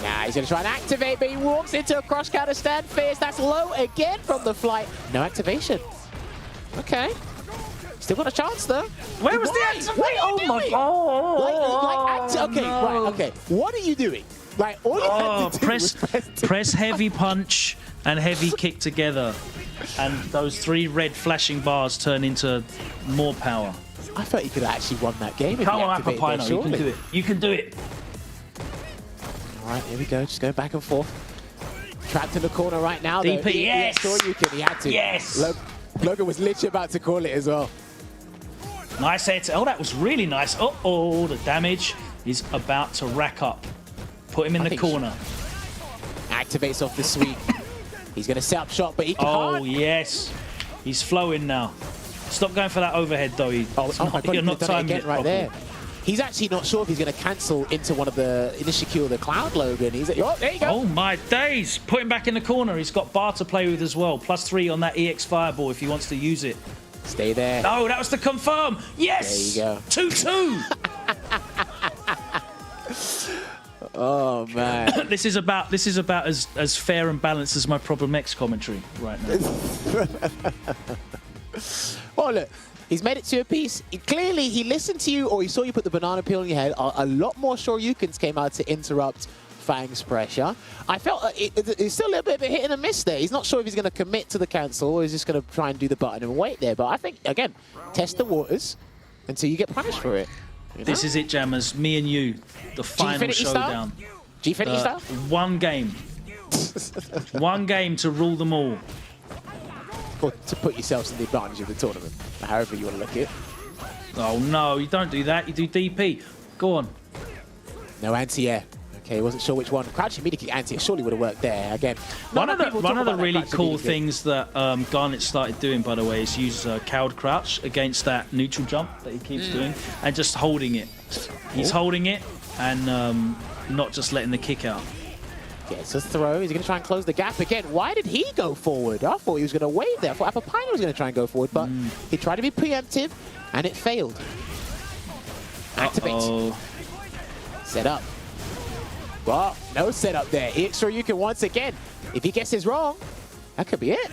Nah, he's going to try and activate, but he walks into a cross counter stand fierce. That's low again from the flight. No activation. Okay. Still got a chance, though. Where was the activation? Oh, my God. Okay, right, okay. What are you doing? Like, all you had to do was press heavy punch and heavy kick together. And those 3 red flashing bars turn into more power. I thought you could have actually won that game. Come on, Apopaino, you can do it. You can do it. All right, here we go. Just going back and forth. Trapped in the corner right now. DP, though. yes. He had to. Yes. Logan was literally about to call it as well. Nice hit. Oh, that was really nice. Uh-oh, the damage is about to rack up. Put him in the corner. Activates off the sweep. He's going to set up shot, but he can't. Oh, yes. He's flowing now. Stop going for that overhead, though. My God, you're not timing it right there. He's actually not sure if he's going to cancel into one of the Nishikyu or the Cloud Logan. He's like, oh, there you go. Oh, my days. Put him back in the corner. He's got bar to play with as well. +3 on that EX Fireball if he wants to use it. Stay there. No, that was to confirm. Yes. There you go. 2-2. Oh, man. This is about as fair and balanced as my Problem X commentary right now. Well, look, he's made it to a piece. Clearly, he listened to you, or he saw you put the banana peel on your head. A lot more Shoryukens came out to interrupt Fang's pressure. I felt it's still a little bit of a hit and a miss there. He's not sure if he's going to commit to the cancel or he's just going to try and do the button and wait there. But I think, again, test the waters until you get punished for it. You know? This is it, Jammers. Me and you, the final showdown. G-Finity style? One game. One game to rule them all. Or to put yourselves in the advantage of the tournament, however you want to look at it. Oh, no, you don't do that. You do DP. Go on. No anti-air. Okay, wasn't sure which one. Crouching media kick anti-air surely would have worked there. Again, one of the really cool things that Garnet started doing, by the way, is use cowed crouch against that neutral jump that he keeps doing and just holding it. He's holding it and not just letting the kick out. Gets a throw. He's going to try and close the gap again. Why did he go forward? I thought he was going to wave there. I thought Apopaino was going to try and go forward, but he tried to be preemptive, and it failed. Activate. Set up. Well, no setup there. Shoryuken once again. If he guesses wrong, that could be it.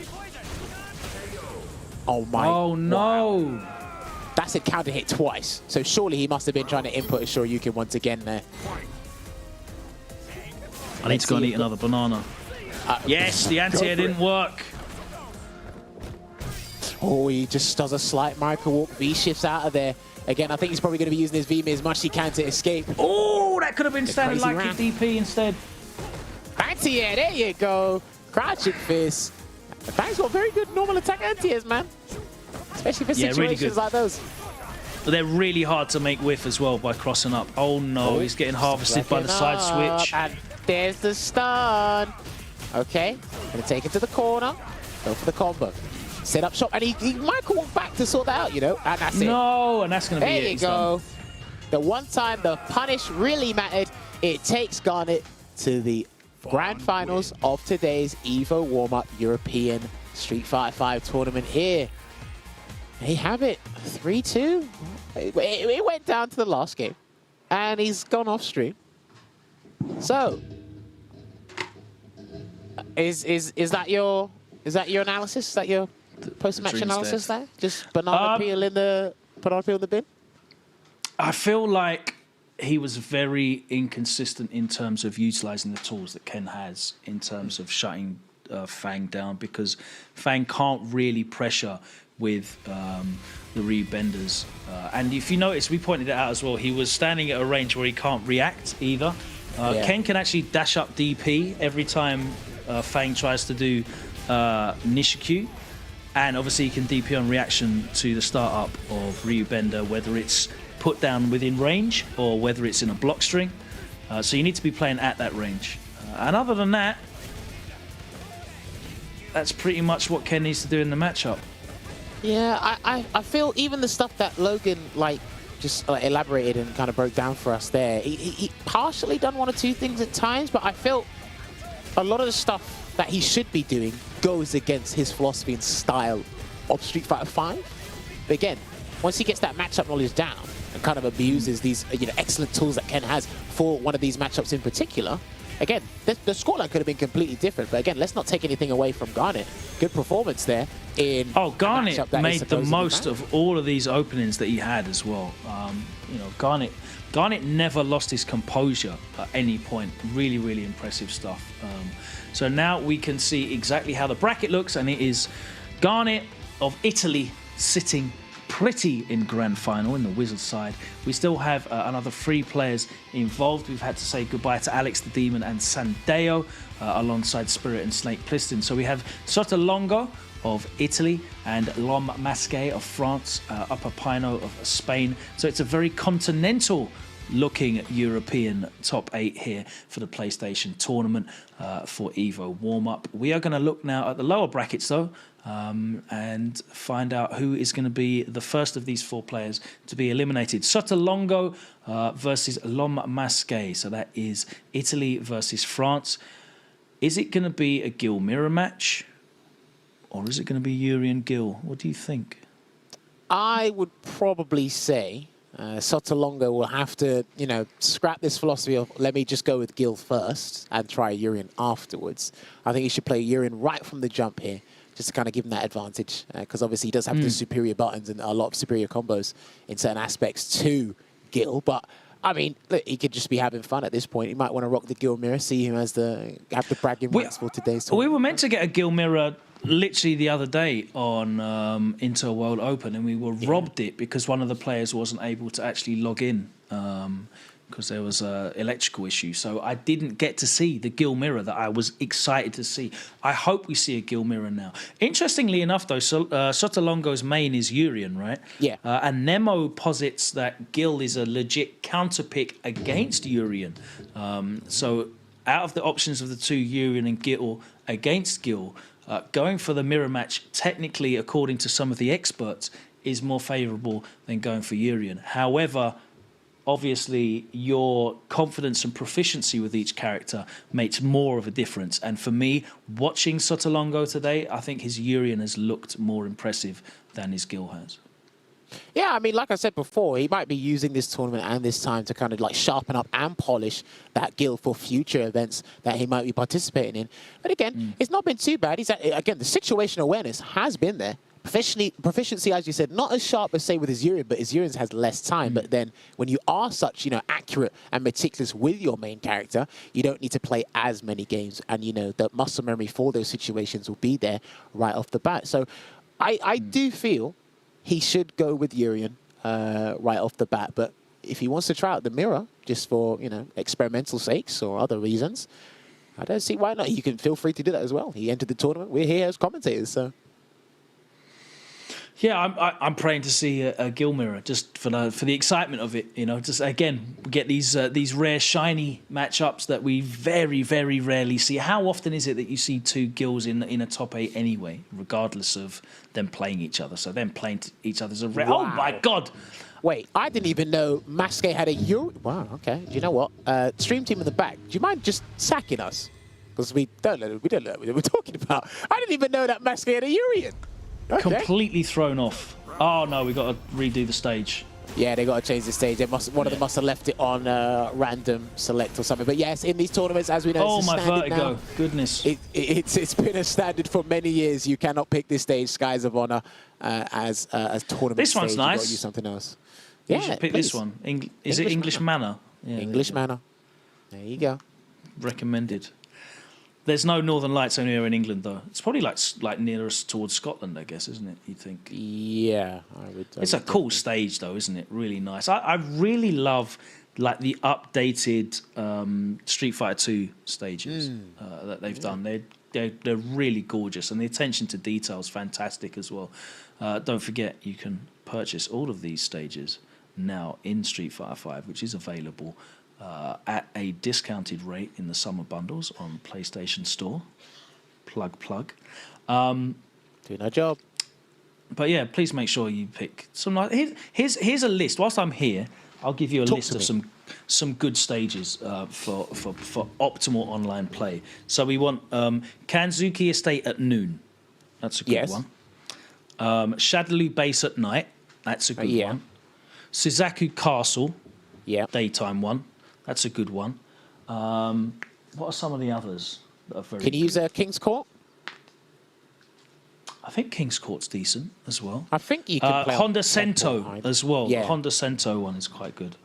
Oh, my. Oh, no. Wow. That's a counter hit twice. So surely he must have been trying to input a Shoryuken once again there. I need to go and eat another banana. Yes, the anti-air didn't work. Oh, he just does a slight micro walk. V shifts out of there. Again, I think he's probably going to be using his V as much as he can to escape. Oh, that could have been standing like a DP instead. Anti-air, there you go. Crouching fist. Fang's got very good normal attack anti-airs, man. especially for Yeah, really situations good. like those. But they're really hard to make whiff as well by crossing up. Oh no, he's getting harvested by the side switch. And there's the stun. Okay, gonna take it to the corner. Go for the combo. Set up shop, and he might call back to sort that out, you know, and that's it. No, and that's gonna be it. There you He's go. done. The one time the punish really mattered, it takes Garnet to the grand finals of today's EVO warm-up European Street Fighter 5 tournament here. There you have it, 3-2. It went down to the last game, and he's gone off stream. So, is that your analysis? Is that your post-match Dream's analysis dead. there? Just banana peel in the bin? I feel like he was very inconsistent in terms of utilising the tools that Ken has in terms of shutting Fang down, because Fang can't really pressure with the Ryu benders. And if you notice, we pointed it out as well, he was standing at a range where he can't react either. Ken can actually dash up DP every time Fang tries to do Nishikyu. And obviously he can DP on reaction to the start-up of Ryu Bender, whether it's put down within range or whether it's in a block string. So you need to be playing at that range. And other than that, that's pretty much what Ken needs to do in the matchup. Yeah, I feel even the stuff that Logan just elaborated and kind of broke down for us there, he partially done one or two things at times, but I felt a lot of the stuff that he should be doing goes against his philosophy and style of Street Fighter 5. But again, once he gets that matchup knowledge down and kind of abuses these excellent tools that Ken has for one of these matchups in particular, again, the scoreline could have been completely different. But again, let's not take anything away from Garnet. Good performance there in Garnet made the most of all of these openings that he had as well. Garnet never lost his composure at any point. Really, really impressive stuff. So now we can see exactly how the bracket looks, and it is Garnet of Italy sitting pretty in grand final in the Wizard side. We still have another 3 players involved. We've had to say goodbye to Alex the Demon and Sandeo alongside Spirit and Snake Plissken. So we have Sautongo of Italy and Lhomme Masque of France, Apopaino of Spain. So it's a very continental looking European top 8 here for the PlayStation tournament for EVO warm-up. We are going to look now at the lower brackets though, and find out who is going to be the first of these 4 players to be eliminated. Sautongo versus Lhomme Masque. So that is Italy versus France. Is it going to be a Gil mirror match, or is it going to be Yuri and Gil? What do you think? I would probably say Sautongo will have to, scrap this philosophy of let me just go with Gil first and try Urien afterwards. I think he should play Urien right from the jump here, just to kind of give him that advantage, because obviously he does have the superior buttons and a lot of superior combos in certain aspects to Gil. But I mean, look, he could just be having fun at this point. He might want to rock the Gil mirror, see him as have the bragging rights for today's tournament. We were meant to get a Gil mirror literally the other day on Inter World Open, and we were robbed it because one of the players wasn't able to actually log in because there was an electrical issue. So I didn't get to see the Gil mirror that I was excited to see. I hope we see a Gil mirror now. Interestingly enough, though, Sautongo's main is Urien, right? Yeah. And Nemo posits that Gil is a legit counter pick against Urien. So out of the options of the 2, Urien and Gil against Gil, going for the mirror match, technically, according to some of the experts, is more favourable than going for Urien. However, obviously, your confidence and proficiency with each character makes more of a difference. And for me, watching Sautongo today, I think his Urien has looked more impressive than his Gil has. Yeah, I mean, like I said before, he might be using this tournament and this time to kind of sharpen up and polish that Gil for future events that he might be participating in. But again, it's not been too bad. Again, the situation awareness has been there. Proficiency, as you said, not as sharp as, say, with his Urien, but his Urien has less time. But then when you are such, accurate and meticulous with your main character, you don't need to play as many games. And, the muscle memory for those situations will be there right off the bat. So I do feel he should go with Urien right off the bat. But if he wants to try out the mirror just for, experimental sakes or other reasons, I don't see why not. You can feel free to do that as well. He entered the tournament. We're here as commentators, so... Yeah, I'm praying to see a Gil Mirror just for the excitement of it. You know, just again we get these rare shiny matchups that we very very rarely see. How often is it that you see two Gils in a top 8 anyway, regardless of them playing each other? So them playing each other's a rare. Wow. Oh my God! Wait, I didn't even know Masque had a Euro. Wow, okay. Do you know what? Stream team in the back, do you mind just sacking us? Because we don't know what we're talking about. I didn't even know that Masque had a Urian. Okay. Completely thrown off. Oh no, we got to redo the stage. Yeah, they got to change the stage. One of them must have left it on random select or something. But yes, in these tournaments, as we know, Oh it's a my standard vertigo! now. Goodness. It's been a standard for many years. You cannot pick this stage, Skies of Honor, as tournament. This one's stage. nice. You've got to use something else. You Yeah, should pick please. this one. Is it English Manor? Yeah, English Manor. There you go. recommended. There's no Northern Lights anywhere in England, though. It's probably like nearest towards Scotland, I guess, isn't it? You'd think. Yeah, I would. It's a cool stage, though, isn't it? Really nice. I really love like the updated Street Fighter 2 stages that they've done. They're really gorgeous, and the attention to detail is fantastic as well. Don't forget, you can purchase all of these stages now in Street Fighter 5, which is available at a discounted rate in the summer bundles on PlayStation Store. Plug. Doing our job. But yeah, please make sure you pick some. Here's a list. Whilst I'm here, I'll give you a list of some good stages for optimal online play. So we want Kanzuki Estate at noon. That's a good one. Shadaloo Base at night. That's a good one. Suzaku Castle. Daytime one. That's a good one. What are some of the others that are very Can you use King's Court? I think King's Court's decent as well. I think you can play Honda Sento as well. Yeah. The Honda Sento one is quite good.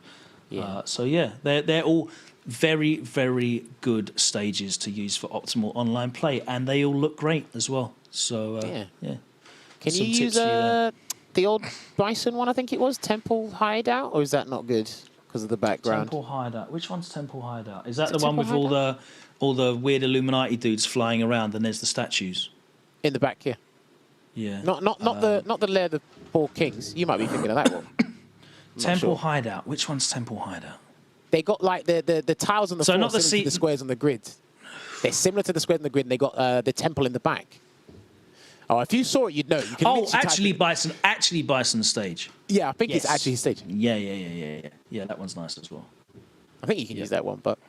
So yeah, they're all very, very good stages to use for optimal online play, and they all look great as well. So yeah. Can Some you use tips for you there. the old Bison one? I think it was Temple Hideout, or is that not good because of the background? Temple Hideout. Which one's Temple Hideout? Is that Is the it one with Temple all the weird Illuminati dudes flying around, and there's the statues? In the back here. Yeah. Not the Lair of the Four Kings. You might be thinking of that one. Temple Hideout. Which one's Temple Hideout? They got like the tiles on the floor, not the similar to the squares on the grid. They're similar to the squares on the grid, and they got the temple in the back. Oh, if you saw it, you'd know. You can literally type it. Actually Bison stage. Yeah, I think it's actually his stage. Yeah, that one's nice as well. I think you can use that one, but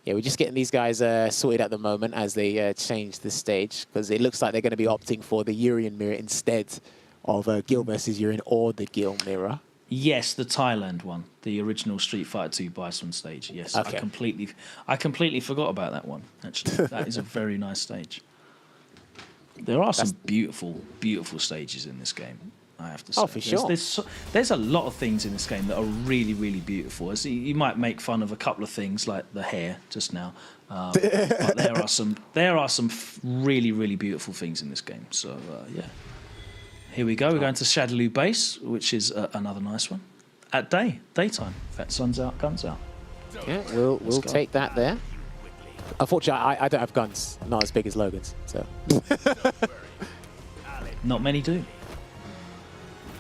yeah, we're just getting these guys sorted at the moment as they change the stage, because it looks like they're going to be opting for the Urian Mirror instead of Gil versus Urian or the Gil Mirror. Yes, the Thailand one, the original Street Fighter 2 Bison stage. Yes, Okay. I completely forgot about that one. Actually, that is a very nice stage. There are some beautiful, beautiful stages in this game, I have to say. Oh, for sure. There's a lot of things in this game that are really, really beautiful. As you might make fun of a couple of things like the hair just now, but there are some really, really beautiful things in this game. So yeah, here we go. We're going to Shadaloo Base, which is another nice one. At daytime. In fact, sun's out, guns out. Yeah, we'll take that there. Unfortunately, I don't have guns, not as big as Logan's. So. Not many do.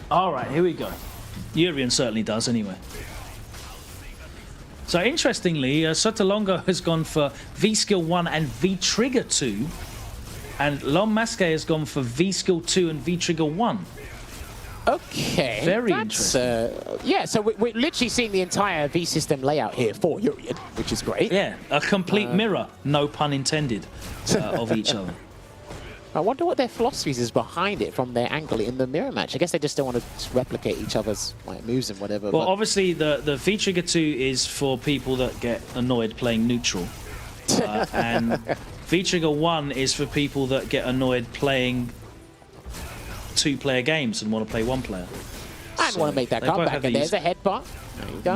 All right, here we go. Urian certainly does, anyway. So interestingly, Sautongo has gone for V-Skill 1 and V-Trigger 2, and Lhomme Masque has gone for V-Skill 2 and V-Trigger 1. Okay. Very interesting. Yeah, so we're literally seeing the entire V-System layout here for Urian, which is great. Yeah, a complete mirror, no pun intended, of each other. I wonder what their philosophies is behind it from their angle in the mirror match. I guess they just don't want to replicate each other's moves and whatever. Well, obviously, the V-Trigger 2 is for people that get annoyed playing neutral. And V-Trigger 1 is for people that get annoyed playing two-player games and want to play one player. And want to make that comeback. And there's a headbutt. There you go.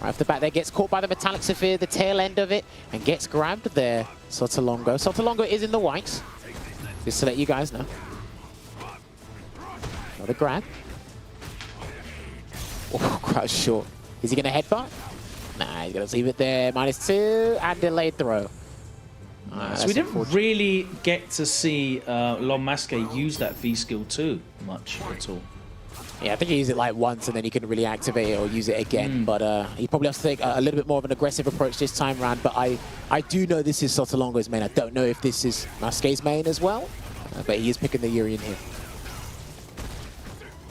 Right off the bat there, gets caught by the Metallic Sphere, the tail end of it, and gets grabbed there. Sautongo. Sautongo is in the white. Just to let you guys know. Another grab. Oh, crouch short. Is he going to headbutt? Nah, he's going to leave it there. -2 and delayed throw. So we didn't really get to see Lhomme Masque use that V skill too much at all. Yeah, I think he used it like once and then he couldn't really activate it or use it again. But he probably has to take a little bit more of an aggressive approach this time around. But I do know this is Sautongo's main. I don't know if this is Masque's main as well. But he is picking the Urian here.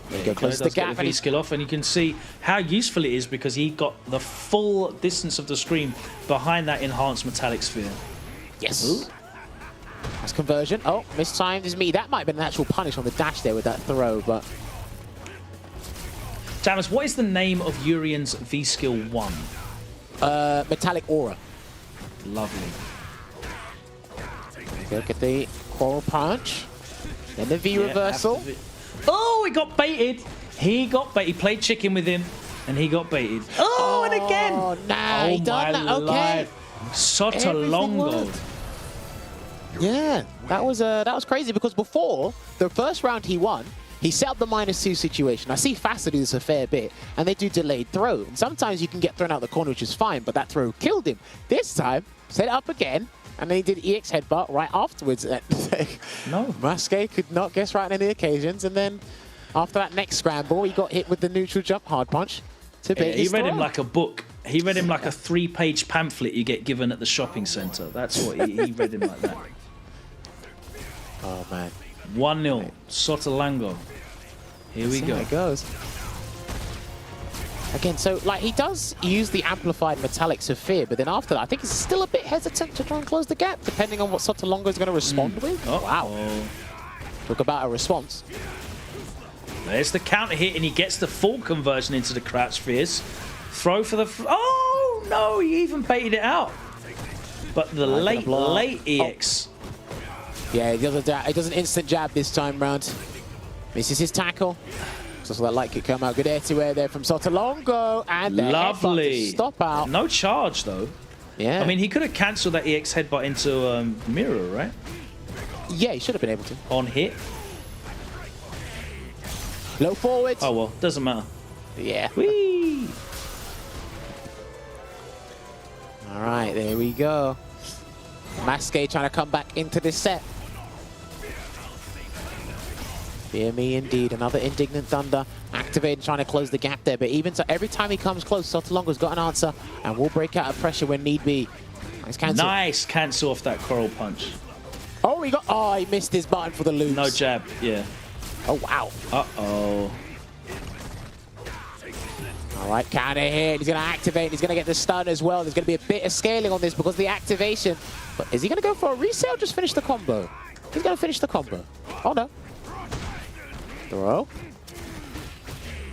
There you go, close the gap. V skill off, and you can see how useful it is because he got the full distance of the screen behind that enhanced metallic sphere. Yes. Ooh. That's conversion. Oh, mistimed is me. That might have been an actual punish on the dash there with that throw, but... Jamus, what is the name of Urian's V skill 1? Metallic Aura. Lovely. Look at the Coral Punch. Then the V reversal. Oh, he got baited. He got baited. He played chicken with him, and he got baited. Oh, and again. Oh, nah, he done that. Okay. Sautongo. Yeah, that was crazy because before the first round he won, he set up the -2 situation. I see Faster do this a fair bit, and they do delayed throw. And sometimes you can get thrown out the corner, which is fine, but that throw killed him. This time, set it up again, and then he did EX headbutt right afterwards. No. Masque could not guess right on any occasions, and then after that next scramble, he got hit with the neutral jump hard punch to bait He his read him throw. like a book. He read him like a 3-page pamphlet you get given at the shopping centre. That's what he read him like that. Oh, man. 1-0, Sautongo. Here we go. There it goes. Again, so like he does use the amplified metallic sphere, but then after that, I think he's still a bit hesitant to try and close the gap, depending on what Sautongo is going to respond with. Oh, wow. Talk about a response. There's the counter hit, and he gets the full conversion into the crouch spheres. Throw for the... Oh, no, he even baited it out. But the late EX... Yeah, he does an instant jab this time round. Misses his tackle. So that light kick come out. Good air-to-air there from Sautongo. And lovely. Stop out. No charge, though. Yeah. I mean, he could have cancelled that EX headbutt into Mirror, right? Yeah, he should have been able to. On hit. Low forward. Oh, well, doesn't matter. Yeah. Whee! All right, there we go. Masque trying to come back into this set. Fear me indeed. Another Indignant Thunder activated, trying to close the gap there. But even so, every time he comes close, Sautongo's got an answer and will break out of pressure when need be. Nice cancel off that Coral Punch. Oh, he missed his button for the loops. No jab, yeah. Oh, wow. Uh-oh. All right, counter hit. He's going to activate. He's going to get the stun as well. There's going to be a bit of scaling on this because of the activation. But is he going to go for a reset or just finish the combo? He's going to finish the combo. Oh, no. Throw.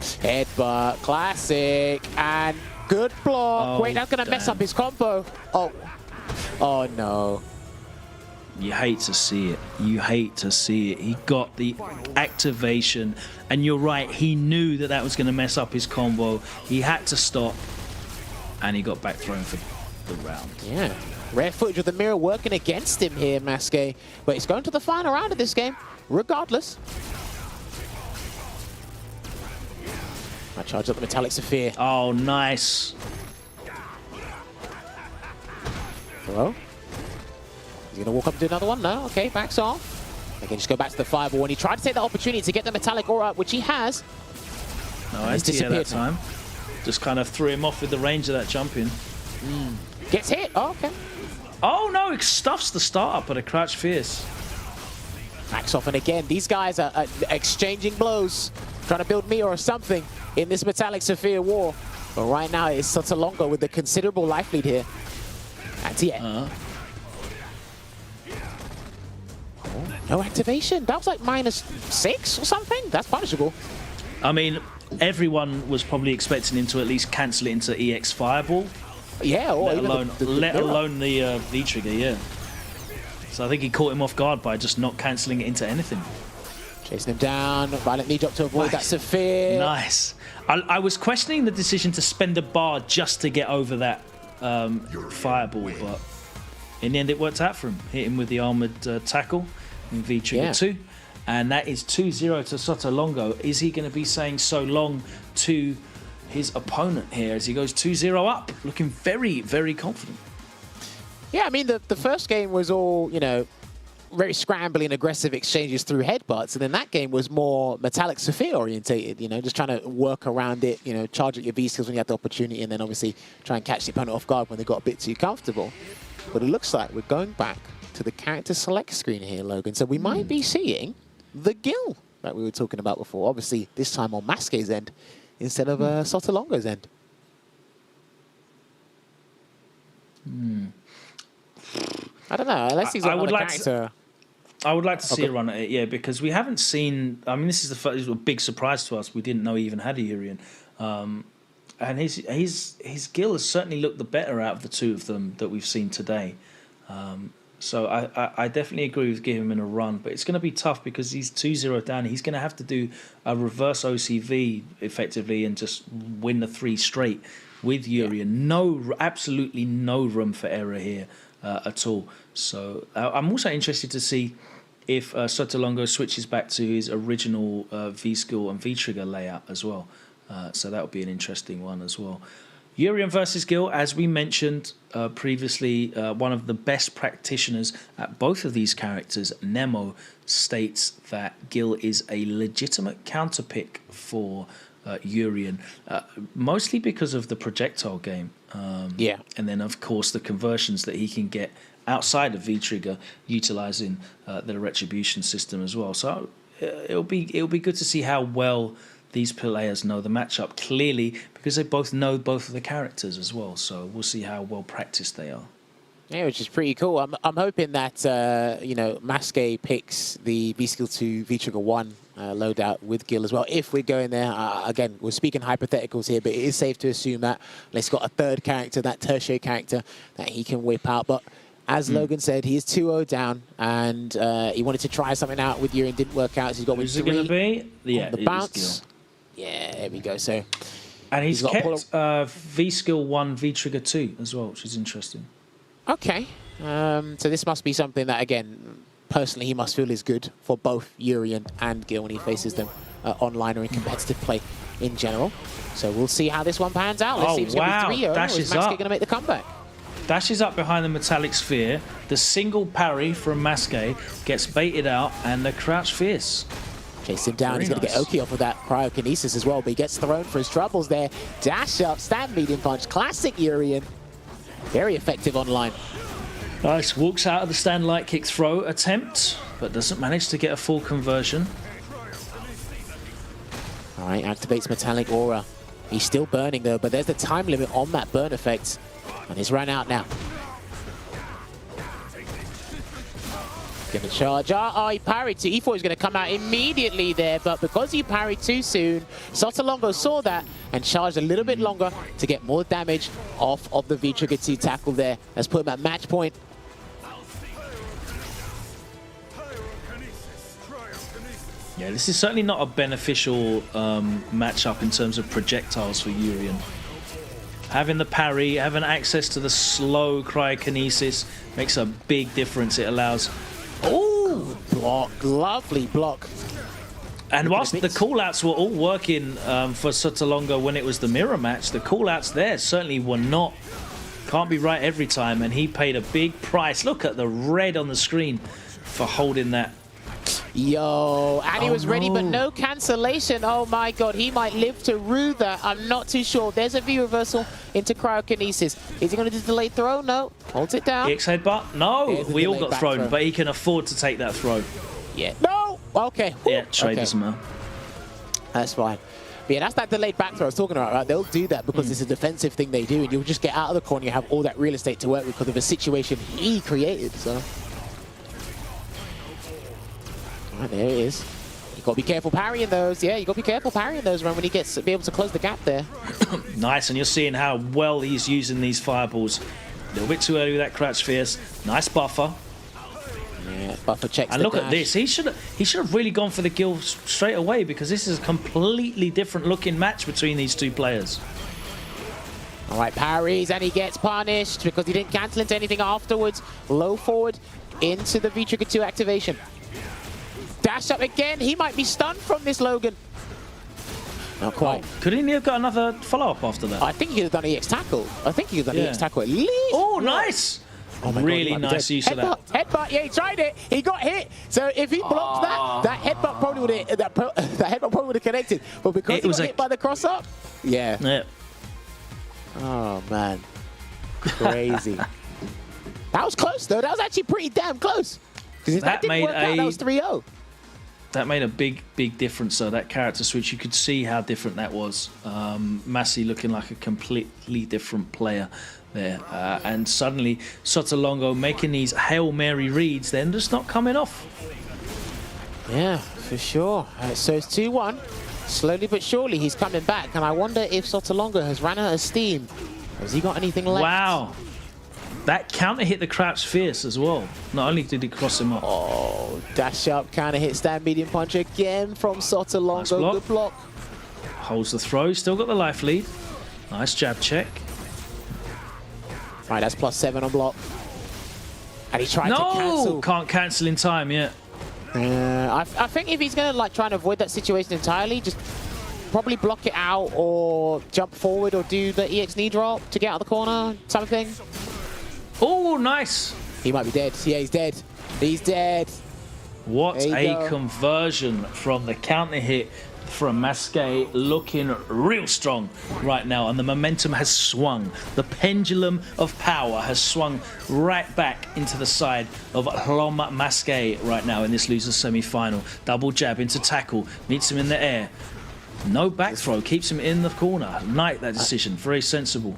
Headbutt. Classic. And good block. Oh, wait, that's going to mess up his combo. Oh. Oh, no. You hate to see it. You hate to see it. He got the activation, and you're right, he knew that that was going to mess up his combo. He had to stop, and he got back thrown for the round. Yeah. Rare footage of the mirror working against him here, Masque. But he's going to the final round of this game, regardless. I charge up the metallic sphere. Oh, nice. Throw. He's going to walk up and do another one. No, okay, backs off. Again, just go back to the fireball. And he tried to take the opportunity to get the metallic aura, which he has. No, he's disappeared that time. Just kind of threw him off with the range of that jump in. Gets hit. Oh, okay. Oh, no, it stuffs the startup at a crouch fierce. Backs off. And again, these guys are exchanging blows, trying to build me or something in this metallic sphere war. But right now, it's Sautongo with a considerable life lead here. And yeah. No activation. That was like -6 or something. That's punishable. I mean, everyone was probably expecting him to at least cancel it into EX Fireball. Yeah, or let alone the V-trigger, yeah. So I think he caught him off guard by just not cancelling it into anything. Chasing him down. Violent knee drop to avoid that sphere. Nice. I was questioning the decision to spend a bar just to get over that Fireball, but in the end it worked out for him. Hit him with the armoured tackle in V-trigger 2. And that is 2-0 to Sautongo. Is he going to be saying so long to his opponent here as he goes 2-0 up? Looking very, very confident. Yeah, I mean, the first game was all, you know, very scrambly and aggressive exchanges through headbutts, and then that game was more Metallic Sphere orientated, you know, just trying to work around it, you know, charge at your V skills when you have the opportunity, and then obviously try and catch the opponent off guard when they got a bit too comfortable. But it looks like we're going back to the character select screen here, Logan, so we might be seeing the Gil that we were talking about before, obviously this time on Masque's end instead of Sautongo's end. I don't know, unless he's another character. I would like to see a run at it, yeah, because we haven't seen. I mean, this is a big surprise to us. We didn't know he even had a Urian, and his Gil has certainly looked the better out of the two of them that we've seen today. So I definitely agree with giving him a run, but it's going to be tough because he's 2-0 down. He's going to have to do a reverse OCV effectively and just win the 3 straight with Urian. Absolutely no room for error here at all. So I'm also interested to see if Sautongo switches back to his original V-skill and V-trigger layout as well. So that would be an interesting one as well. Urian versus Gil, as we mentioned previously, one of the best practitioners at both of these characters, Nemo, states that Gil is a legitimate counterpick for Urian, mostly because of the projectile game. And then, of course, the conversions that he can get outside of V-trigger, utilizing the retribution system as well. So it'll be good to see how well these players know the matchup, clearly, because they both know both of the characters as well. So we'll see how well practiced they are. Yeah, which is pretty cool. I'm hoping that you know, Masque picks the V-Skill 2, V-Trigger 1 loadout with Gil as well. If we're going there, again, we're speaking hypotheticals here, but it is safe to assume that he's got a third character, that tertiary character, that he can whip out. But as Logan said, he is 2-0 down, and he wanted to try something out with Urian, didn't work out. So he's got Who's it going to be? Yeah, the bounce. Yeah, there we go. So, and he's kept V-Skill 1, V-Trigger 2 as well, which is interesting. Okay, so this must be something that, again, personally he must feel is good for both Urian and Gil when he faces them online or in competitive play in general. So we'll see how this one pans out. Let's see if it's going to be 3-0. Is Masque going to make the comeback? Dashes up behind the metallic sphere. The single parry from Masque gets baited out, and the crouch fierce. Chase him down. He's going to get Oki off of that cryokinesis as well, but he gets thrown for his troubles there. Dash up, stand medium punch. Classic Urian. Very effective online. Nice. Walks out of the stand light kick throw attempt, but doesn't manage to get a full conversion. All right, activates Metallic Aura. He's still burning though, but there's the time limit on that burn effect. And he's run out now. Gonna charge. Oh, he parried too. E4 is going to come out immediately there, but because he parried too soon, Sautongo saw that and charged a little bit longer to get more damage off of the V-Trigger 2 tackle there. Let's put him at match point. Yeah, this is certainly not a beneficial matchup in terms of projectiles for Urian. Having the parry, having access to the slow cryokinesis makes a big difference. It allows... Oh, block, lovely block. And whilst the callouts were all working for Sautongo when it was the mirror match, the callouts there certainly were not. Can't be right every time, and he paid a big price. Look at the red on the screen for holding that. Yo, and he was ready, but no cancellation. Oh my god, he might live to rue that. I'm not too sure. There's a V reversal into cryokinesis. Is he going to do delayed throw? No. Holds it down. EX headbutt? No. We all got thrown, but he can afford to take that throw. Yeah. No! Okay. Yeah, trade doesn't matter. That's fine. But yeah, that's that delayed back throw I was talking about, right? They'll do that because it's a defensive thing they do, and you'll just get out of the corner. You have all that real estate to work with because of a situation he created, so... Right, there it is. You got to be careful parrying those. Yeah, you got to be careful parrying those when he gets to be able to close the gap there. Nice, and you're seeing how well he's using these fireballs. A little bit too early with that crouch fierce. Nice buffer. Yeah, buffer checks. And look at this. He should have really gone for the Gil straight away because this is a completely different looking match between these two players. All right, parries, and he gets punished because he didn't cancel into anything afterwards. Low forward into the V-Trigger 2 activation. Dash up again. He might be stunned from this, Logan. Not quite. Oh, couldn't he have got another follow-up after that? I think he could have done EX tackle. I think he could have done EX tackle at least. Oh, nice. Oh my Really God, nice use of that. Headbutt, yeah, he tried it. He got hit. So if he blocked that headbutt probably would have that headbutt probably would have connected. But because he was hit by the cross up, yeah. Oh man, crazy. That was close though. That was actually pretty damn close. Because if that didn't work out, that was 3-0. That made a big difference. So that character switch, you could see how different that was. Masque looking like a completely different player there, and suddenly Sautongo making these Hail Mary reads, then just not coming off. Yeah, for sure. So it's 2-1. Slowly but surely he's coming back, and I wonder if Sautongo has ran out of steam. Has he got anything left? Wow. That counter hit the crouch fierce as well. Not only did he cross him up. Oh, dash up, counter hit, stand medium punch again from Sautongo. Nice block. Good block. Holds the throw, still got the life lead. Nice jab check. Right, that's +7 on block. And he tried to cancel. No, can't cancel in time yet. I think if he's gonna try and avoid that situation entirely, just probably block it out or jump forward or do the EX knee drop to get out of the corner, something. Oh, nice. He might be dead. Yeah, he's dead. He's dead. What a conversion from the counter hit from Masque, looking real strong right now, and the momentum has swung. The pendulum of power has swung right back into the side of Lhomme Masque right now in this losers semi-final. Double jab into tackle, meets him in the air. No back throw, keeps him in the corner. Knight that decision, very sensible.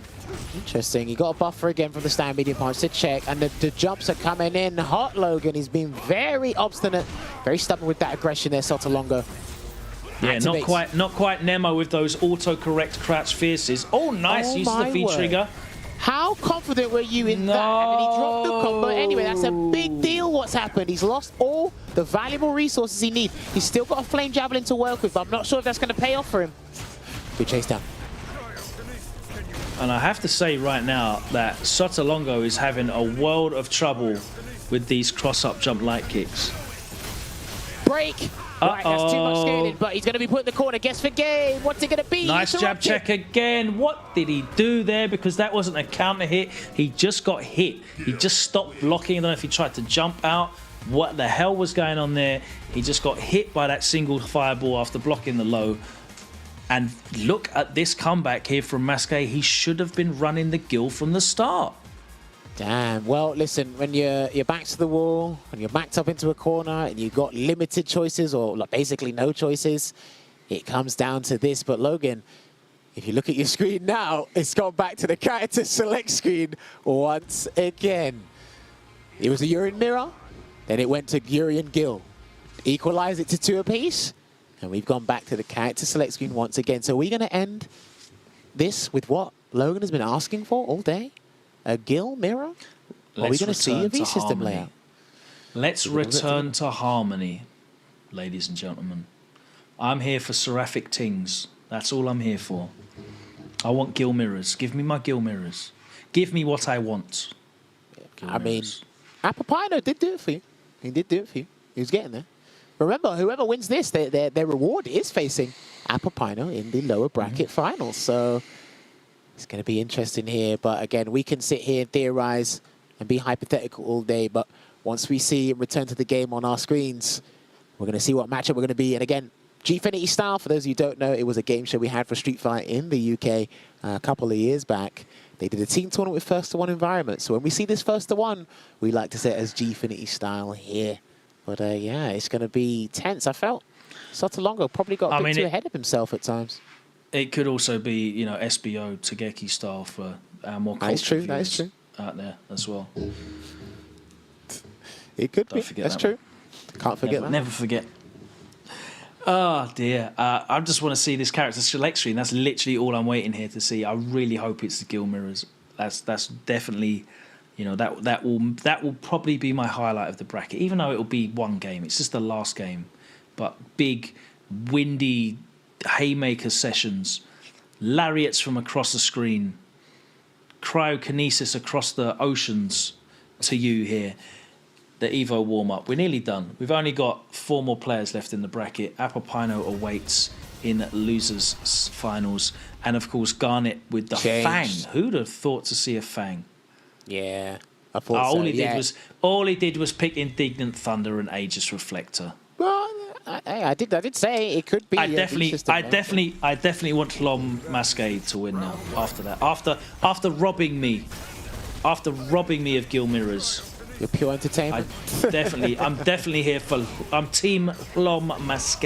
Interesting. He got a buffer again from the stand medium punch to check, and the jumps are coming in hot. Logan, he's been very obstinate, very stubborn with that aggression there, Sautongo. Yeah, not quite Nemo with those autocorrect crouch fierces. Oh, nice, uses the V trigger. How confident were you in that? And then he dropped the combo. Anyway, that's a big deal what's happened. He's lost all the valuable resources he needs. He's still got a flame javelin to work with, but I'm not sure if that's going to pay off for him. Good chase down. And I have to say right now that Sautongo is having a world of trouble with these cross-up jump light kicks. Break! Right, that's too much scaling, but he's going to be put in the corner. Guess for game. What's it going to be? Nice jab check again. What did he do there? Because that wasn't a counter hit. He just got hit. He just stopped blocking. I don't know if he tried to jump out. What the hell was going on there? He just got hit by that single fireball after blocking the low. And look at this comeback here from Masque. He should have been running the gill from the start. Damn. Well, listen, when you're back to the wall, when you're backed up into a corner and you've got limited choices or basically no choices, it comes down to this. But Logan, if you look at your screen now, it's gone back to the character select screen once again. It was a urine mirror, then it went to urine gill. Equalize it to 2 apiece, and we've gone back to the character select screen once again. So we're going to end this with what Logan has been asking for all day. A gill mirror? Are we going to see a V-system layout? Let's return to harmony, ladies and gentlemen. I'm here for seraphic tings. That's all I'm here for. I want gill mirrors. Give me my gill mirrors. Give me what I want. I mean, Apopaino did do it for you. He did do it for you. He was getting there. Remember, whoever wins this, their reward is facing Apopaino in the lower bracket finals. So it's going to be interesting here. But again, we can sit here and theorize and be hypothetical all day. But once we see him return to the game on our screens, we're going to see what matchup we're going to be. And again, Gfinity style, for those of you who don't know, it was a game show we had for Street Fighter in the UK a couple of years back. They did a team tournament with first-to-one environment. So when we see this first-to-one, we like to say it as Gfinity style here. But yeah, it's going to be tense. I felt Sautongo probably got a bit too ahead of himself at times. It could also be, you know, SBO, Togeki style for our more cultural viewers out there as well. It could be. That's true. Can't forget that. Never forget. Oh, dear. I just want to see this character select screen. That's literally all I'm waiting here to see. I really hope it's the gill mirrors. That's definitely, you know, that will probably be my highlight of the bracket, even though it will be one game. It's just the last game. But big, windy haymaker sessions, lariats from across the screen, cryokinesis across the oceans to you here. The EVO warm-up. We're nearly done. We've only got 4 more players left in the bracket. Apopaino awaits in losers finals. And of course, Garnet with the Fang. Who'd have thought to see a Fang? Yeah. I thought so, all he did was pick Indignant Thunder and Aegis Reflector. Well, I did say it could be. I definitely want Lhomme Masque to win now. After that, after robbing me of Gil Mirrors. You're pure entertainment. I'm definitely here I'm Team Lhomme Masque.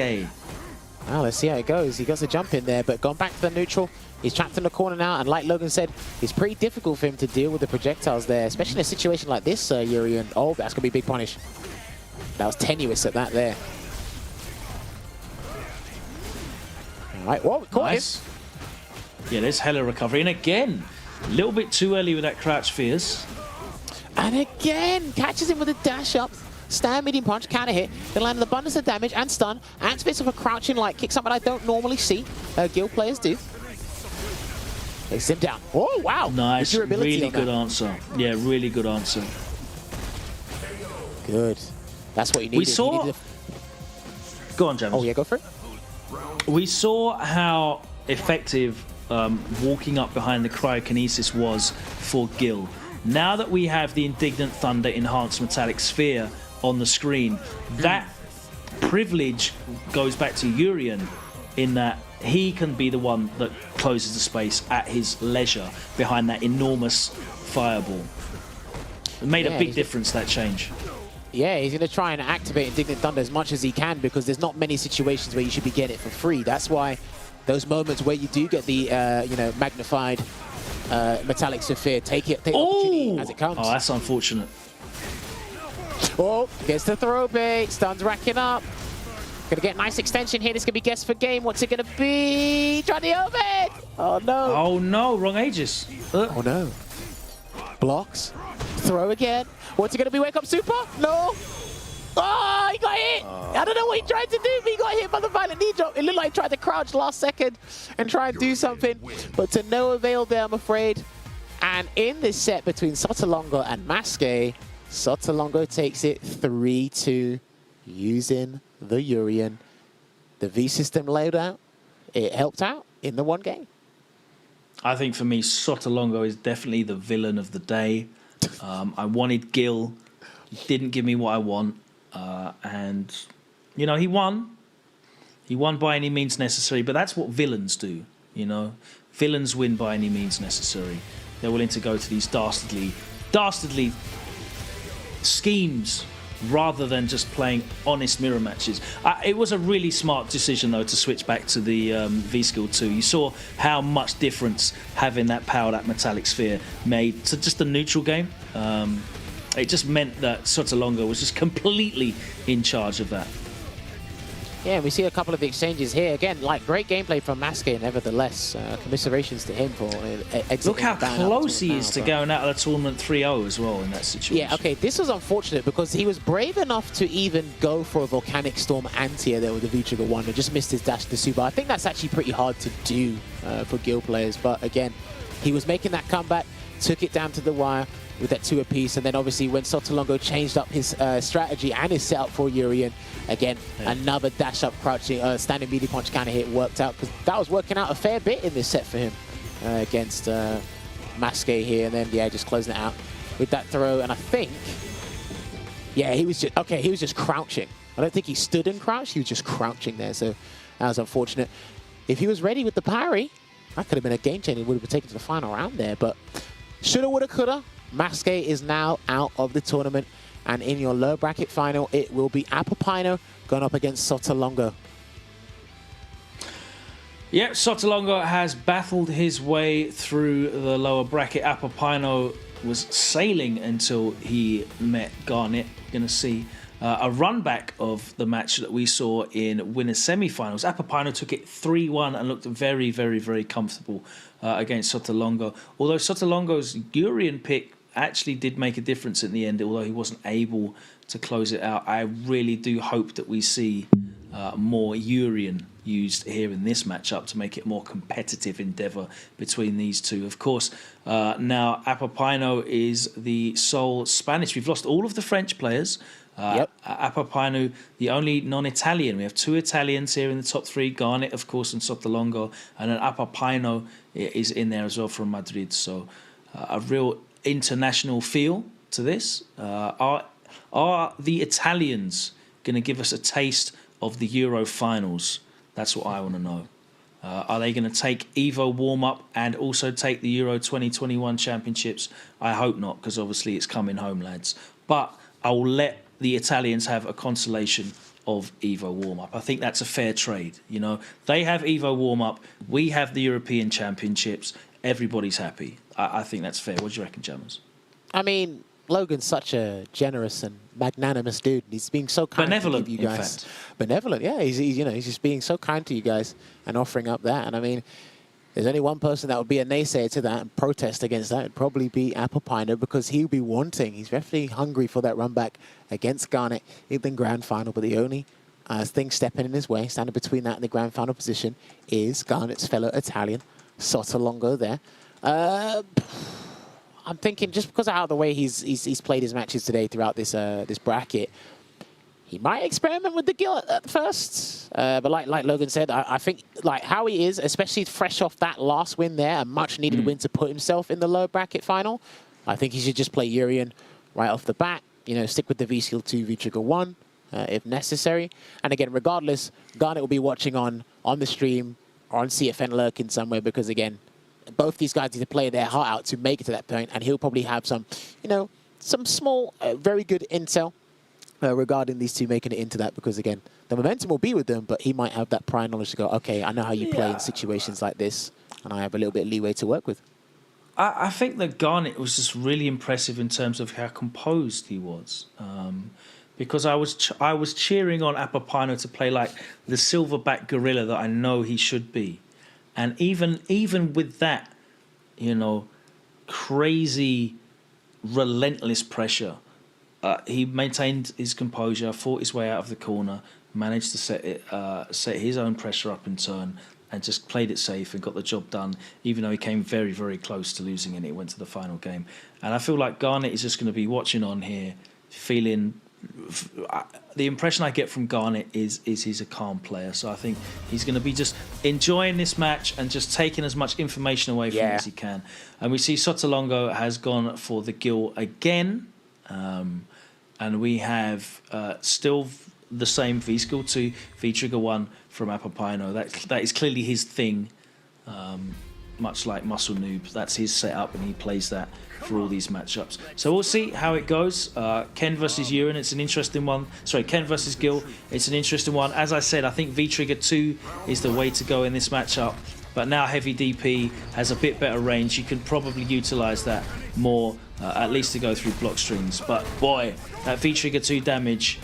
Well, let's see how it goes. He got a jump in there, but gone back to the neutral. He's trapped in the corner now, and like Logan said, it's pretty difficult for him to deal with the projectiles there, especially in a situation like this, Urian. Oh, that's going to be a big punish. That was tenuous at that there. All right, well, we caught him. Yeah, there's hella recovery. And again, a little bit too early with that crouch fierce. And again, catches him with a dash up. Stand medium punch, counter hit, then land an abundance of damage and stun. Activates of a crouching light kick, something I don't normally see Guild players do. Takes him down. Oh, wow. Nice. Really good answer. Yeah, really good answer. Good. That's what you needed. We saw... Go on, James. Oh, yeah, go for it. We saw how effective walking up behind the cryokinesis was for Gil. Now that we have the Indignant Thunder Enhanced Metallic Sphere on the screen, that privilege goes back to Urian in that he can be the one that closes the space at his leisure behind that enormous fireball. It made a big difference, that change. Yeah, he's going to try and activate Indignant Thunder as much as he can because there's not many situations where you should be getting it for free. That's why those moments where you do get the, magnified Metallic Sphere, take opportunity as it comes. Oh, that's unfortunate. Oh, gets the throw bait. Stun's racking up. Gonna get a nice extension here. This could be guess for game. What's it gonna be? Try the overhead. Oh no. Oh no, wrong Aegis. Oh no. Blocks. Throw again. What's it gonna be? Wake up super? No. Oh, he got hit. I don't know what he tried to do, but he got hit by the violent knee drop. It looked like he tried to crouch last second and try and do something, but to no avail there, I'm afraid. And in this set between Sautongo and Masque, Sautongo takes it 3-2 using the Urian. The V-System loadout, it helped out in the one game. I think for me, Sautongo is definitely the villain of the day. I wanted Gil. He didn't give me what I want. And, you know, he won. He won by any means necessary, but that's what villains do, you know. Villains win by any means necessary. They're willing to go to these dastardly schemes rather than just playing honest mirror matches. It was a really smart decision, though, to switch back to the V-Skill 2. You saw how much difference having that power, that metallic sphere, made to just the neutral game. It just meant that Sautongo was just completely in charge of that. Yeah, we see a couple of exchanges here. Again, like, great gameplay from Masque, nevertheless. Commiserations to him for exiting. Look how close he is to going out of the tournament 3-0 as well in that situation. Yeah, okay, this was unfortunate because he was brave enough to even go for a Volcanic Storm anti-air there with the V-Trigger 1 and just missed his dash to Super. I think that's actually pretty hard to do for Guild players, but again, he was making that comeback, took it down to the wire with that 2 apiece, and then obviously when Sautongo changed up his strategy and his setup for Urian, again, another dash up crouching, standing melee punch kind of hit worked out, because that was working out a fair bit in this set for him against Masque here, and then, yeah, just closing it out with that throw, and I think, yeah, he was just, okay, he was just crouching. I don't think he stood and crouched, he was just crouching there, so that was unfortunate. If he was ready with the parry, that could have been a game changer, would have been taken to the final round there, but shoulda, woulda, coulda. Masque is now out of the tournament, and in your low bracket final, it will be Apopaino going up against Sautongo. Yep, Sautongo has battled his way through the lower bracket. Apopaino was sailing until he met Garnet. Going to see a run back of the match that we saw in winners semi-finals. Apopaino took it 3-1 and looked very, very, very comfortable against Sautongo. Although Sautongo's Urian pick actually did make a difference in the end, although he wasn't able to close it out. I really do hope that we see more Urian used here in this matchup to make it a more competitive endeavour between these two. Of course, now Apopaino is the sole Spanish. We've lost all of the French players. Apopaino, the only non-Italian. We have 2 Italians here in the top 3, Garnet, of course, and Sautongo, and then Apopaino is in there as well from Madrid. So a real international feel to this? Are the Italians going to give us a taste of the Euro finals? That's what I want to know. Are they going to take EVO warm-up and also take the Euro 2021 championships? I hope not, because obviously it's coming home, lads. But I'll let the Italians have a consolation of EVO warm-up. I think that's a fair trade. You know, they have EVO warm-up. We have the European championships. Everybody's happy. I think that's fair. What do you reckon, Jammers? I mean, Logan's such a generous and magnanimous dude. He's being so kind Benevolent, to you guys. in fact. Benevolent, yeah. He's just being so kind to you guys and offering up that. And I mean, there's only one person that would be a naysayer to that and protest against that. It'd probably be Apopaino, because he'll be wanting. He's definitely hungry for that run back against Garnet in the grand final. But the only thing stepping in his way, standing between that and the grand final position, is Garnet's fellow Italian, Sautongo there. I'm thinking, just because of how the way he's played his matches today throughout this this bracket, he might experiment with the Gil at first. But like Logan said, I think like how he is, especially fresh off that last win there, a much-needed win to put himself in the lower bracket final, I think he should just play Urian right off the bat. You know, stick with the V-Skill 2, V-Trigger 1 if necessary. And again, regardless, Garnet will be watching on the stream or on CFN lurking somewhere, because again, both these guys need to play their heart out to make it to that point, and he'll probably have some, you know, some small, very good intel regarding these two making it into that, because again, the momentum will be with them, but he might have that prior knowledge to go, okay, I know how you play in situations like this, and I have a little bit of leeway to work with. I think that Garnet was just really impressive in terms of how composed he was. Because I was cheering on Apopaino to play like the silverback gorilla that I know he should be. And even with that, you know, crazy, relentless pressure, he maintained his composure, fought his way out of the corner, managed to set his own pressure up in turn, and just played it safe and got the job done, even though he came very, very close to losing and it went to the final game. And I feel like Garnet is just going to be watching on here, feeling... The impression I get from Garnet is he's a calm player, so I think he's going to be just enjoying this match and just taking as much information away from it as he can. And we see Sautongo has gone for the Gil again, and we have still the same V-Skill 2, V-Trigger 1 from Apopaino. That is clearly his thing, much like Muscle Noob. That's his setup, and he plays that for all these matchups. So we'll see how it goes. Ken versus Ewan, it's an interesting one. Sorry, Ken versus Gil, it's an interesting one. As I said, I think V-Trigger 2 is the way to go in this matchup. But now Heavy DP has a bit better range. You can probably utilize that more, at least to go through block strings. But boy, that V-Trigger 2 damage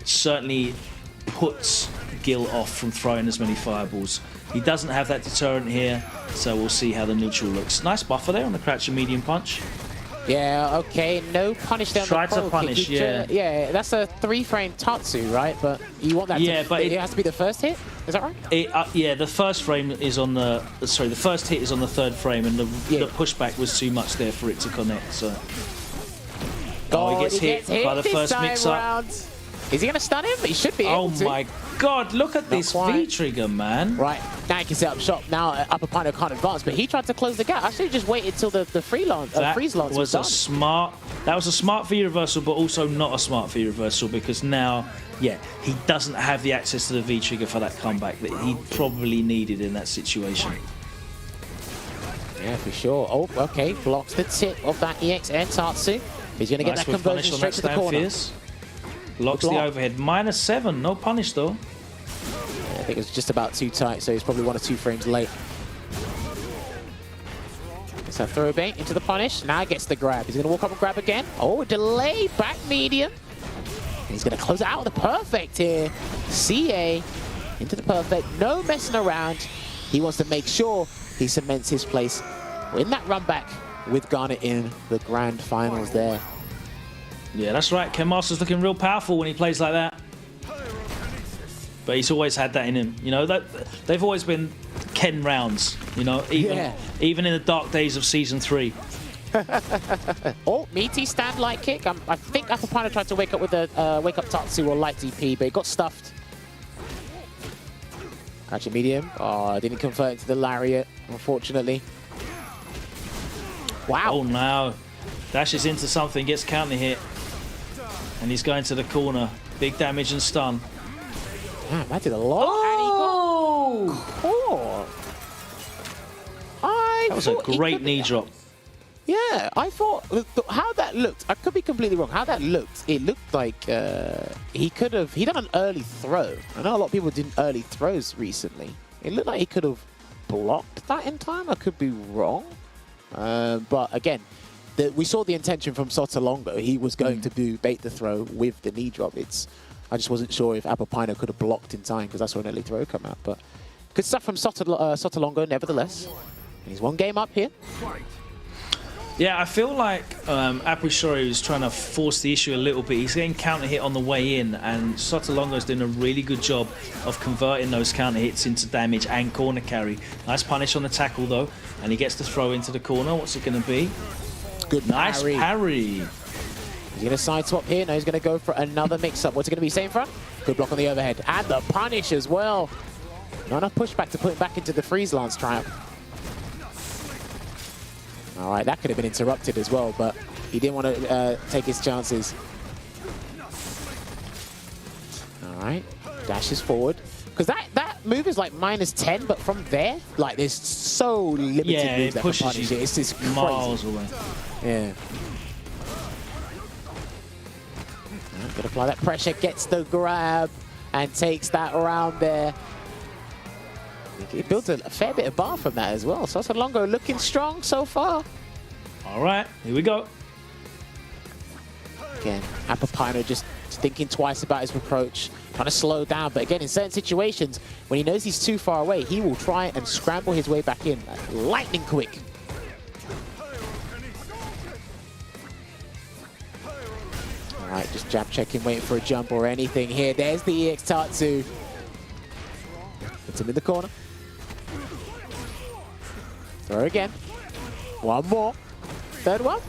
certainly puts Gil off from throwing as many fireballs. He doesn't have that deterrent here, so we'll see how the neutral looks. Nice buffer there on the crouch and medium punch. Yeah, okay, no punish down Tried the to punish, yeah. Yeah, that's a 3-frame Tatsu, right? But you want that but it has to be the first hit? Is that right? Yeah, the first frame is on the... Sorry, the first hit is on the third frame, and the pushback was too much there for it to connect, so... Oh, he gets hit by the first mix-up. Is he going to stun him? He should be able to. Oh my god, look at this V-Trigger, man. Right, now he can set up shop. Now Apopaino can't advance, but he tried to close the gap. I should have just waited till the freeze launch was done. That was a smart V-reversal, but also not a smart V-reversal, because now, yeah, he doesn't have the access to the V-Trigger for that comeback that he probably needed in that situation. Yeah, for sure. Oh, okay, blocks the tip of that EX Air Tatsu. He's going to get that conversion straight to the corner. Fierce. Blocks the overhead. -7, no punish though. Yeah, I think it was just about too tight, so he's probably 1 or 2 frames late. It's a throw bait into the punish. Now he gets the grab. He's going to walk up and grab again. Oh, delay, back medium. And he's going to close out with a perfect here. CA into the perfect. No messing around. He wants to make sure he cements his place in that run back with Garnet in the grand finals there. Yeah, that's right. Ken Master's looking real powerful when he plays like that. But he's always had that in him. You know, that they've always been Ken rounds, you know, even in the dark days of Season 3. Oh, meaty stand light kick. I think Apopaino tried to wake up with a wake up Tatsu or light DP, but it got stuffed. Catch a medium. Oh, didn't convert into the lariat, unfortunately. Wow. Oh, no. Dashes into something, gets counter hit. And he's going to the corner. Big damage and stun. Damn, that did a lot. Oh! And he got caught. That was a great knee drop. Yeah, I thought how that looked. I could be completely wrong. How that looked, it looked like he done an early throw. I know a lot of people did early throws recently. It looked like he could have blocked that in time. I could be wrong, but again, we saw the intention from Sautongo. He was going to do bait the throw with the knee drop. I just wasn't sure if Apopaino could have blocked in time because I saw an early throw come out. But good stuff from Sautongo, nevertheless. He's one game up here. Yeah, I feel like Apopaino is trying to force the issue a little bit. He's getting counter hit on the way in, and Sautongo is doing a really good job of converting those counter hits into damage and corner carry. Nice punish on the tackle though, and he gets the throw into the corner. What's it going to be? Good Nice parry. He's going to side swap here. No, he's going to go for another mix-up. What's it going to be? Same front? Good block on the overhead. And the punish as well. Not enough pushback to put him back into the freeze lance triumph. All right, that could have been interrupted as well, but he didn't want to take his chances. All right, dashes forward. Because that move is like -10, but from there, like there's so limited moves it pushes that can punish you it. It's just crazy. miles away. Yeah. Gonna apply that pressure, gets the grab, and takes that round there. He builds a fair bit of bar from that as well. Sautongo looking strong so far. All right, here we go. Again, Apopaino just thinking twice about his approach, trying to slow down. But again, in certain situations, when he knows he's too far away, he will try and scramble his way back in. Lightning quick. All right, just jab checking, waiting for a jump or anything here. There's the EX Tatsu. Puts him in the corner. Throw again. One more. Third one.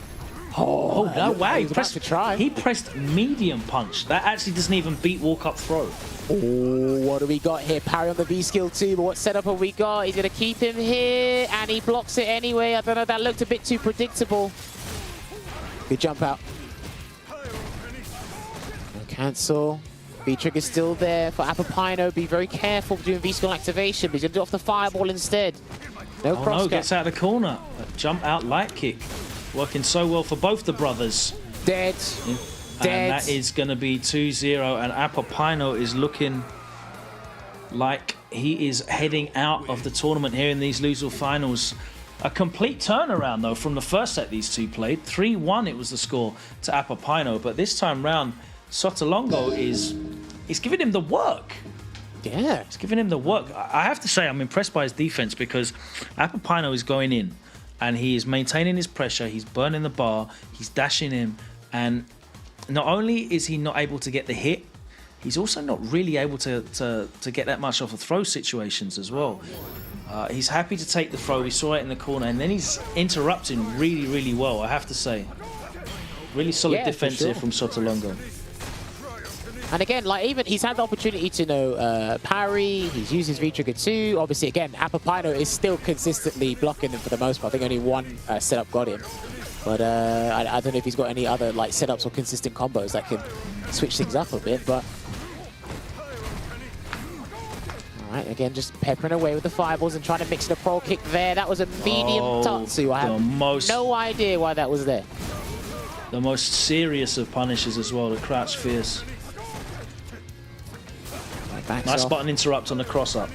Oh no! Wow, he pressed medium punch. That actually doesn't even beat walk up throw. Oh, what do we got here? Parry on the V skill too, but what setup have we got? He's gonna keep him here, and he blocks it anyway. I don't know. That looked a bit too predictable. Good jump out. No cancel. V trigger still there for Apopaino. Be very careful doing V skill activation. But he's gonna do off the fireball instead. No cross. No, gets out of the corner. A jump out light kick. Working so well for both the brothers. Dead. And that is going to be 2-0. And Apopaino is looking like he is heading out of the tournament here in these loser finals. A complete turnaround, though, from the first set these two played. 3-1 it was the score to Apopaino. But this time round, Sautongo is giving him the work. Yeah. It's giving him the work. I have to say, I'm impressed by his defense because Apopaino is going in. And he is maintaining his pressure, he's burning the bar, he's dashing him, and not only is he not able to get the hit, he's also not really able to get that much off of throw situations as well. He's happy to take the throw, we saw it in the corner, and then he's interrupting really, really well, I have to say. Really solid defense here from Sautongo. And again, like even he's had the opportunity to parry. He's used his V-trigger too. Obviously, again, Apopaino is still consistently blocking him for the most part. I think only one setup got him. But I don't know if he's got any other like setups or consistent combos that can switch things up a bit. But all right, again, just peppering away with the fireballs and trying to mix the pro kick there. That was a medium Tatsu. I have no idea why that was there. The most serious of punishes as well, the crouch fierce. Nice spot and interrupt on the cross-up.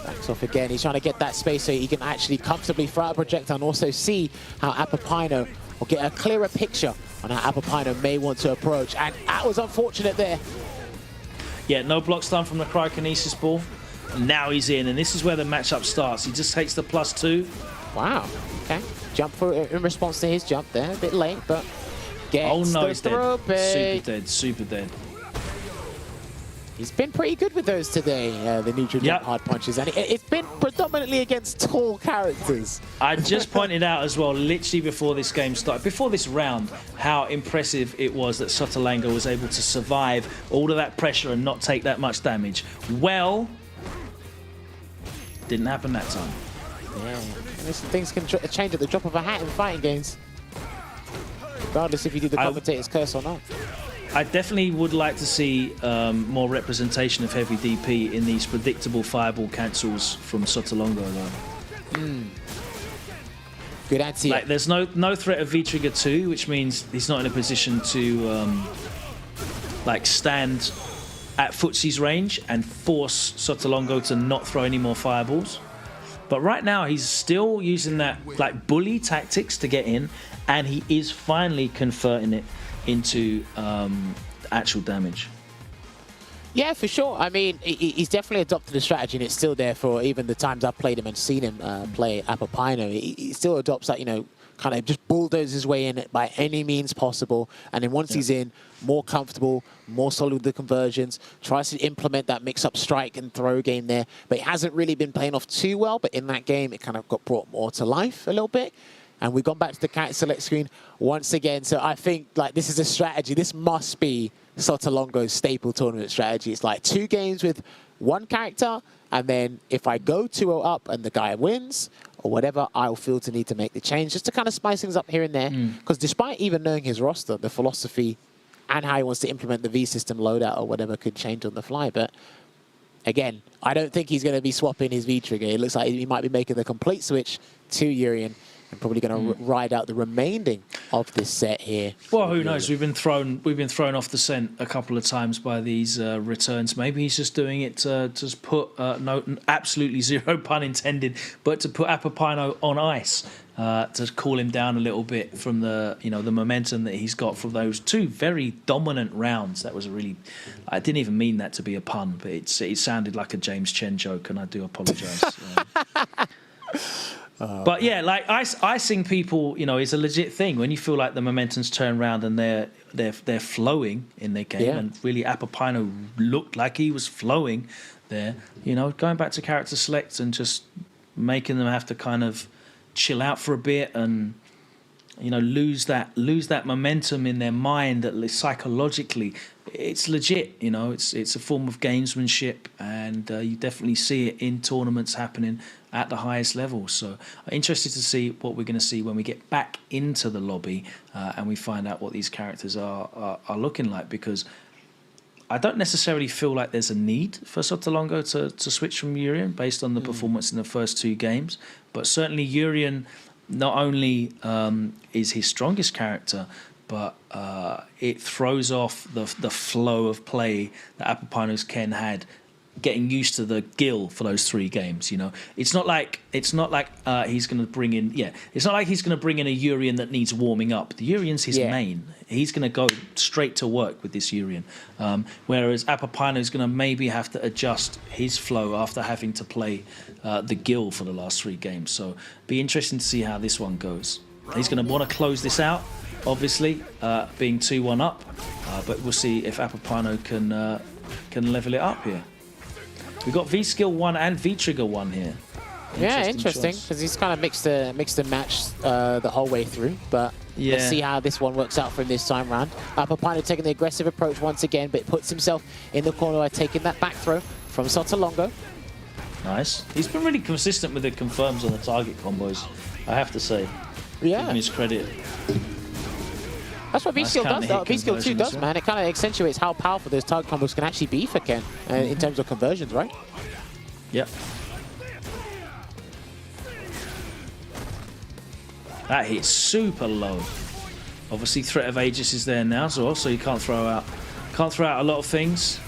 Backs off again. He's trying to get that space so he can actually comfortably throw out a projectile and also see how Apopaino will get a clearer picture on how Apopaino may want to approach. And that was unfortunate there. Yeah, no block stun from the cryokinesis ball. And now he's in, and this is where the matchup starts. He just takes the +2. Wow. Okay. Jump for in response to his jump there. A bit late, but gets he's dead. bait. Super dead, super dead. He's been pretty good with those today, the neutral jump hard punches, and it's been predominantly against tall characters. I just pointed out as well, literally before this game started, before this round, how impressive it was that Sautongo was able to survive all of that pressure and not take that much damage. Well, didn't happen that time. Yeah, things can change at the drop of a hat in fighting games. regardless if you do the commentator's curse or not. I definitely would like to see more representation of heavy DP in these predictable fireball cancels from Sautongo, though. Good answer. Like, there's no threat of V-Trigger 2, which means he's not in a position to like stand at Footsie's range and force Sautongo to not throw any more fireballs. But right now, he's still using that like bully tactics to get in, and he is finally converting it into actual damage. Yeah, for sure. I mean, he's definitely adopted the strategy, and it's still there for even the times I've played him and seen him play Apopaino. He still adopts that, you know, kind of just bulldozes his way in by any means possible. And then once he's in, more comfortable, more solid with the conversions, tries to implement that mix-up strike and throw game there. But it hasn't really been playing off too well. But in that game, it kind of got brought more to life a little bit. And we've gone back to the character select screen once again. So I think like this is a strategy. This must be Sautongo's staple tournament strategy. It's like 2 games with 1 character, and then if I go 2-0 up and the guy wins or whatever, I'll feel to need to make the change just to kind of spice things up here and there. Because despite even knowing his roster, the philosophy and how he wants to implement the V system loadout or whatever could change on the fly. But again, I don't think he's going to be swapping his V trigger. It looks like he might be making the complete switch to Urien. And probably going to ride out the remaining of this set here. Well, who knows? We've been thrown off the scent a couple of times by these returns. Maybe he's just doing it to just put absolutely zero pun intended, but to put Apopaino on ice to cool him down a little bit from the the momentum that he's got from those 2 very dominant rounds. That was a really, I didn't even mean that to be a pun, but it sounded like a James Chen joke, and I do apologise. But yeah, like icing people, is a legit thing. When you feel like the momentum's turned around and they're flowing in their game, and really Apopaino looked like he was flowing there. Going back to character select and just making them have to kind of chill out for a bit and lose that momentum in their mind, at least psychologically. It's legit, it's a form of gamesmanship, and you definitely see it in tournaments happening at the highest level. So interested to see what we're going to see when we get back into the lobby and we find out what these characters are looking like, because I don't necessarily feel like there's a need for Sautongo to switch from Urien based on the performance in the first 2 games, but certainly Urien not only is his strongest character, but it throws off the flow of play that Apopaino's Ken had, getting used to the gill for those 3 games. It's not like he's going to bring in it's not like he's going to bring in a Urien that needs warming up. The Urien's his main. He's going to go straight to work with this Urien, whereas Apopaino's going to maybe have to adjust his flow after having to play the gill for the last 3 games. So be interesting to see how this one goes. He's going to want to close this out, obviously, being 2-1 up, but we'll see if Apopaino can level it up here. We've got V-Skill 1 and V-Trigger 1 here. Interesting, because he's kind of mixed and matched the whole way through. But let's see how this one works out for him this time round. Apopaino taking the aggressive approach once again, but puts himself in the corner by taking that back throw from Sautongo. Nice. He's been really consistent with the confirms on the target combos, I have to say. Yeah. Give him his credit. That's what V-Skill does. V-Skill 2 does, man. It kind of accentuates how powerful those target combos can actually be for Ken in terms of conversions, right? Yep. That hits super low. Obviously, threat of Aegis is there now, so also you can't throw out a lot of things.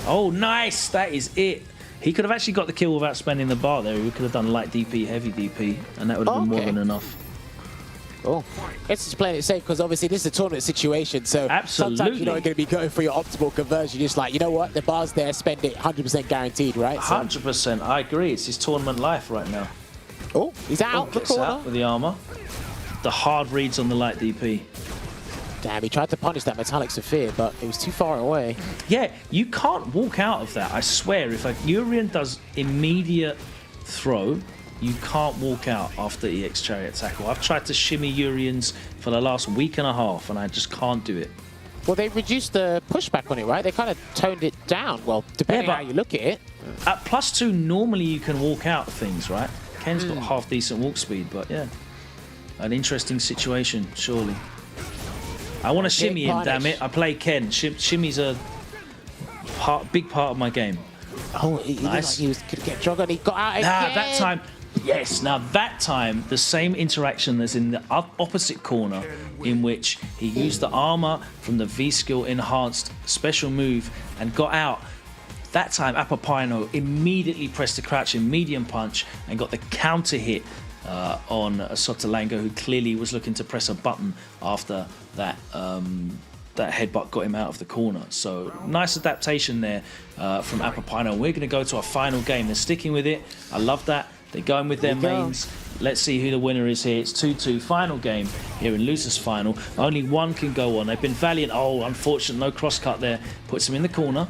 Oh, nice! That is it. He could have actually got the kill without spending the bar there. He could have done light DP, heavy DP, and that would have been more than enough. Oh, it's just playing it safe, because obviously this is a tournament situation, so sometimes you're not going to be going for your optimal conversion. You're just like, you know what, the bar's there, spend it, 100% guaranteed, right? 100%, I agree. It's his tournament life right now. Oh, he's out the corner. Out with the armor. The hard reads on the light DP. Damn, he tried to punish that Metallic Saphir, but it was too far away. Yeah, you can't walk out of that, I swear. If a Urien does immediate throw, you can't walk out after EX Chariot Tackle. I've tried to shimmy Uriens for the last week and a half, and I just can't do it. Well, they reduced the pushback on it, right? They kind of toned it down. Well, depending on how you look at it. At +2, normally you can walk out things, right? Ken's got half decent walk speed, but yeah. An interesting situation, surely. I want to shimmy him, punish. damn it. I play Ken. Shimmy's a big part of my game. Oh, he looked like he was going to get Jogger and he got out again. That time, yes. Now that time, the same interaction as in the opposite corner, in which he used the armor from the V-skill enhanced special move and got out. That time, Apopaino immediately pressed the crouching medium punch and got the counter hit on Sautongo, who clearly was looking to press a button after that that headbutt got him out of the corner. So nice adaptation there from Apopaino. We're going to go to our final game. They're sticking with it. I love that. They're going with their mains. Let's see who the winner is here. It's 2-2, final game here in Losers Final. Only one can go on. They've been valiant. Oh, unfortunate, no crosscut there. Puts him in the corner.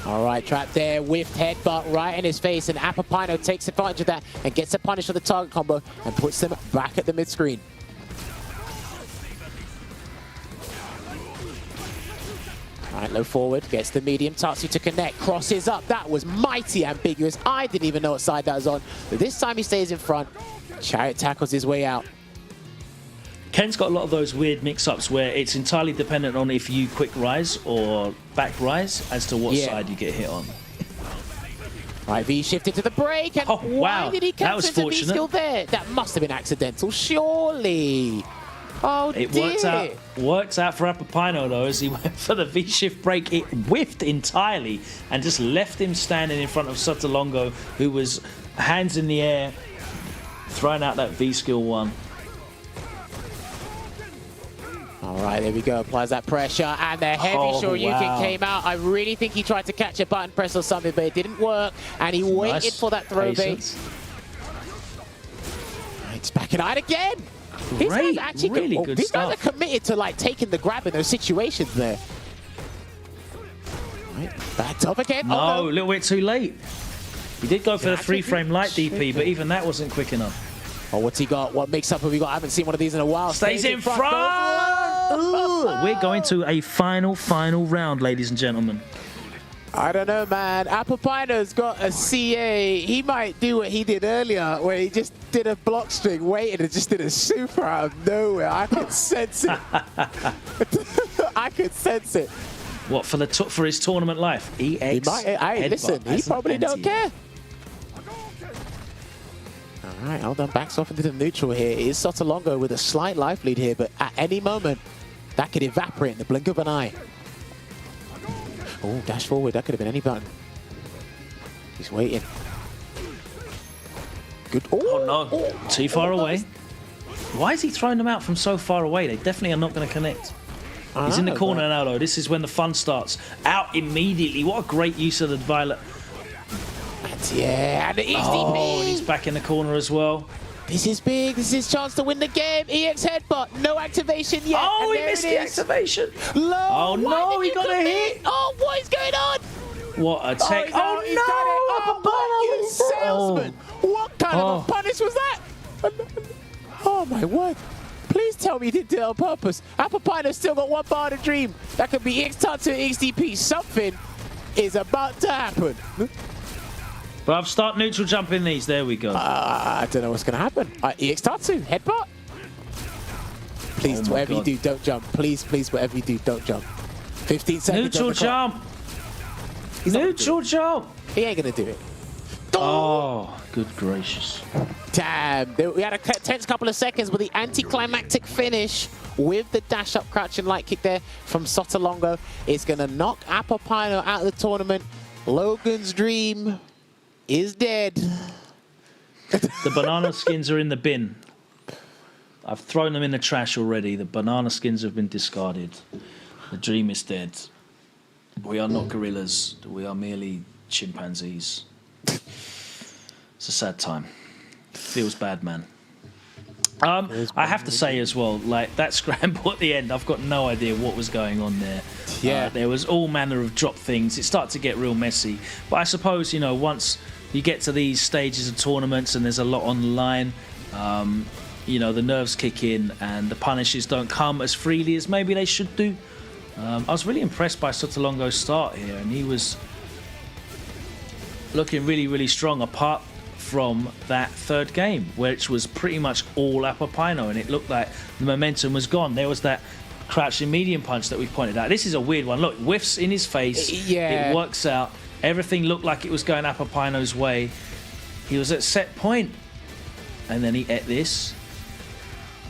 All right, trapped there, whiffed headbutt right in his face, and Apopaino takes advantage of that and gets a punish for the target combo and puts them back at the mid-screen. All right, low forward, gets the medium, Tatsu to connect, crosses up. That was mighty ambiguous. I didn't even know what side that was on. But this time he stays in front. Chariot tackles his way out. Ken's got a lot of those weird mix-ups where it's entirely dependent on if you quick rise or back rise as to what side you get hit on. Right, V shifted to the break, and wow. why did he That was cancel into fortunate. V-skill there? That must have been accidental, surely. Oh, It dear. worked out for Apopaino though, as he went for the V-shift break. It whiffed entirely and just left him standing in front of Sautongo, who was hands in the air, throwing out that V-skill one. All right, there we go. Applies that pressure, and the heavy Shoryuken came out. I really think he tried to catch a button press or something, but it didn't work, and he waited for that throw bait. It's back and out again. These guys actually really good these stuff. guys are committed to like taking the grab in those situations there. Right, backed up again. No, a little bit too late. He did go for the 3-frame light DP, but even that wasn't quick enough. Oh, what's he got? What mix-up have we got? I haven't seen one of these in a while. Stays in front! Ooh, we're going to a final round, ladies and gentlemen. I don't know, man. Apopaino's got a CA. He might do what he did earlier, where he just did a block string, waited, and just did a super out of nowhere. I could sense it. I could sense it. What, for his tournament life? EX. Listen, he probably don't care. All right, hold on, backs off into the neutral here. It is Sautongo with a slight life lead here, but at any moment, that could evaporate in the blink of an eye. Oh, dash forward, that could have been any button. He's waiting. Good. Oh, no, too far away. Why is he throwing them out from so far away? They definitely are not going to connect. He's in the corner now, though. This is when the fun starts. Out immediately. What a great use of the violet. Yeah, and the XDP. Oh, and he's back in the corner as well. This is big. This is his chance to win the game. EX headbutt. No activation yet. Oh, he missed the activation. Low. Oh, no, he got a hit. Oh, what is going on? What a tech. He's done it. Oh, you salesman. What kind of a punish was that? Oh, my word. Please tell me he didn't do it on purpose. Apopaino's still got one bar to dream. That could be EX Tatsu XDP. Something is about to happen. But start neutral jumping these. There we go. I don't know what's going to happen. EX Tatsu, headbutt. Please, whatever you do, don't jump. Please, please, whatever you do, don't jump. 15 seconds. Neutral jump. Neutral jump. He ain't going to do it. Oh, good gracious. Damn. We had a tense couple of seconds with the anticlimactic finish with the dash up crouching light kick there from Sautongo. It's going to knock Apopaino out of the tournament. Logan's dream is dead. The banana skins are in the bin. I've thrown them in the trash already. The banana skins have been discarded. The dream is dead. We are not gorillas. We are merely chimpanzees. It's a sad time. Feels bad, man. I have to say as well, like that scramble at the end, I've got no idea what was going on there. Yeah. There was all manner of drop things. It started to get real messy. But I suppose, you know, once you get to these stages of tournaments and there's a lot on the line, you know, the nerves kick in and the punishes don't come as freely as maybe they should do. I was really impressed by Sautongo's start here, and he was looking really, really strong, apart from that third game, which was pretty much all Apopaino, and it looked like the momentum was gone. There was that crouching medium punch that we pointed out. This is a weird one. Look, whiffs in his face. Yeah. It works out. Everything looked like it was going Apopaino's way. He was at set point, and then he ate this.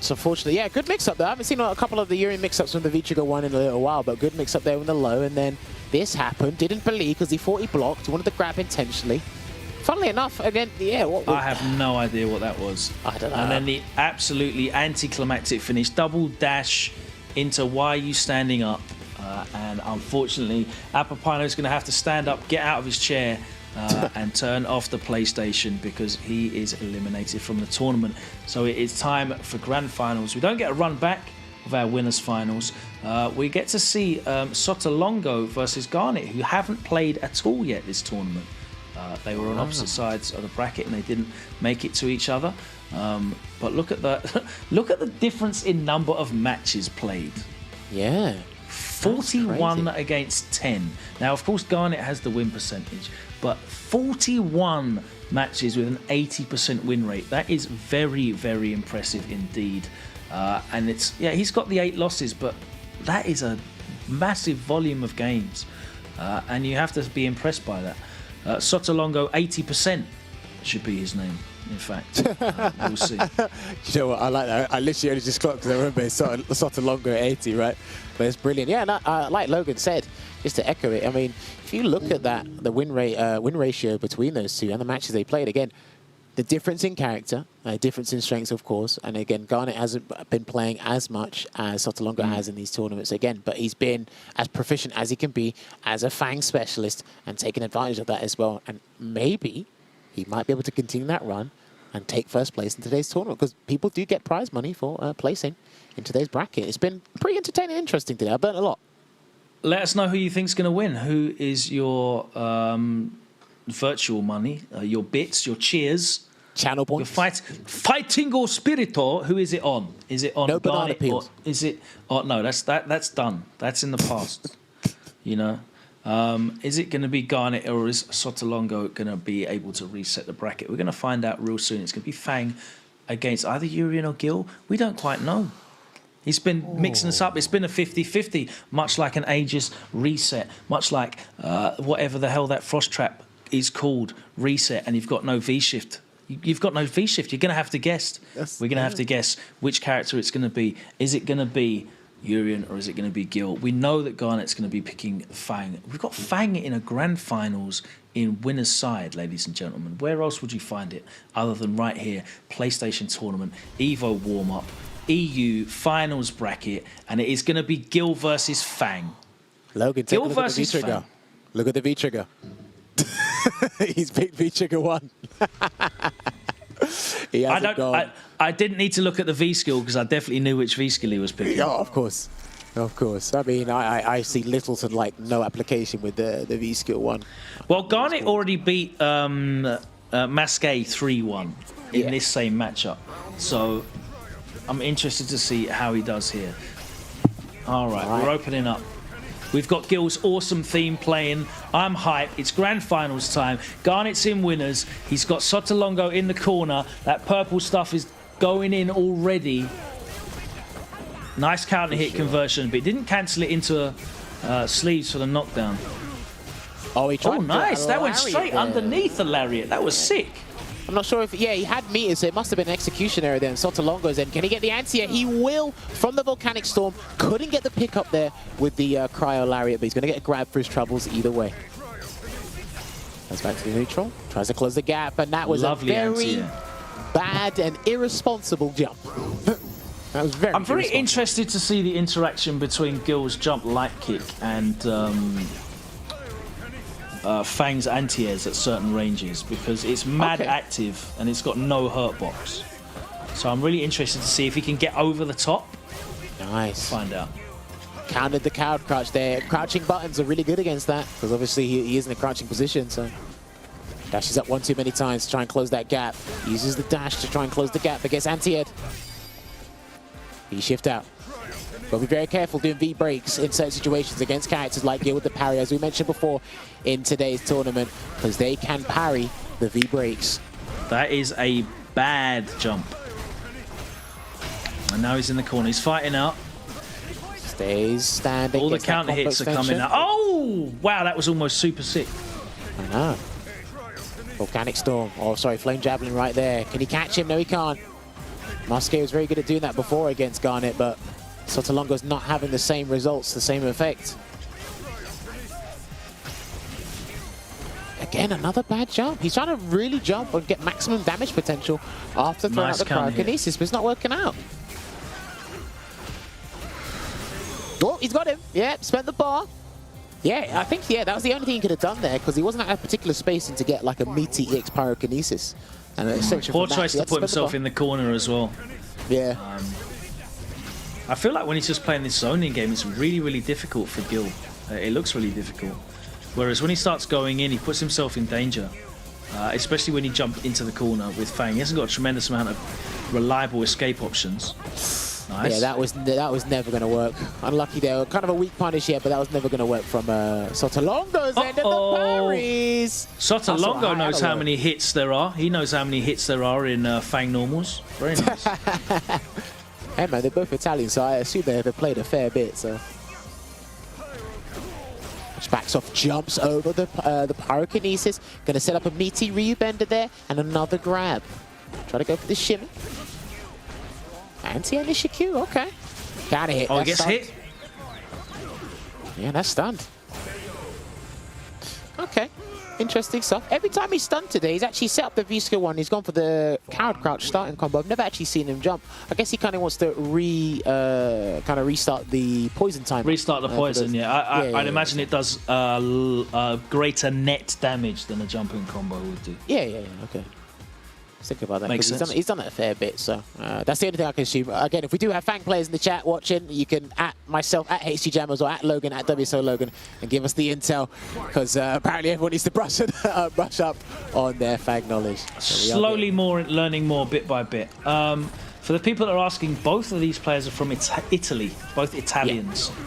So unfortunately, yeah, good mix-up there. I haven't seen a couple of the Uri mix-ups from the V-Trigger one in a little while, but good mix-up there with the low, and then this happened. Didn't believe because he thought he blocked. Wanted to grab intentionally. Funnily enough, again, yeah. I have no idea what that was. I don't know. And then the absolutely anticlimactic finish, double dash into why are you standing up? And unfortunately, Apopaino's going to have to stand up, get out of his chair, and turn off the PlayStation because he is eliminated from the tournament. So it is time for grand finals. We don't get a run back of our winners finals. We get to see Sautongo versus Garnet, who haven't played at all yet this tournament. They were on opposite sides of the bracket and they didn't make it to each other. But look at the look at the difference in number of matches played. Yeah. 41 against 10. Now, of course, Garnet has the win percentage, but 41 matches with an 80% win rate. That is very, very impressive indeed. And it's, yeah, he's got the 8 losses, but that is a massive volume of games. And you have to be impressed by that. Sautongo, 80% should be his name. In fact, we'll see. You know what? I like that. I literally only just clocked because I remember it's Sautongo at 80, right? But it's brilliant. Yeah, and like Logan said, just to echo it, I mean, if you look at that, the win ratio between those two and the matches they played, again, the difference in character, difference in strengths, of course. And again, Garnet hasn't been playing as much as Sautongo has in these tournaments again, but he's been as proficient as he can be as a Fang specialist and taking advantage of that as well. And maybe he might be able to continue that run and take first place in today's tournament because people do get prize money for placing in today's bracket. It's been pretty entertaining and interesting today. I've learned a lot. Let us know who you think's going to win. Who is your virtual money, your bits, your cheers, channel points, your fighting or spirito? Who is it on? Is it on no banana Garnet peels? Or is it? Oh no, that's done. That's in the past. You know. Is it going to be Garnet or is Sautongo going to be able to reset the bracket? We're going to find out real soon. It's going to be Fang against either Urian or Gil. We don't quite know. He's been mixing us up. It's been a 50-50, much like an Aegis reset, much like whatever the hell that Frost Trap is called, reset, and you've got no V-shift. You've got no V-shift. You're going to have to guess. We're going to have to guess which character it's going to be. Is it going to be Urian or is it going to be Gil? We know that Garnet's going to be picking Fang. We've got Fang in a grand finals in winner's side, ladies and gentlemen. Where else would you find it other than right here? PlayStation tournament, EVO warm-up, EU finals bracket, and it is going to be Gil versus Fang. Logan, take a look at the V-Trigger. Look at the V-Trigger. He's picked V-Trigger 1. I didn't need to look at the V skill because I definitely knew which V skill he was picking. Yeah, of course. Of course. I mean, I see little to like no application with the V skill 1. Well, Garnet already beat Masque 3-1 in this same matchup. So I'm interested to see how he does here. All right, we're opening up. We've got Gil's awesome theme playing. I'm hyped. It's grand finals time. Garnet's in winners. He's got Sautongo in the corner. That purple stuff is going in already. Nice counter hit conversion, but he didn't cancel it into sleeves for the knockdown. Oh, he tried. Oh, nice. That went straight underneath the lariat. That was sick. I'm not sure if, yeah, he had meters, so it must have been an execution error there. And Sautongo's in. Can he get the anti-air? He will from the Volcanic Storm. Couldn't get the pick up there with the Cryo Lariat, but he's going to get a grab for his troubles either way. Goes back to the neutral. Tries to close the gap, and that was lovely a very bad and irresponsible jump. That was very I'm very interested to see the interaction between Gil's jump light kick and Fang's anti-airs at certain ranges because it's mad active and it's got no hurt box. So I'm really interested to see if he can get over the top. Nice. Find out. Countered the crouch crouch there. Crouching buttons are really good against that because obviously he is in a crouching position. So dashes up one too many times to try and close that gap. Uses the dash to try and close the gap but gets anti-aired. V-shift out. But be very careful doing V-breaks in certain situations against characters like Gil with the parry, as we mentioned before in today's tournament, because they can parry the V-breaks. That is a bad jump. And now he's in the corner. He's fighting out. Stays standing. All the gets that counter combo hits are coming extension. out. Oh! Wow, that was almost super sick. I know. Volcanic Storm. Oh, sorry, Flame Javelin right there. Can he catch him? No, he can't. Masque was very good at doing that before against Garnet, but Sautongo's not having the same results, the same effect. Again, another bad jump. He's trying to really jump and get maximum damage potential after throwing Nice out the counter hit. Pyrokinesis, but it's not working out. Oh, he's got him. Yeah, spent the bar. Yeah, I think, yeah, that was the only thing he could have done there because he wasn't at a particular spacing to get like a meaty EX Pyrokinesis. And Poor choice to put himself in the corner as well. Yeah. I feel like when he's just playing this zoning game, it's really, really difficult for Gil. It looks really difficult. Whereas when he starts going in, he puts himself in danger. Especially when he jumps into the corner with Fang. He hasn't got a tremendous amount of reliable escape options. Nice. Yeah, that was never going to work. Unlucky there. Kind of a weak punish here, but that was never going to work from Sautongo's end of the parries. Sautongo knows how many hits there are. He knows how many hits there are in Fang normals. Very nice. Hey man, they're both Italian, so I assume they've played a fair bit. So which backs off, jumps over the Pyrokinesis. Going to set up a meaty Ryu bender there and another grab. Try to go for the shimmy. Anti-Anisha Q, okay. Gotta hit. Oh, he gets hit? Yeah, that's stunned. Okay, interesting stuff. Every time he's stunned today, he's actually set up the V-skill one. He's gone for the coward crouch starting combo. I've never actually seen him jump. I guess he kind of wants to restart the poison time. Restart the poison, yeah. I'd imagine it does greater net damage than a jumping combo would do. Yeah, okay. Think about that. Makes sense. He's done that a fair bit, so that's the only thing I can assume. Again, if we do have Fang players in the chat watching, you can at myself, at HGJammers, or at Logan, at WSO Logan, and give us the intel, because apparently everyone needs to brush up on their Fang knowledge. So slowly learning more bit by bit. For the people that are asking, both of these players are from Italy, both Italians. Yeah.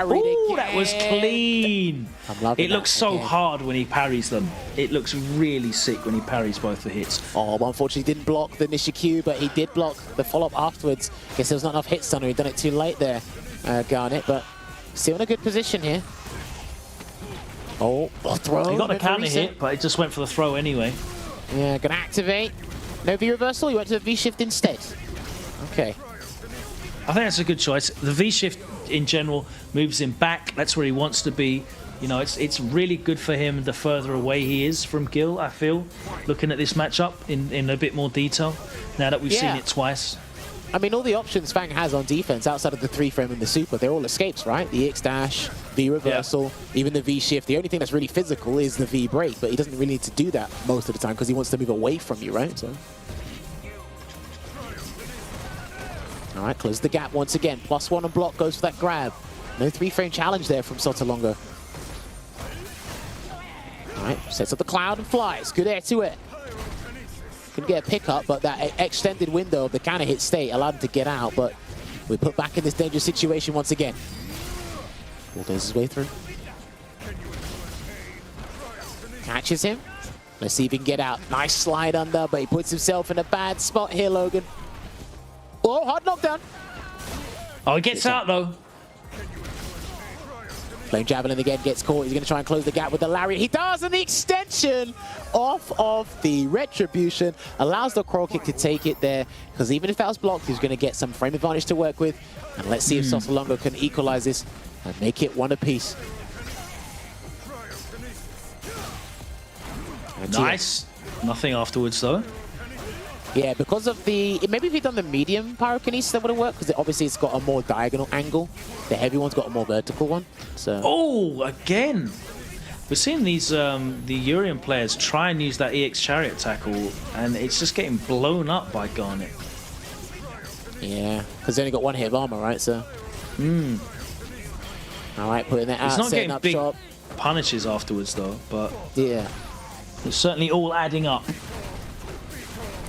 Ooh, that was clean. It looks so again. hard when he parries them. It looks really sick when he parries both the hits. Oh, well, unfortunately, didn't block the Nisha Q, but he did block the follow-up afterwards. Guess there was not enough hit stun, or he'd done it too late there, Garnet, but still in a good position here. Oh, throw. He got a counter hit, but it just went for the throw anyway. Yeah, gonna activate. No V reversal, he went to the V shift instead. Okay. I think that's a good choice. The V shift in general moves him back. That's where he wants to be. You know, it's really good for him the further away he is from Gil, I feel, looking at this matchup in a bit more detail, now that we've seen it twice. I mean, all the options Fang has on defense outside of the 3-frame and the super, they're all escapes, right? The X dash, V reversal, even the V shift. The only thing that's really physical is the V break, but he doesn't really need to do that most of the time because he wants to move away from you, right? So. All right, close the gap once again. +1 on block, goes for that grab. No 3-frame challenge there from Sautongo. All right, sets up the cloud and flies. Good air to it. Couldn't get a pickup, but that extended window of the counter hit state allowed him to get out, but we're put back in this dangerous situation once again. Bulldoze his way through. Catches him. Let's see if he can get out. Nice slide under, but he puts himself in a bad spot here, Logan. Oh, hard knockdown. Oh, he gets out though. Flame Javelin again gets caught. He's going to try and close the gap with the lariat. He does, and the extension off of the Retribution allows the Coral Kick to take it there, because even if that was blocked, he's going to get some frame advantage to work with. And let's see if Sautongo can equalize this and make it one apiece. Nice. Nothing afterwards though. Yeah, because of the... Maybe if he'd done the medium Pyrokinesis, that would have worked, because obviously it's got a more diagonal angle. The heavy one's got a more vertical one. So. Oh, again. We're seeing these the Urian players try and use that EX Chariot tackle, and it's just getting blown up by Garnet. Yeah, because they only got one hit of armor, right? So. All right, putting that out, it's not setting getting up big shop. punishes afterwards, though, but yeah, it's certainly all adding up.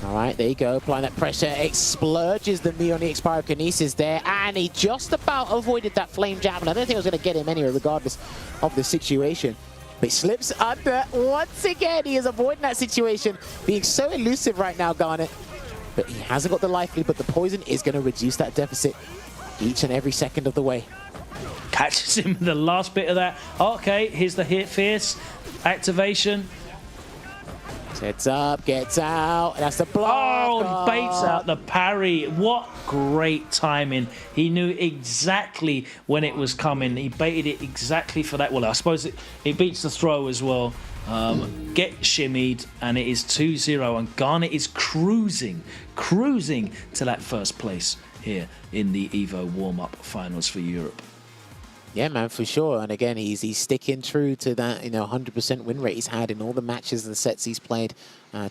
All right, there you go. Applying that pressure, splurges the me on the Pyrokinesis there, and he just about avoided that Flame Javelin. I don't think it was going to get him anyway, regardless of the situation. But he slips under once again. He is avoiding that situation, being so elusive right now, Garnet. But he hasn't got the life lead, but the poison is going to reduce that deficit each and every second of the way. Catches him in the last bit of that. Okay, here's the hit fierce activation. Sets up, gets out, and that's the block. Oh, baits out the parry. What great timing. He knew exactly when it was coming. He baited it exactly for that. Well, I suppose it beats the throw as well. Get shimmied, and it is 2-0, and Garnet is cruising to that first place here in the EVO warm-up finals for Europe. Yeah, man, for sure. And again, he's sticking true to that 100% win rate he's had in all the matches and sets he's played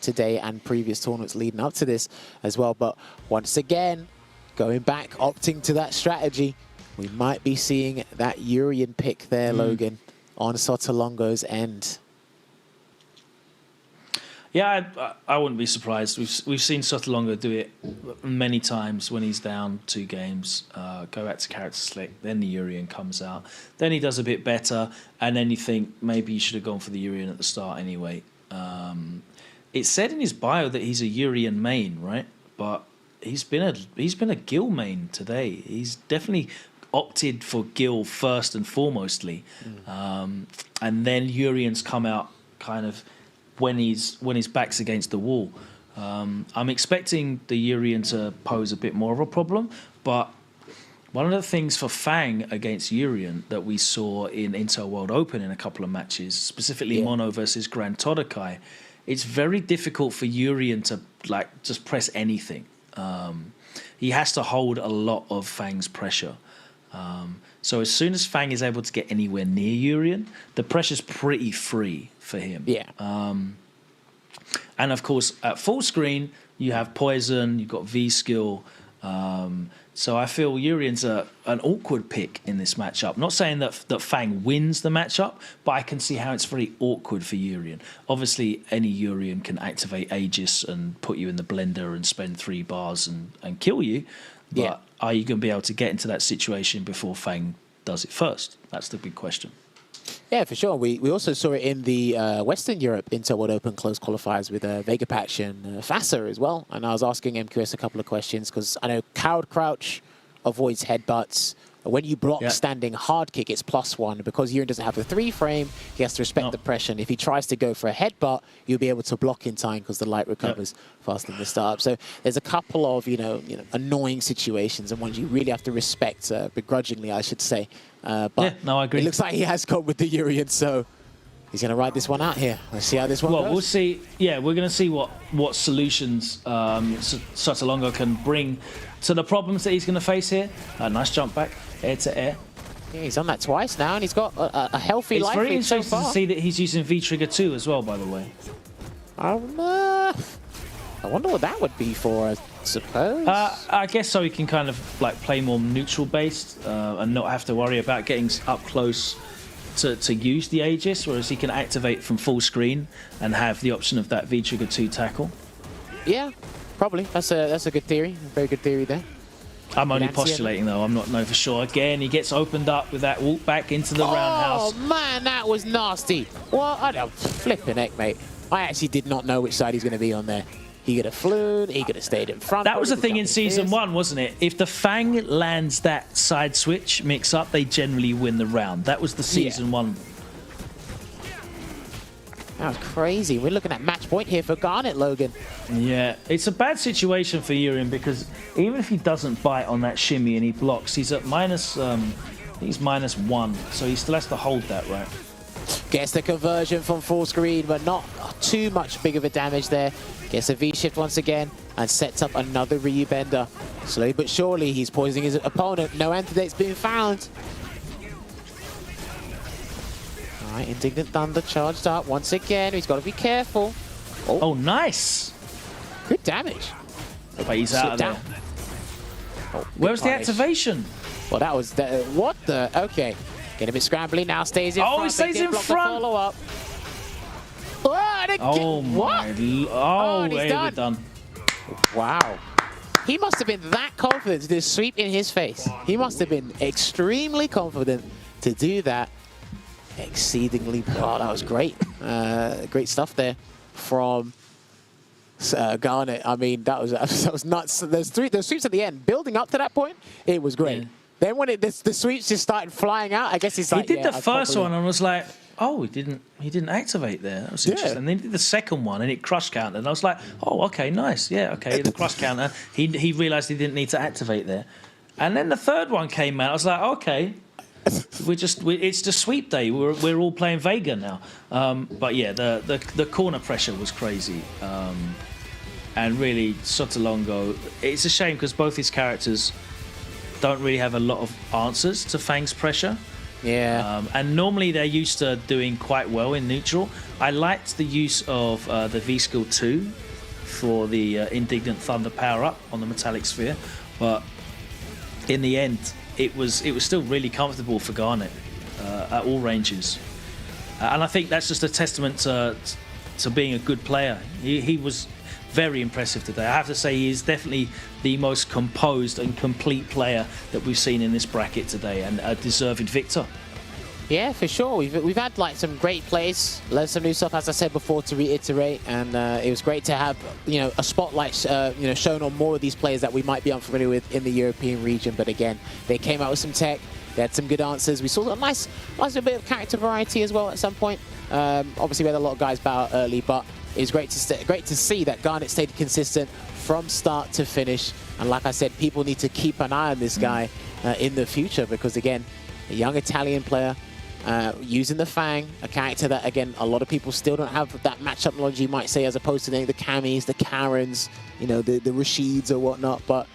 today and previous tournaments leading up to this as well. But once again, going back, opting to that strategy, we might be seeing that Urian pick there, Logan, on Sautongo's end. Yeah, I wouldn't be surprised. We've seen Sautongo do it many times when he's down 2 games. Go back to character select, then the Urian comes out. Then he does a bit better, and then you think maybe you should have gone for the Urian at the start anyway. It said in his bio that he's a Urian main, right? But he's been a Gil main today. He's definitely opted for Gil first and foremostly, and then Urian's come out kind of when his back's against the wall. I'm expecting the Urian to pose a bit more of a problem, but one of the things for Fang against Urian that we saw in Intel World Open in a couple of matches, specifically Mono versus Grand Todokai, it's very difficult for Urian to just press anything. He has to hold a lot of Fang's pressure. So as soon as Fang is able to get anywhere near Urian, the pressure's pretty free for him. Yeah. And of course, at full screen, you have Poison, you've got V-Skill. So I feel Urian's an awkward pick in this matchup. Not saying that Fang wins the matchup, but I can see how it's very awkward for Urian. Obviously, any Urian can activate Aegis and put you in the blender and spend 3 bars and kill you. But are you going to be able to get into that situation before Fang does it first? That's the big question. Yeah, for sure. We also saw it in the Western Europe Intel World Open close qualifiers with Vega Patch and Fassa as well. And I was asking MQS a couple of questions because I know Cowed Crouch avoids headbutts. When you block standing hard kick, it's +1. Because Urian doesn't have the 3 frame, he has to respect the pressure. And if he tries to go for a headbutt, you'll be able to block in time because the light recovers faster than the startup. So there's a couple of annoying situations and ones you really have to respect, begrudgingly, I should say. But I agree. It looks like he has gone with the Urian, so he's going to ride this one out here. Let's see how this one goes. Well, we'll see. Yeah, we're going to see what solutions Sautongo can bring to the problems that he's going to face here. Nice jump back, air to air. Yeah, he's on that twice now, and he's got a healthy life lead so far. It's very interesting to see that he's using V-Trigger 2 as well, by the way. I wonder what that would be for, I suppose. I guess so he can kind of play more neutral based and not have to worry about getting up close to use the Aegis, whereas he can activate from full screen and have the option of that V-Trigger 2 tackle. Yeah, probably. That's a good theory. A very good theory there. I'm only postulating though. I'm not knowing for sure. Again, he gets opened up with that walk back into the roundhouse. Oh man, that was nasty. What? I don't flipping heck, mate. I actually did not know which side he's going to be on there. He could have flown, he could have stayed in front. That was the thing in Season 1, wasn't it? If the Fang lands that side switch mix-up, they generally win the round. That was the Season 1. That was crazy. We're looking at match point here for Garnet, Logan. Yeah, it's a bad situation for Urian because even if he doesn't bite on that shimmy and he blocks, he's at minus, I think he's -1, so he still has to hold that, right? Gets the conversion from full screen, but not too much big of a damage there. Gets a V-shift once again and sets up another Ryu bender. Slowly but surely, he's poisoning his opponent. No antidote's been found. All right, Indignant Thunder charged up once again. He's got to be careful. Oh, nice. Good damage. But he's out of there. Oh, where's the activation? Well, that was... what the... Okay. Getting a bit scrambly now. Stays in front. Oh, he stays in front. Follow up. Oh, my... Oh, he's done. Wow. He must have been that confident to do a sweep in his face. He must have been extremely confident to do that. exceedingly. Oh, that was great. Great stuff there from Garnet. I mean, that was nuts. Those sweeps at the end, building up to that point, it was great. Yeah. Then when the sweeps just started flying out, I guess he's like, He did the first one and was like, oh, he didn't activate there. That was interesting. And then he did the second one and it crush counted. And I was like, oh, okay, nice. Yeah, okay, the crush counter. He realized he didn't need to activate there. And then the third one came out. I was like, okay, it's just sweep day. We're all playing Vega now. But yeah, the corner pressure was crazy. And really, Sautongo, it's a shame because both his characters don't really have a lot of answers to Fang's pressure. Yeah. And normally they're used to doing quite well in neutral. I liked the use of the V-Skill 2 for the Indignant Thunder power-up on the Metallic Sphere, but in the end, it was still really comfortable for Garnet at all ranges. And I think that's just a testament to being a good player. He was very impressive today. I have to say he is definitely the most composed and complete player that we've seen in this bracket today, and a deserving victor. Yeah, for sure. We've had like some great plays, learned some new stuff, as I said before, to reiterate, and it was great to have a spotlight shown on more of these players that we might be unfamiliar with in the European region. But again, they came out with some tech. They had some good answers. We saw a nice bit of character variety as well at some point. Obviously, we had a lot of guys bow out early, but it was great to see that Garnet stayed consistent from start to finish. And like I said, people need to keep an eye on this guy in the future because, again, a young Italian player using the Fang, a character that, again, a lot of people still don't have that matchup knowledge, you might say, as opposed to the Camis, the Karens, the Rashids or whatnot. But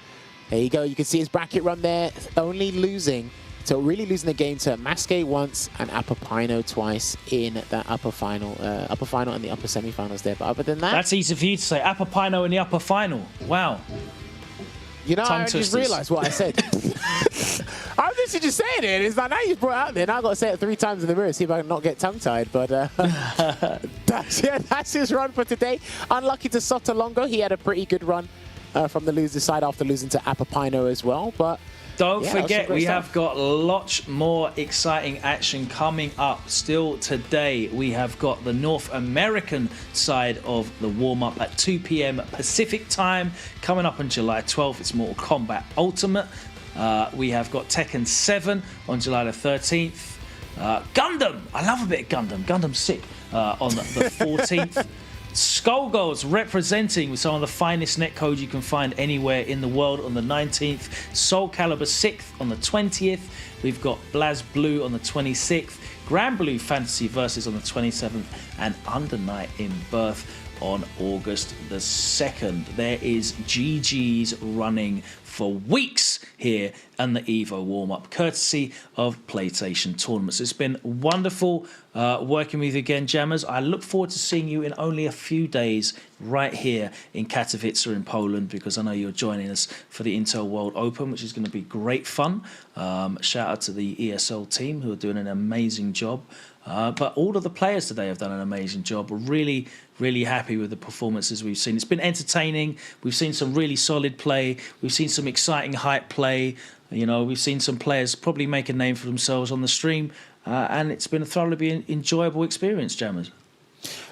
there you go. You can see his bracket run there, only losing. So really losing the game to Masque once and Apopaino twice in that upper final and the upper semi-finals there. But other than that... That's easy for you to say. Apopaino in the upper final. Wow. I just realised what I said. I was literally just saying it. It's like, now you've brought it out there. Now I've got to say it 3 times in the mirror, see if I can not get tongue-tied. But that's his run for today. Unlucky to Sautongo. He had a pretty good run from the loser's side after losing to Apopaino as well. But don't forget, we have got lots more exciting action coming up still today. We have got the North American side of the warm-up at 2 p.m. Pacific time. Coming up on July 12th, it's Mortal Kombat Ultimate. We have got Tekken 7 on July the 13th. Gundam! I love a bit of Gundam. Gundam's sick. On the 14th. Skullgirls representing with some of the finest netcodes you can find anywhere in the world on the 19th. Soul Calibur 6th on the 20th. We've got Blaz Blue on the 26th. Grand Blue Fantasy Versus on the 27th. And Under Night in Birth on August the 2nd. There is GG's running for weeks here and the EVO warm-up, courtesy of PlayStation Tournaments. It's been wonderful working with you again, Jammers. I look forward to seeing you in only a few days right here in Katowice in Poland, because I know you're joining us for the Intel World Open, which is going to be great fun. Shout out to the ESL team who are doing an amazing job. But all of the players today have done an amazing job. We're really, really happy with the performances we've seen. It's been entertaining. We've seen some really solid play. We've seen some exciting hype play. We've seen some players probably make a name for themselves on the stream. And it's been a thoroughly enjoyable experience, Jammers.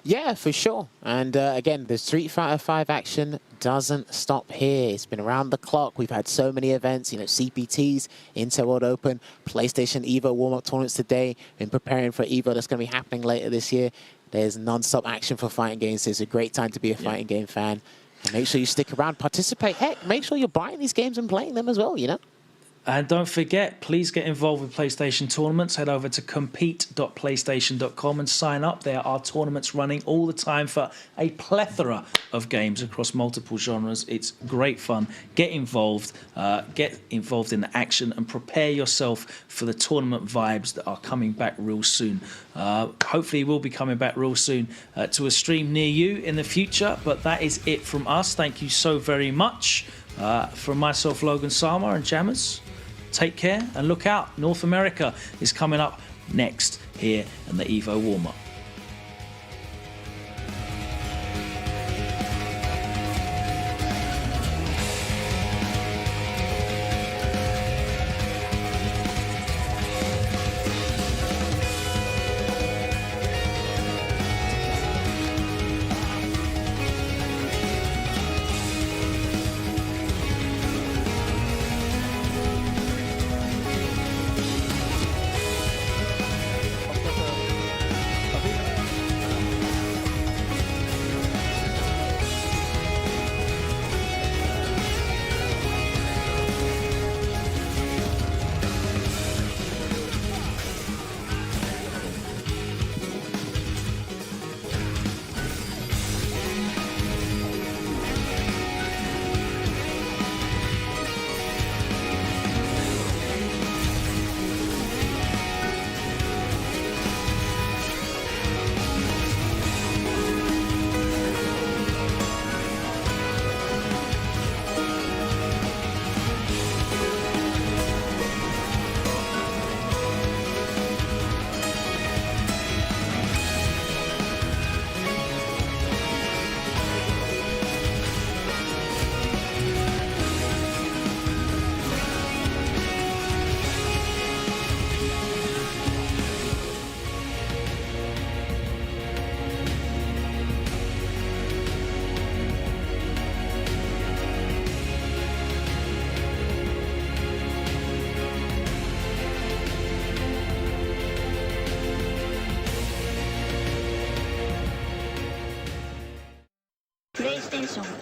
Yeah, for sure. And again, the Street Fighter 5 action doesn't stop here. It's been around the clock. We've had so many events, CPTs, Intel World Open, PlayStation EVO warm-up tournaments today. Been preparing for EVO that's going to be happening later this year. There's non-stop action for fighting games. So it's a great time to be a fighting game fan. And make sure you stick around, participate. Heck, make sure you're buying these games and playing them as well, And don't forget, please get involved with PlayStation tournaments. Head over to compete.playstation.com and sign up. There are tournaments running all the time for a plethora of games across multiple genres. It's great fun. Get involved in the action, and prepare yourself for the tournament vibes that are coming back real soon. Hopefully we'll be coming back real soon to a stream near you in the future. But that is it from us. Thank you so very much. From myself, Logan Sama, and Jammers. Take care and look out. North America is coming up next here in the EVO warm-up. PlayStation